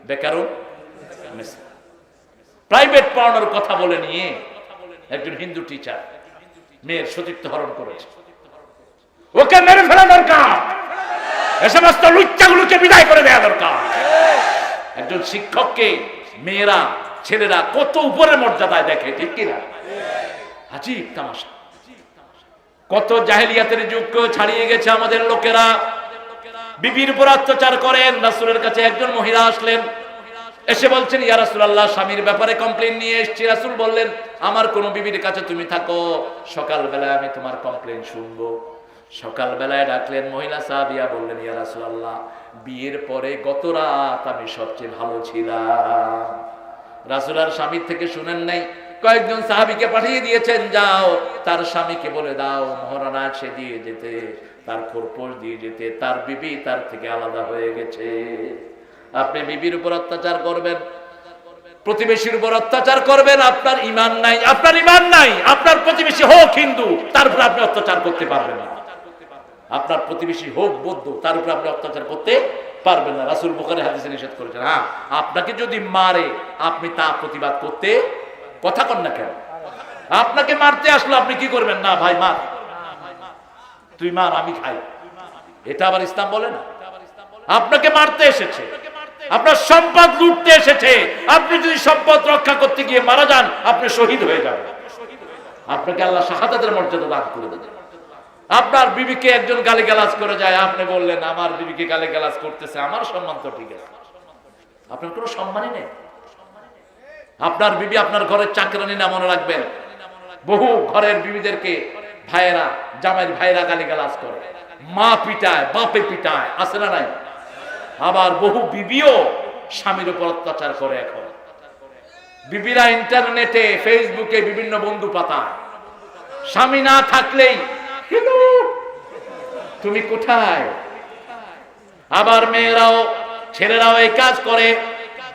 বেকারুন প্রাইভেট পড়ানোর কথা বলে নিয়ে একজন হিন্দু টিচার মেয়ের সতীত্ব হরণ করেছে। ওকে মেরে ফেলা দরকার, এ সমস্ত লুচ্চাগুলোকে বিদায় করে দেওয়া দরকার। একজন শিক্ষককে মেয়েরা ছেলেরা কত উপরে মর্যাদায় দেখে, ঠিক কিনা? আজীব তামাশা। কত জাহেলিয়াতের যুগ ছাড়িয়ে গেছে আমাদের লোকেরা, বিবির উপর অত্যাচার করেন। রাসূলের কাছে একজন মহিলা আসলেন, এসে বলছেন, ইয়া রাসূলুল্লাহ, স্বামীর ব্যাপারে কমপ্লেইন নিয়ে এসেছি। রাসূল বললেন, আমার কোন বিবির কাছে তুমি থাকো, সকালবেলায় আমি তোমার কমপ্লেইন শুনবো। সকালবেলায় ডাকলেন মহিলা সাহাবিয়া, বললেন, ইয়া রাসূলুল্লাহ, বিয়ের পরে গত রাত আমি সবচেয়ে ভালো ছিলাম। রাসূল আর স্বামীর থেকে শুনেন নাই, কয়েকজন সাহাবীকে পাঠিয়ে দিয়েছেন, যাও তার স্বামীকে বলে দাও মহারানা সে দিয়ে যেতে, তার খোরপোশ দিয়ে যেতে, তার বিবি তার থেকে আলাদা হয়ে গেছে। আপনি বিবির উপর অত্যাচার করবেন, প্রতিবেশীর উপর অত্যাচার করবেন, আপনার ঈমান নাই। আপনার ঈমান নাই, আপনার প্রতিবেশী হোক হিন্দু, তার উপর আপনি অত্যাচার করতে পারবেন না। আপনার প্রতিবেশী হোক বৌদ্ধ, তার উপর আপনি অত্যাচার করতে পারবেন না। রাসূল বুখারী হাদিসে নিষেধ করেছেন। হ্যাঁ, আপনাকে যদি মারে আপনি তা প্রতিবাদ করতে, কথা কন না কেন? আপনাকে মারতে আসলো, আপনি কি করবেন? না ভাই মার, তুই মার, আমি খাই। এটা আবার ইসলাম বলে না। আপনাকে মারতে এসেছে, আপনার সম্পদ লুটতে এসেছে, আপনি যদি সম্পদ রক্ষা করতে গিয়ে মারা যান, আপনি শহীদ হয়ে যাবেন। আপনাকে আল্লাহ শাহাদাতের মর্যাদা দান করে দেবেন। আপনার বিবিকে একজন গালিগালাজ করে যায়, আপনি বললেন আমার বিবিকে গালিগালাজ করতেছে, আমার সম্মান তো ঠিক আছে। আপনার কোনো সম্মানই নেই। আপনার বিবি আপনার ঘরের চাকরানি না, মনে রাখবেন। বহু ঘরের বিবিদেরকে ভাইয়েরা, জামাইয়ের ভাইয়েরা গালিগালাজ করে, মা পিটায়, বাপে পিটায়, আছে না নাই? আবার বহু বিবিও স্বামীর উপর অত্যাচার করে। এখন বিবিরা ইন্টারনেটে, ফেসবুকে বিভিন্ন বন্ধু পাতায়, স্বামী না থাকলেই তুমি কোথায়। আবার মেয়েরাও, ছেলেরাও এই কাজ করে।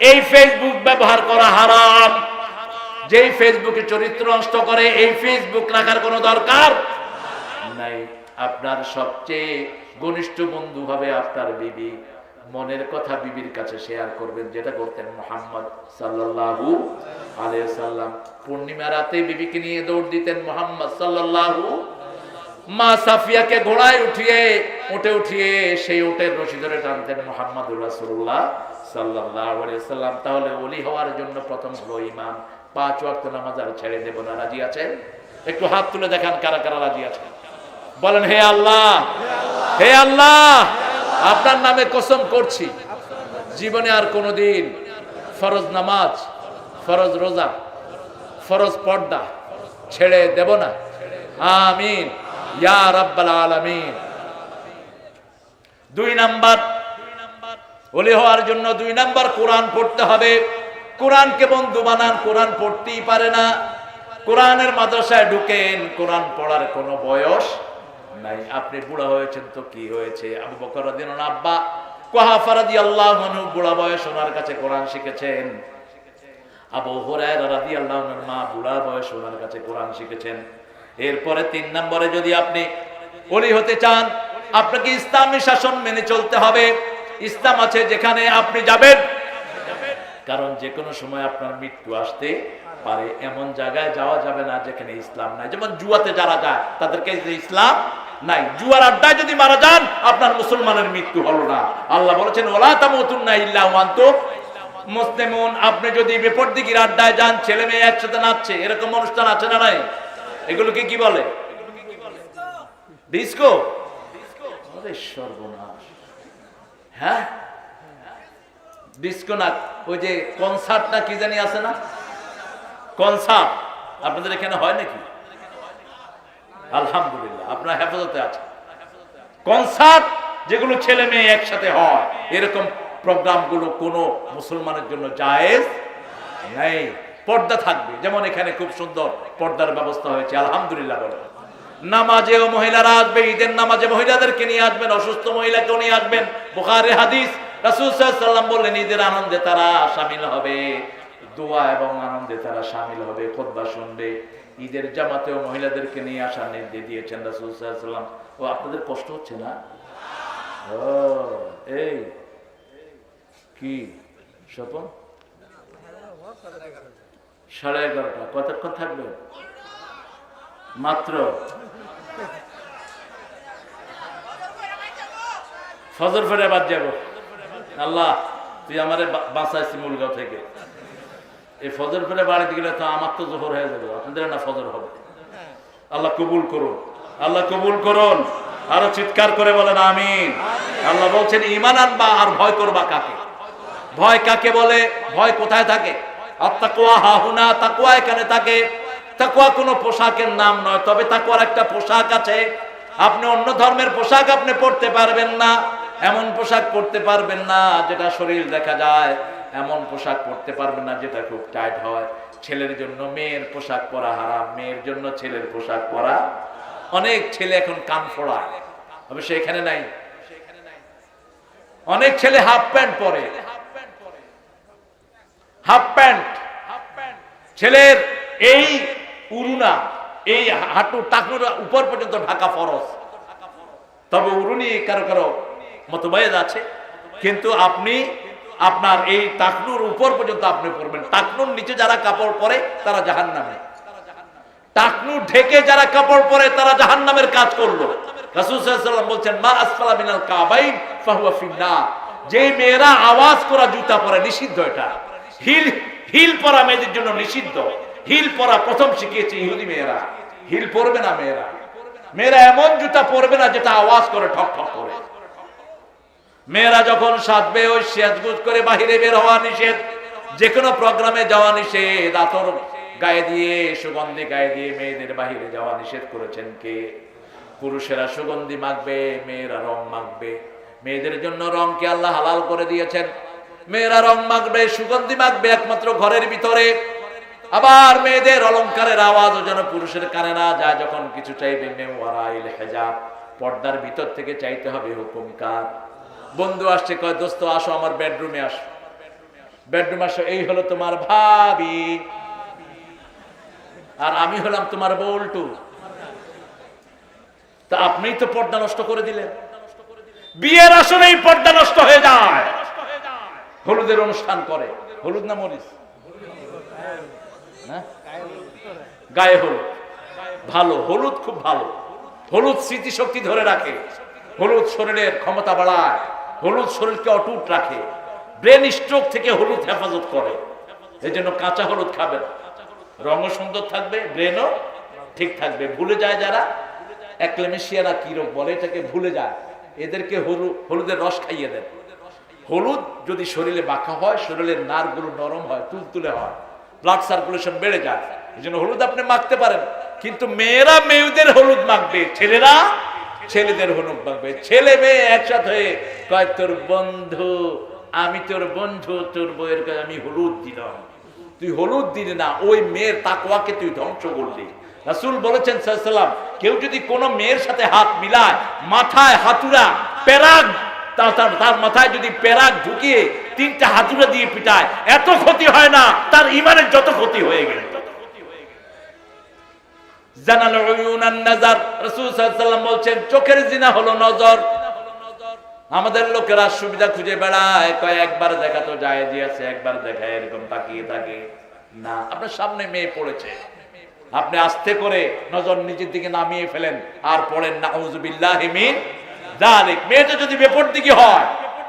এই ফেসবুক ব্যবহার করা হারাম। যেই ফেসবুকে চরিত্র নষ্ট করে, এই ফেসবুক রাখার কোনো দরকার নাই। আপনার সবচেয়ে ঘনিষ্ঠ বন্ধু হবে আপনার বিবি। মনের কথা বিবির কাছে শেয়ার করবেন, যেটা করতেন মুহাম্মদ সাল্লাল্লাহু আলাইহি ওয়াসাল্লাম। পূর্ণিমা রাতে বিবিকে নিয়ে দৌড় দিতেন মুহাম্মদ সাল্লাল্লাহু। মা সাফিয়াকে ঘোড়ায় উঠিয়ে, উঠে উঠিয়ে সেই উটের রশি ধরে টানতেন মুহাম্মদুর রাসূলুল্লাহ সাল্লাল্লাহু আলাইহি ওয়াসাল্লাম। তাহলে ওলি হওয়ার জন্য প্রথম হলো ঈমান। 5 ওয়াক্ত নামাজ আর ছেড়ে দেব না। রাজি আছেন? একটু হাত তুলে দেখান কারা কারা রাজি আছেন। বলেন, হে আল্লাহ, হে আল্লাহ, আপনার নামে কসম করছি, জীবনে আর কোনোদিন ফরজ নামাজ, ফরজ রোজা, ফরজ পর্দা ছেড়ে দেব না। আমিন ইয়া রাব্বাল আলামিন। 2 নাম্বার, ওলি হওয়ার জন্য 2 নাম্বার কোরআন পড়তে হবে। কোরআনকে বন্ধু বানান। কোরআন পড়তেই পারে না, কোরআনের মাদ্রাসায় ঢুকেন, কোরআন পড়ার কোনো বয়স নাই। আপনি বুড়া হয়েছেন তো কি হয়েছে? আবু বকর রাদিয়াল্লাহু আনহু আব্বা কুহাফা রাদিয়াল্লাহু আনহু বুড়া বয়স ওনার কাছে কোরআন শিখেছেন। আবু হুরায়রা রাদিয়াল্লাহু আনহু মা বুড়া বয়স ওনার কাছে কোরআন শিখেছেন। এরপরে 3 নম্বরে, যদি আপনি ওলি হতে চান, আপনাকে ইসলামী শাসন মেনে চলতে হবে। ইসলাম আছে যেখানে আপনি যাবেন, কারণ যে কোনো সময় আপনার মৃত্যু আসতে পারে। এমন জায়গায় যাওয়া যাবে না যেখানে ইসলাম নাই। যেমন জুয়াতে যারা যায় তাদেরকে ইসলাম নাই। জুয়ার আড্ডায় যদি মারা যান, আপনার মুসলমানের মৃত্যু হলো না। আল্লাহ বলেছেন, ওয়ালা তামুতুন্না ইল্লা ওয়া আনতুম মুসলিমুন। আপনি যদি বেপরদিগির আড্ডায় যান, ছেলে মেয়ে একসাথে নাচছে, এরকম অনুষ্ঠান আছে না নাই? এগুলোকে কি বলে? ডিস্কো। আরে সর্বনাশ! হ্যাঁ, ডিস্কো না, ওই যে কনসার্ট না কি জানি আছে না, কনসার্ট আপনাদের এখানে হয় নাকি? আলহামদুলিল্লাহ, আপনার হেফাজতে আছে। কনসার্ট যেগুলো ছেলে মেয়ে একসাথে হয়, এরকম প্রোগ্রামগুলো কোনো মুসলমানের জন্য জায়েজ নেই। পর্দা থাকবে, যেমন এখানে খুব সুন্দর পর্দার ব্যবস্থা হয়েছে, আলহামদুলিল্লাহ বলে। নামাজেও মহিলারা আসবে, ঈদের নামাজে মহিলাদেরকে নিয়ে আসবেন, অসুস্থ মহিলাকেও নিয়ে আসবেন। বুখারী হাদিস, রাসূল সাল্লাল্লাহু আলাইহি ওয়াসাল্লাম বললেন, ঈদের আনন্দে তারা শামিল হবে, দোয়া এবং আনন্দে তারা শামিল হবে, খুতবা শুনবে। ঈদের জামাতেও মহিলাদেরকে নিয়ে আসার নির্দেশ দিয়েছেন রাসূল সাল্লাল্লাহু আলাইহি ওয়াসাল্লাম। ও আপনাদের কষ্ট হচ্ছে না? ও এই কি স্বপন, 11:30, কতক্ষণ থাকবে? মাত্র ফজর ফেরে বাদ যাব। আল্লাহ তুই আমারে বাঁচাইছি মুলগাঁও থেকে। এই ফজর ফেরে বাড়িতে গেলে তো আমার তো জোহর হয়ে যাবে, আপনাদের না ফজর হবে। আল্লাহ কবুল করুন, আল্লাহ কবুল করুন। আরো চিৎকার করে বলেন আমিন। আল্লাহ বলছেন ঈমান আনবা আর ভয় করবা কাকে? ভয় কাকে বলে? ভয় কোথায় থাকে? আত্তাকওয়া হাহুনা, তাকওয়া এখানে থাকে। তাকওয়া কোনো পোশাকের নাম নয়, তবে তাকওয়ার একটা পোশাক আছে। আপনি অন্য ধর্মের পোশাক আপনি পরতে পারবেন না, এমন পোশাক পরতে পারবেন না যেটা শরীর দেখা যায়, এমন পোশাক পরতে পারবেন না যেটা খুব টাইট হয়। ছেলের জন্য মেয়ের পোশাক পরা হারাম, মেয়ের জন্য ছেলের পোশাক পরা। অনেক ছেলে এখন কান ফোড়ায়, অবশ্য এখানে নাই। অনেক ছেলে হাফ প্যান্ট পরে, হাফ প্যান্ট। ছেলের এই উরুনা, এই হাঁটু টাকুর উপর পর্যন্ত ঢাকা ফরজ, তবে উরুনি কারো কারো মতবাদ আছে। কিন্তু আপনি আপনার এই টাকনুর উপর পর্যন্ত আপনি পরবেন। টাকনুর নিচে যারা কাপড় পরে তারা জাহান্নামে, টাকনু ঢেকে যারা কাপড় পরে তারা জাহান্নামের কাজ করলো। রাসূল সাল্লাল্লাহু আলাইহি ওয়াসাল্লাম বলছেন, মা আসফালা মিনাল কাবাইন ফাহুয়া ফিন্নার। যে মেয়েরা আওয়াজ করা জুতা পরে, নিষিদ্ধ এটা। হিল পরা মেয়েদের জন্য নিষিদ্ধ। হিল পরা প্রথম শিখিয়েছে ইহুদি মেয়েরা। হিল পরবে না মেয়েরা, মেয়েরা এমন জুতা পরবে না যেটা আওয়াজ করে, ঠক ঠক করে। মেয়েরা যখন সাজবে, ওই সেজগুজ করে বাহিরে বের হওয়া নিষেধ, যে কোনো প্রোগ্রামে যাওয়া নিষেধ। আতর গায়ে দিয়ে, সুগন্ধি গায়ে দিয়ে মেয়েদের বাহিরে যাওয়া নিষেধ করেছেন কে? পুরুষেরা সুগন্ধি মাখবে, মেয়েরা রং মাখবে। মেয়েদের জন্য রংকে আল্লাহ হালাল করে দিয়েছেন। মেয়েরা রং মাখবে, সুগন্ধি মাখবে একমাত্র ঘরের ভিতরে। আবার মেয়েদের অলংকারের আওয়াজও যেন পুরুষের কানে না যায়। যখন কিছু চাইবে, মেওয়ারাইল হিজাব, পর্দার ভিতর থেকে চাইতে হবে। হুকুমকার। বন্ধু আসছে, কয় দোস্ত আসো আমার বেডরুমে আসো, বেডরুমে আসো। এই হলো তোমার ভাবি, আর আমি হলাম তোমার বল্টু। তা আপনিই তো পর্দা নষ্ট করে দিলেন। বিয়ের আসলেই পর্দা নষ্ট হয়ে যায়। হলুদের অনুষ্ঠান করে, হলুদ না মরিচ, গায়ে হলুদ ভালো, হলুদ খুব ভালো। হলুদ স্মৃতিশক্তি ধরে রাখে, হলুদ শরীরের ক্ষমতা বাড়ায়, হলুদ শরীরকে অটুট রাখে, ব্রেন স্ট্রোক থেকে হলুদ হেফাজত করে। এই জন্য কাঁচা হলুদ খাবেন, রঙও সুন্দর থাকবে, ব্রেনও ঠিক থাকবে। ভুলে যায় যারা, অ্যাক্লেমেশিয়া কি রোগ বলে এটাকে, ভুলে যায়, এদেরকে হলুদের রস খাইয়ে দেন। হলুদ যদি শরীরে মাখা হয়, শরীরের নার্ভগুলো নরম হয়, তুলতুলে হয়, ব্লাড সার্কুলেশন বেড়ে যায়। এই জন্য হলুদ আপনি মাখতে পারেন, কিন্তু মেয়েরা মেয়েদের হলুদ মাখবে, ছেলেরা ছেলেদের হলুদ মাখবে। ছেলে মেয়ে একসাথে হয়ে কয়, তোর বন্ধু, আমি তোর বন্ধু, তোর বইয়ের কাছে আমি হলুদ দিলাম। তুই হলুদ দিলি না, ওই মেয়ের তাকওয়াকে তুই ধ্বংস করলি। রাসূল বলেছেন সাল্লাল্লাহু আলাইহি ওয়াসাল্লাম, কেউ যদি কোনো মেয়ের সাথে হাত মিলায়, মাথায় হাতুড়া পেরাগ, তার মাথায় যদি পেরাগ ঢুকিয়ে 3টা হাতুড়া দিয়ে পিটায়, এত ক্ষতি হয় না তার ঈমানের যত ক্ষতি হয়ে গেল। জানাল উয়ুনান নাজার, রাসূল সাল্লাল্লাহু আলাইহি ওয়াসাল্লাম বলছেন, চোখের জিনা হলো নজর। আমাদের লোকেরা সুবিধা খুঁজে বেড়ায়, কয় একবার দেখা তো জায়েজ আছে, একবার দেখা এরকম তাকিয়ে থাকে না। আপনার সামনে মেয়ে পড়েছে, আপনি আস্তে করে নজর নিজের দিকে নামিয়ে ফেলেন আর পড়েন নাউযুবিল্লাহি মিন যালিক। মেয়েটা যদি বিপরীত দিকে হয়,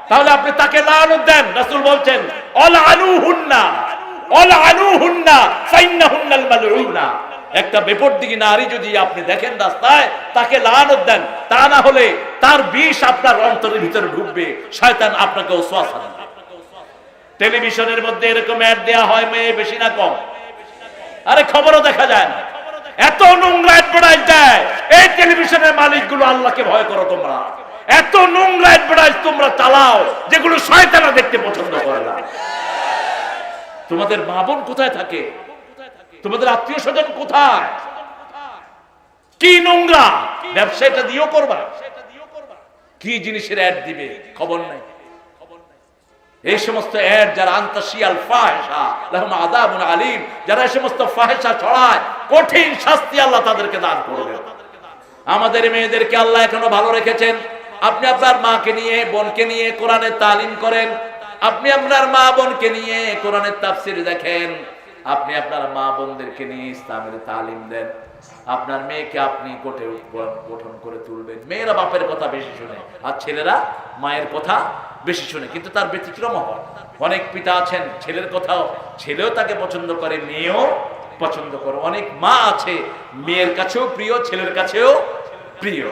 তাহলে আপনি তাকে লানত দেন। রাসূল বলছেন, আলআনুহুন্না আলআনুহুন্না ফাইন্নাহুন্নাল মালউনা। একটা বিপরীতদিকে নারী যদি আপনি দেখেন রাস্তায়, তাকে লানত দেন, তা না হলে তার বিষ আপনার অন্তরের ভিতরে ঢুকবে, শয়তান আপনাকে ওয়াসওয়াসা দেবে। টেলিভিশনের মধ্যে এরকম অ্যাড দেয়া হয়, মেয়ে বেশি না কম? আরে খবরও দেখা যায় না, এত নোংরা অ্যাডভার্টাইজ দেয়। এই টেলিভিশনের মালিকগুলো, আল্লাহকে ভয় করো তোমরা। এত নোংরা অ্যাডভার্টাইজ তোমরা চালাও যেগুলো শয়তানরা দেখতে পছন্দ করে না। তোমাদের মা বোন কোথায় থাকে? তোমাদের আত্মীয় স্বজন কোথায়? কি নোংরা ব্যবসাটা দিও করবা, কি জিনিসের অ্যাড দিবে খবর নাই। এই সমস্ত অ্যাড যারা আনতাশিয়াল ফাহিশা লাহুম আযাবুন আলীম, যারা এই সমস্ত ফাহিশা ছড়ায়, কঠিন শাস্তি আল্লাহ তাদেরকে দান করবে। আমাদের মেয়েদেরকে আল্লাহ এখনো ভালো রেখেছেন। আপনি আপনার মাকে নিয়ে, বোনকে নিয়ে কোরআনের তালিম করেন। আপনি আপনার মা বোনকে নিয়ে কোরআনের তাফসীর দেখেন। আপনি আপনার মা বোনদেরকে নিয়ে ইসলামের তালিম দেন। আপনার মেয়েকে আপনি গঠন করে তুলবেন। মেয়েরা বাপের কথা বেশি শুনে, আর ছেলেরা মায়ের কথা বেশি শুনে, কিন্তু তার ব্যতিক্রম হয়। অনেক পিতা আছেন, ছেলের কথাও ছেলেও তাকে পছন্দ করে, মেয়েও পছন্দ করে। অনেক মা আছে, মেয়ের কাছেও প্রিয়, ছেলের কাছেও প্রিয়।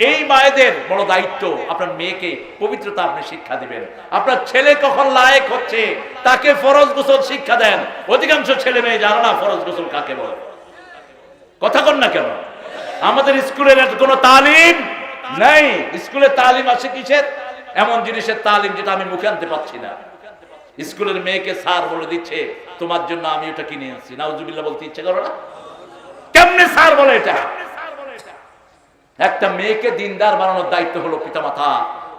এই মায়েদের বড় দায়িত্ব, আপনার মেয়েকে পবিত্রতা আপনি শিক্ষা দিবেন। আপনার ছেলে কখন লায়েক হচ্ছে তাকে ফরজ গোসল শিক্ষা দেন। অধিকাংশ ছেলে মেয়ে জানে না ফরজ গোসল কাকে বলে। কথা কন না কেন? আমাদের স্কুলের কোনো তালিম নাই। স্কুলে তালিম আছে কিসের? এমন জিনিসের তালিম যেটা আমি মুখে আনতে পারছি না। স্কুলের মেয়েকে স্যার বলে দিচ্ছে, তোমার জন্য আমি ওটা কিনে আনছি। নাউজুবিল্লাহ বলতে ইচ্ছে করো না? কেমনে স্যার বলে এটা? একটা মেয়েকে দিনদার বানানোর দায়িত্ব হলো পিতামাতা।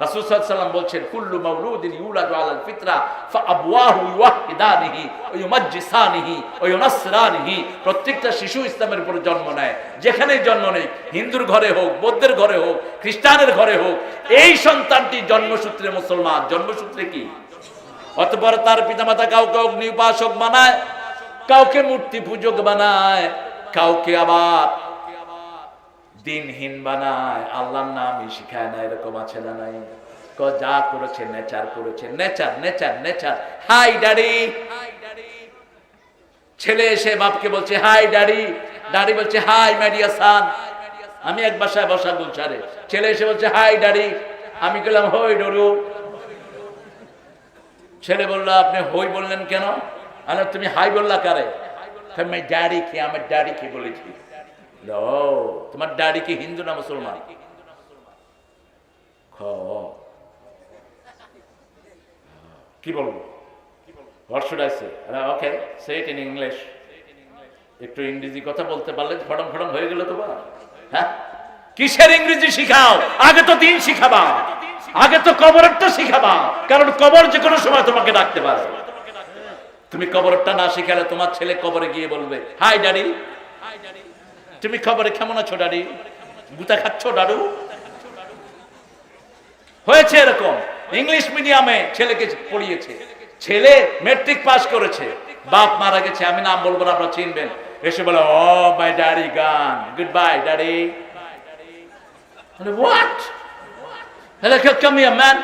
রাসূল সাল্লাল্লাহু আলাইহি ওয়াসাল্লাম বলছেন, কুল্লু মাউলুদিন ইউলাদু আলাল ফিতরা ফাআবওয়াহু ইউওয়াহিদানিহি ওয়া ইউমাজ্জিসানিহি ওয়া ইউনাসরানিহি। প্রত্যেকটা শিশু ইসলামের উপরে জন্ম নেয়, যেখানেই জন্ম নেয়, হিন্দুর ঘরে হোক, বৌদ্ধের ঘরে হোক, খ্রিস্টানের ঘরে হোক, এই সন্তানটি জন্মসূত্রে মুসলমান। জন্মসূত্রে কি? অতঃপর তার পিতামাতা কাউকে অগ্নি উপাসক বানায়, কাউকে মূর্তি পূজক বানায়, কাউকে আবার দিনহীন বানায়, আল্লাহর নামই শিখায় না। এরকম আছে না নাই? যা করেছে নেচার করেছে, nature nature nature. Hi daddy. ছেলে এসে বাপকে বলছে হাই ড্যাডি, ড্যাডি বলছে হাই মাইডিয়া সান। আমি এক বাসায় বসা গুলশারে, ছেলে এসে বলছে হাই ড্যাডি, আমি বললাম হই ডরু। ছেলে বললো আপনি হই বললেন কেন? আরে তুমি হাই বললা কারে? আমি ড্যাডি কে, আমার ড্যাডি কে বলেছি। তোমার ড্যাডি কি হিন্দু না মুসলমান? কি বলবো? What should I say? Okay, say it in English. একটু ইংরেজি কথা বলতে পারলে ফটম ফটম হয়ে গেল তোমার। হ্যাঁ, কিসের ইংরেজি শিখাও? আগে তো দিন শিখাবা, আগে তো কবরটা শিখাবা, কারণ কবর যে কোনো সময় তোমাকে ডাকতে পারে। তুমি কবরটা না শিখালে তোমার ছেলে কবরে গিয়ে বলবে হাই ড্যাডি, তুমি খবরে কেমন আছো ড্যাডি? গুতা খাচ্ছ ডাডু? হয়েছে এরকম। ইংলিশ মিডিয়ামে ছেলেকে পড়িয়েছে, ছেলে মেট্রিক পাস করেছে, বাপ মারা গেছে, আমি নাম বলবো না, আপনারা চিনবেন। এসে বলে ও মাই ড্যাডি গান, good bye daddy. What? Come here man,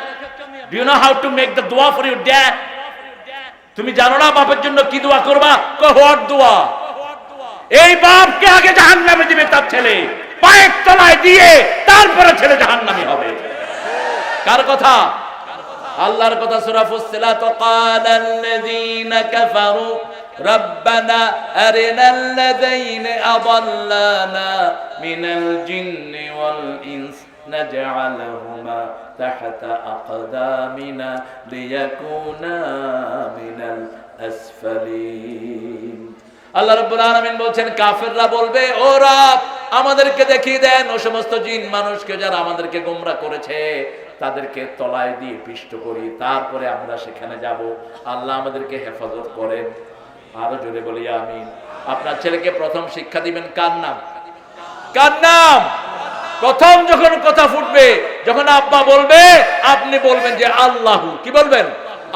do you know how to make the dua for your dad? তুমি জানো না বাপের জন্য কি দোয়া করবা? হোয়াট দোয়া? এই বাপকে আগে জাহান্নামে দিবে তার ছেলে, পায়ের তলায় দিয়ে তারপরে ছেলে জাহান্নামী হবে। কার কথা? আল্লাহর কথা। সূরা ফুসসিলাত, ক্বালাল্লাযীনা কাফারু রাব্বানা আরিনাল্লাযীনা আযাল্লানা মিনাল জিন্নি ওয়াল ইনস নাজআলহুমা তাহতা আকদামিনা লিয়াকুনা মিনাল আসফালিন। আল্লাহ রাব্বুল আলামিন বলছেন, কাফেররা বলবে ও রব আমাদেরকে দেখিয়ে দেন ও সমস্ত জিন মানুষকে যারা আমাদেরকে গোমরা করেছে, তাদেরকে তলায় দিয়ে পিষ্ট করি, তারপরে আমরা সেখানে যাব। আল্লাহ আমাদেরকে হেফাজত করেন। আরো জোরে বলি আমিন। আপনার ছেলেকে প্রথম শিক্ষা দিবেন কার নাম? কার নাম? প্রথম যখন কথা ফুটবে, যখন আব্বা বলবে, আপনি বলবেন যে আল্লাহু। কি বলবেন?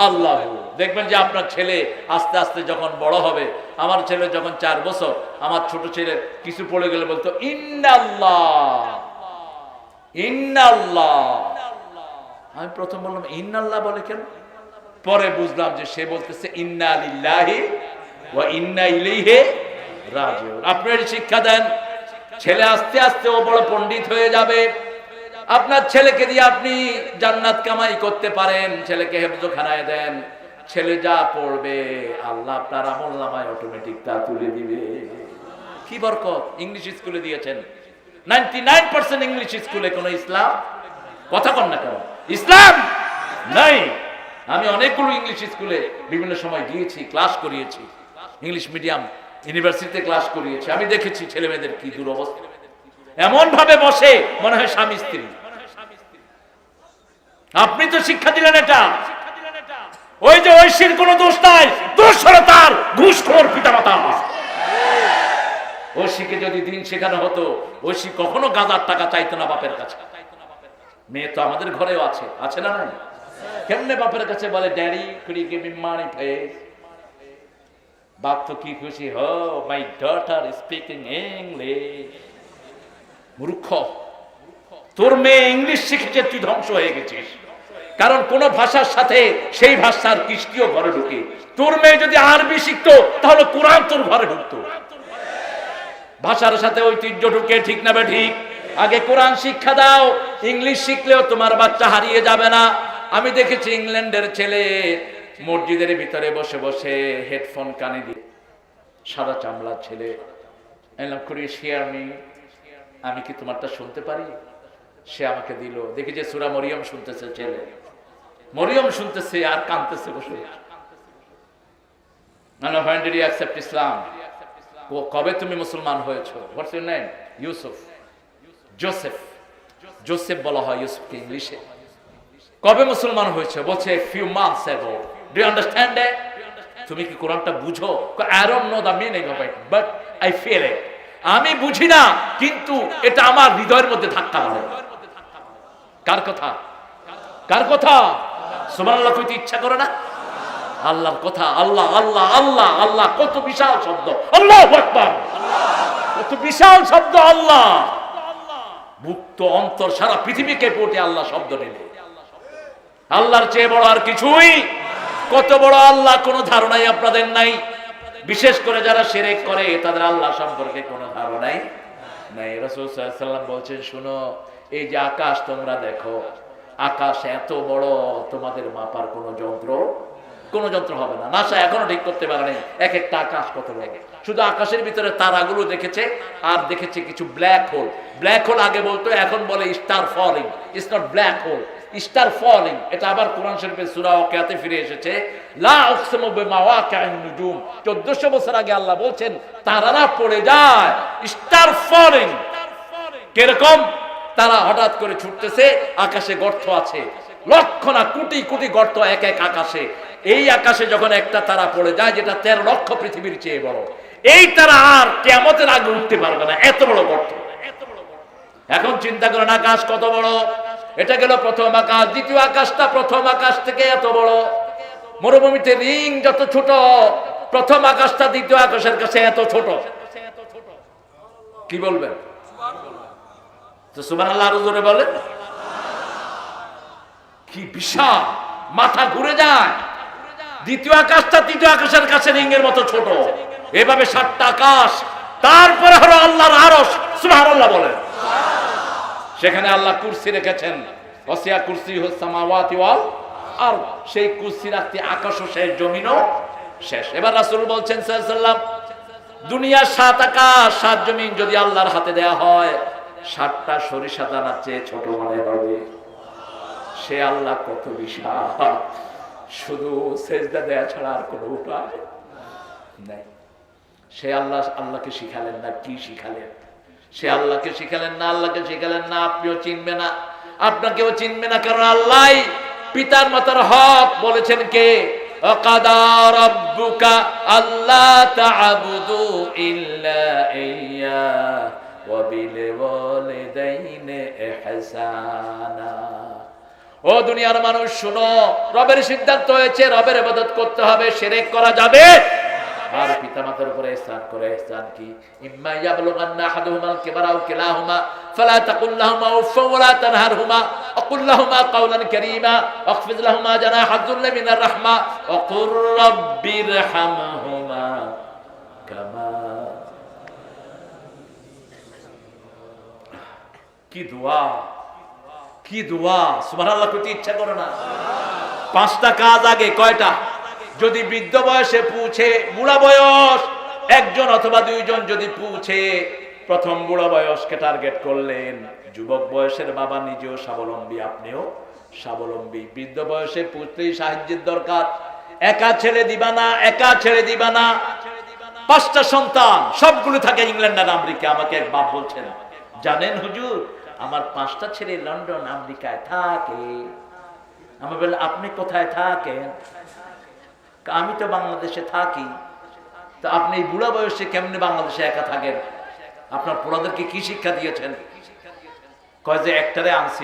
আল্লাহু। দেখবেন যে আপনার ছেলে আস্তে আস্তে যখন বড় হবে, আমার ছেলে যখন 4 বছর, আমার ছোট ছেলে কিছু পড়ে গেলে বলতো ইন্নাল্লাহ ইন্নাল্লাহ। আমি প্রথম বললাম ইন্নাল্লাহ বলে কেন? পরে বুঝলাম যে সে বলতেছে ইন্না লিল্লাহি ওয়া ইন্না ইলাইহি রাজিউন। আপনি শিক্ষা দেন, ছেলে আস্তে আস্তে ও বড় পণ্ডিত হয়ে যাবে। আপনার ছেলেকে দিয়ে আপনি জান্নাত কামাই করতে পারেন। ছেলেকে হেফজখানায় দেন, ছেলে যা পড়বে আল্লাহ আপনার আমলনামায় অটোমেটিক তা তুলে দিবে। কি বরকত! ইংলিশ স্কুলে দিয়েছেন, 99% ইংলিশ স্কুলে কোনো ইসলাম কথা কন না কেন? ইসলাম নাই। আমি অনেকগুলো ইংলিশ স্কুলে বিভিন্ন সময় গিয়েছি, ক্লাস করিয়েছি, ইংলিশ মিডিয়াম ইউনিভার্সিটিতে ক্লাস করিয়েছি। আমি দেখেছি ছেলে মেয়েদের কি দুরবস্থা, এমন ভাবে বসে মনে হয় স্বামী স্ত্রী। আপনি তো শিক্ষা দিলেন এটা, ওই যে ঐশীর কোনো দোষ নাই, দোষ হলো তার ঘুষখোর পিতামাতা। ঐশীকে যদি দিন শেখানো হতো, ঐশী কখনো গাঁজার টাকা চাইতো না বাপের কাছে। মেয়ে তো আমাদের ঘরেও আছে, আছে না? নাই? কেমনে বাপের কাছে বলে, daddy could you give me money please? বাপ তো কি খুশি, হো মাই ডটার স্পিকিং ইংলিশ। মূর্খ, তোর মেয়ে ইংলিশ শিখেছে, তুই ধ্বংস হয়ে গেছিস। কারণ কোন ভাষার সাথে সেই ভাষার কৃষ্টিও ঘরে ঢুকে। তোর মেয়ে যদি আরবি শিখতো তাহলে কোরআন তোর ঘরে ঢুকতো। ভাষার সাথে ঐতিহ্য ঢুকে, ঠিক না? ঠিক। আগে কোরআন শিক্ষা দাও, ইংলিশ শিখলেও তোমার বাচ্চা হারিয়ে যাবে না। আমি দেখেছি ইংল্যান্ডের ছেলে মসজিদের ভিতরে বসে বসে হেডফোন কানে দিয়ে, সাদা চামড়ার ছেলে, এলাম করি শেয়ার মি, আমি কি তোমারটা শুনতে পারি? সে আমাকে দিল। দেখি যে সূরা মরিয়ম শুনতেছে ছেলে, মরিয়ম শুনতেছে আর কাঁদতেছে বসে। When did you accept Islam? কবে তুমি মুসলমান হয়েছো? What's your name? Yusuf. Joseph, Joseph বলা হয় ইউসুফকে ইংলিশে। কবে মুসলমান হয়েছে? বলছে few months ago. Do you understand it? তুমি কি কোরআনটা বুঝো? I don't know the meaning of it, but I feel it. আমি বুঝি না, কিন্তু এটা আমার হৃদয়ের মধ্যে ধাক্কা মারে। কার কথা? কার কথা? সুবহানাল্লাহ কইতে ইচ্ছা করে না? আল্লাহর কথা। আল্লাহ আল্লাহ আল্লাহ আল্লাহ, কত বিশাল শব্দ। আল্লাহু আকবার, কত বিশাল শব্দ। আল্লাহ মুক্ত অন্তর সারা পৃথিবীকে পড়ে আল্লাহ শব্দ নিলে। আল্লাহর চেয়ে বড় আর কিছুই। কত বড় আল্লাহ কোনো ধারণাই আপনাদের নাই। বিশেষ করে যারা শিরক করে তাদের আল্লাহ সম্পর্কে কোনো ধারণাই নাই। রাসূল সাল্লাল্লাহু আলাইহি ওয়াসাল্লাম বলছেন, শুনো, এই যে আকাশ তোমরা দেখো, আকাশ এত বড়, তোমাদের মাপার কোনো যন্ত্র হবে না। নাসা এখনো ঠিক করতে পারে নাই এক একটা আকাশ কত বড়। শুধু আকাশের ভিতরে তারাগুলো দেখেছে, আর দেখেছে কিছু ব্ল্যাক হোল। ব্ল্যাক হোল আগে বলতো, এখন বলে star falling. It's not black hole, star falling. এটা আবার কোরআন শরীফের সূরা ওয়াকিয়াতে ফিরে এসেছে। লা উকসিমু বিমাওয়াকি'ন নুজুম, 1400 বছর আগে আল্লাহ বলছেন তারারা পড়ে যায়, স্টার ফলিং। কিরকম? তারা হঠাৎ করে ছুটতেছে, আকাশে গর্ত আছে, লক্ষ না কোটি কোটি গর্ত এক এক আকাশে। এই আকাশে যখন একটা তারা পড়ে যায়, যেটা 13 লক্ষ পৃথিবীর চেয়ে বড়, এই তারা আর কিয়ামতের আগে উঠতে পারবে না, এত বড় গর্ত। এখন চিন্তা করেন আকাশ কত বড়। এটা গেল প্রথম আকাশ। দ্বিতীয় আকাশটা প্রথম আকাশ থেকে এত বড়। মরুভূমিতে রিং যত ছোট, প্রথম আকাশটা দ্বিতীয় আকাশের কাছে এত ছোট। কি বলবেন? তো সুবহানাল্লাহ আরো জোরে বলেন। কি বিশাল, মাথা ঘুরে যায়। দ্বিতীয় আকাশটা তৃতীয় আকাশের কাছে রিংয়ের মতো ছোট। এভাবে 7টা আকাশ, তারপরে হলো আল্লাহর আরশ। সুবহানাল্লাহ বলেন। সেখানে আল্লাহ কুরসি রেখেছেন, ওয়াসিয়া কুরসিয়ুস সামাওয়াতি ওয়াল আরদ। সেই কুরসি রাখতে আকাশও শেষ, জমিনও শেষ। এবার রাসূল বলছেন সাল্লাল্লাহু আলাইহি ওয়াসাল্লাম, দুনিয়ার 7 আকাশ 7 জমিন যদি আল্লাহর হাতে দেয়া হয়, 7টা সরিষা দানার চেয়ে ছোট মনে হবে। সে আল্লাহ কত বিশাল, শুধু সেজদা দেয়া ছাড়া আর কোনো উপায় নাই। সে আল্লাহকে শিখালেন না। কি শিখালেন? সে আল্লাহকে শিখালেন না, আল্লাহকে শিখালেন না। আপনিও চিনবে না, আপনাকেও চিনবে না, কারণ আল্লাহ পিতার মাতার হক বলেছেন কে? ওয়াকাদা রাব্বুকা আল্লা তা'বুদু ইল্লা ইয়্যা ওয়া বিল ওয়ালিদাইনি ইহসানা। ও দুনিয়ার মানুষ শুনো, রবের সিদ্ধান্ত হয়েছে, রবের ইবাদত করতে হবে, শিরক করা যাবে। আর পিতামাতার উপরে ইহসান করে। ইহসান কি? ইম্মা ইয়াবলুগান্না আহাদুহুমাল কিবারা আও কিলাহুমা ফালা তাকুল লাহুমা উফফা ওয়া লা তানহারহুমা ওয়া কুল লাহুমা কাওলান কারীমা ওয়াখফিদ লাহুমা জানাহা যুল্লি মিনার রাহমা ওয়া কুর রাব্বিরহামহুমা কামা। কি দোয়া, কি দোয়া! সুবহানাল্লাহ, কইতে ইচ্ছা করে না? 5টা কাজ আগে, কয়টা? যদি বৃদ্ধ বয়সে পৌঁছে, বুড়া বয়স একজন অথবা দুইজন যদি পৌঁছে, প্রথম বুড়া বয়সকে টার্গেট করলেন। যুবক বয়সের বাবা নিজেও স্বাবলম্বী, আপনিও স্বাবলম্বী। বৃদ্ধ বয়সে পৌঁছতেই সাহায্যের দরকার। একা ছেড়ে দিবা না, একা ছেড়ে দিবা না। 5টা সন্তান, সবগুলো থাকে ইংল্যান্ড আর আমেরিকা। আমাকে এক বাপ বলছেন, জানেন হুজুর আমার 5টা ছেলে লন্ডন আমেরিকায় থাকে। আমি বললাম আপনি কোথায় থাকেন? আমি তো বাংলাদেশে থাকি। তো আপনি এই বুড়া বয়সে কেমনে বাংলাদেশে একা থাকেন? আপনার পোলাদেরকে কি শিক্ষা দিয়েছেন? কয় যে একটারে আনছি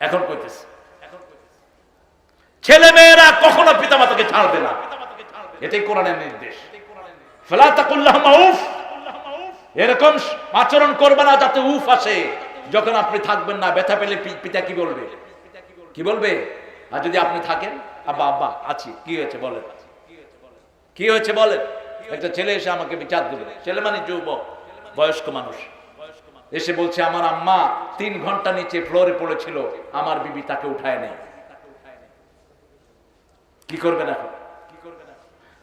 এখন কইতেছে। ছেলে মেয়েরা কখনো পিতামাতাকে ছাড়বে না, এটাই কোরআনের নির্দেশ। ফালা তাকুল্লাহুমা উফ, এরকম আচরণ করবে না যাতে উফ আসে। যখন আপনি থাকবেন না, ব্যথা পেলে পিতা কি বলবে? কি বলবে? আর যদি আপনি থাকেন, আব্বা আব্বা আছি, কি হয়েছে বলেন, কি হয়েছে বলেন। একটা ছেলে এসে আমাকে বিচার দিল, ছেলে মানে যুবক বয়স্ক মানুষ, এসে বলছে আমার আম্মা 3 ঘন্টা নিচে ফ্লোরে পড়েছিল, আমার বিবি তাকে উঠায় নেই। কি করবেন এখন?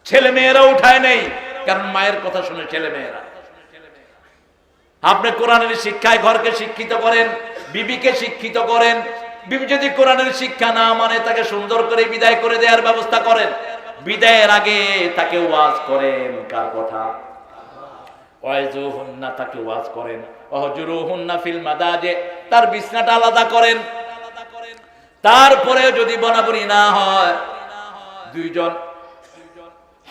ছেলে মেয়েরা উঠায় নেই, কারণ মায়ের কথা শুনে ছেলে মেয়েরা। আপনি কোরআনের শিক্ষায় ঘরকে শিক্ষিত করেন, বিবিকে শিক্ষিত করেন। বিবি যদি কোরআনের শিক্ষা না মানে, তাকে সুন্দর করে বিদায় করে দেওয়ার ব্যবস্থা করেন। বিদায়ের আগে তাকে ওয়াজ করেন। কার কথা? ওয়াইজুহুন্না, তাকে ওয়াজ করেন। ওয়াহজুরুহুন্না ফিল মাদাজি, তার বিছনাটা আলাদা করেন। তারপরে যদি বনাবনি না হয়, 2জন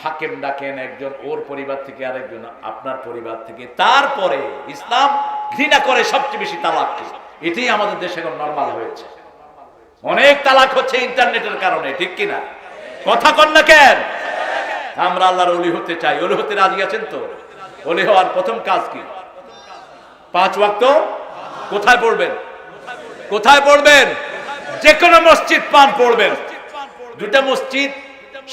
হাকিম ডাকেন, একজন ওর পরিবার থেকে আর একজন আপনার পরিবার থেকে। তারপরে ইসলাম ঘৃণা করে সবচেয়ে বেশি তালাককে। এটাই আমাদের দেশে এখন নরমাল হয়েছে। অনেক তালাক হচ্ছে ইন্টারনেটের কারণে, ঠিক কিনা? কথা কন না কেন? আমরা আল্লাহর ওলি হতে চাই। ওলি হতে রাজি আছেন তো? ওলি হওয়ার প্রথম কাজ কি? 5 ওয়াক্ত কোথায় পড়বেন? কোথায় পড়বেন? যে কোনো মসজিদ পান পড়বেন। 2টা মসজিদ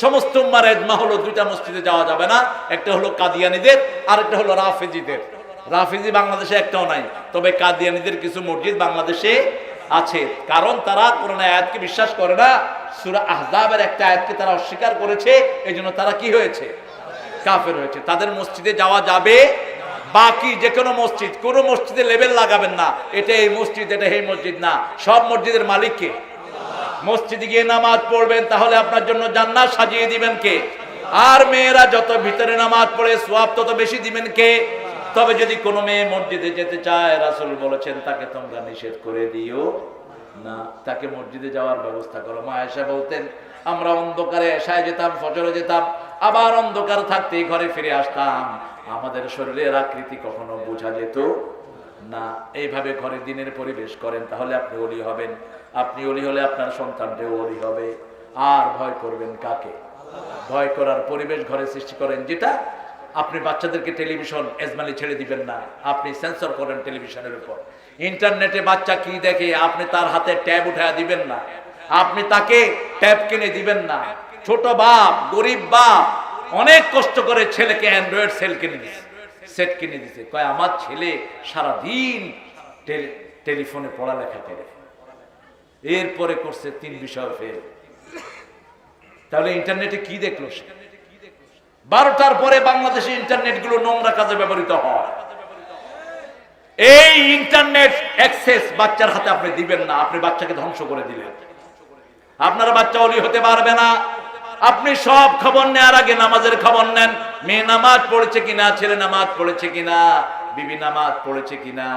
সমস্ত উম্মার ইজমা হলো, 2টা মসজিদে যাওয়া যাবে না। একটা হলো কাদিয়ানীদের, আর একটা হলো রাফেজিদের। রাফেজি বাংলাদেশে একটাও নাই, তবে কাদিয়ানীদের কিছু মসজিদ বাংলাদেশে আছে। কারণ তারা কোরআনের আয়াতকে বিশ্বাস করে না। সূরা আহজাবের একটা আয়াতকে তারা অস্বীকার করেছে, এইজন্য তারা কি হয়েছে? কাফের হয়েছে। তাদের মসজিদে যাওয়া যাবে। বাকি যে কোনো মসজিদ, কোনো মসজিদে লেবেল লাগাবেন না, এটা এই মসজিদ, এটা এই মসজিদ না। সব মসজিদের মালিক কে? মসজিদে গিয়ে নামাজ পড়বেন, তাহলে আপনার জন্য জান্নাত সাজিয়ে দিবেন কে? আর মেয়েরা যত ভিতরে নামাজ পড়ে সওয়াব তত বেশি দিবেন কে? তবে যদি কোনো মেয়ে মসজিদে যেতে চায়, রাসূল বলেছেন তাকে তোমরা নিষেধ করে দিও না, তাকে মসজিদে যাওয়ার ব্যবস্থা করো। মা আয়েশা বলতেন, আমরা অন্ধকারে এশায় যেতাম, ফজরে যেতাম, আবার অন্ধকার থাকতেই ঘরে ফিরে আসতাম। আমাদের শরীরের আকৃতি কখনো বোঝা যেত না। এইভাবে ঘরে দিনের পরিবেশ করেন, তাহলে আপনি ওলি হবেন। আপনি ওলি হলে আপনার সন্তানটাও ওলি হবে। আর ভয় করবেন কাকে? ভয় করার পরিবেশ ঘরে সৃষ্টি করেন। যেটা আপনি বাচ্চাদেরকে টেলিভিশন এজমালি ছেড়ে দিবেন না, আপনি সেন্সর করেন টেলিভিশনের উপর। ইন্টারনেটে বাচ্চা কি দেখে, আপনি তার হাতে ট্যাব উঠায় দিবেন না, আপনি তাকে ট্যাব কিনে দিবেন না। ছোট বাপ, গরিব বাপ অনেক কষ্ট করে ছেলেকে অ্যান্ড্রয়েড সেট কিনে দিছে। কয় আমার ছেলে সারাদিন টেলিফোনে পড়ালেখা করে, এরপরে করছে 3 বিষয় ফেল। তাহলে ইন্টারনেটে কি দেখলো সে? 12টার পরে বাংলাদেশে ইন্টারনেট গুলো নোংরা কাজে ব্যবহৃত হয়। এই ইন্টারনেট অ্যাক্সেস বাচ্চার হাতে আপনি দিবেন না, আপনি বাচ্চাকে ধ্বংস করে দিলেন। আপনার বাচ্চা ওলি হতে পারবে না। আপনি সব খবর নেওয়ার আগে নামাজের খবর নেন। মেয়ে নামাজ পড়েছে কিনা, ছেলে নামাজ পড়েছে কিনা, বিবি নামাজ পড়েছে কিনা।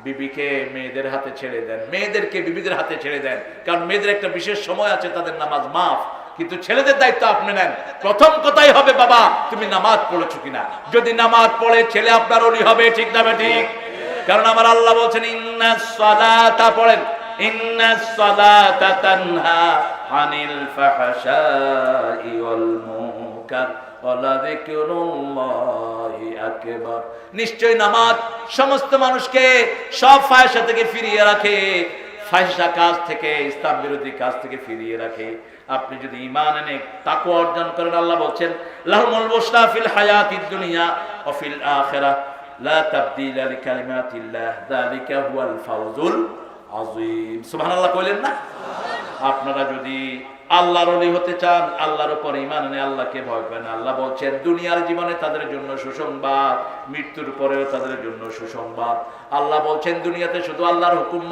বিবিকে মেয়েদের হাতে ছেড়ে দেন, মেয়েদেরকে বিবিদের হাতে ছেড়ে দেন। কারণ মেয়েদের একটা বিশেষ সময় আছে, তাদের নামাজ মাফ। কিন্তু ছেলেদের দায়িত্ব আপনি নেন। প্রথম কথাই হবে, বাবা তুমি নামাজ পড়েছো কিনা। যদি নামাজ পড়ে, ছেলে আপনার ওলি হবে, ঠিক না ঠিক? কারণ আমার আল্লাহ বলছেন, ইন্নাস সালাতা, পড়েন, ইন্নাস সালাতা তানহা আনিল ফাহশাই ওয়াল মুনকার ওয়ালা যিকরুল্লাহি আকবার। নিশ্চয় নামাজ সমস্ত মানুষকে সব ফাহিশা থেকে ফিরিয়ে রাখে, ফাহিশা কাজ থেকে, ইসলাম বিরোধী কাজ থেকে ফিরিয়ে রাখে। আপনি যদি ঈমান এনে তাকওয়া অর্জন করেন, আল্লাহ বলেন লাহুমুল বুশরা ফিল হায়াতিদ দুনিয়া ওয়া ফিল আখিরাহ লা তাবদীলা লিকালিমাতিল্লাহ যালিকা হুয়াল ফাওজুল আযীম। সুবহানাল্লাহ কইলেন না? আপনারা যদি আল্লাহর ওলি হতে চান, আল্লাহর উপর ঈমান এনে আল্লাহকে ভয় করেন, আল্লাহ বলছেন দুনিয়ার জীবনে তাদের জন্য সুসংবাদ, মৃত্যুর পরেও তাদের জন্য সুসংবাদ। আল্লাহ বলছেন দুনিয়াতে শুধু আল্লাহর হুকুম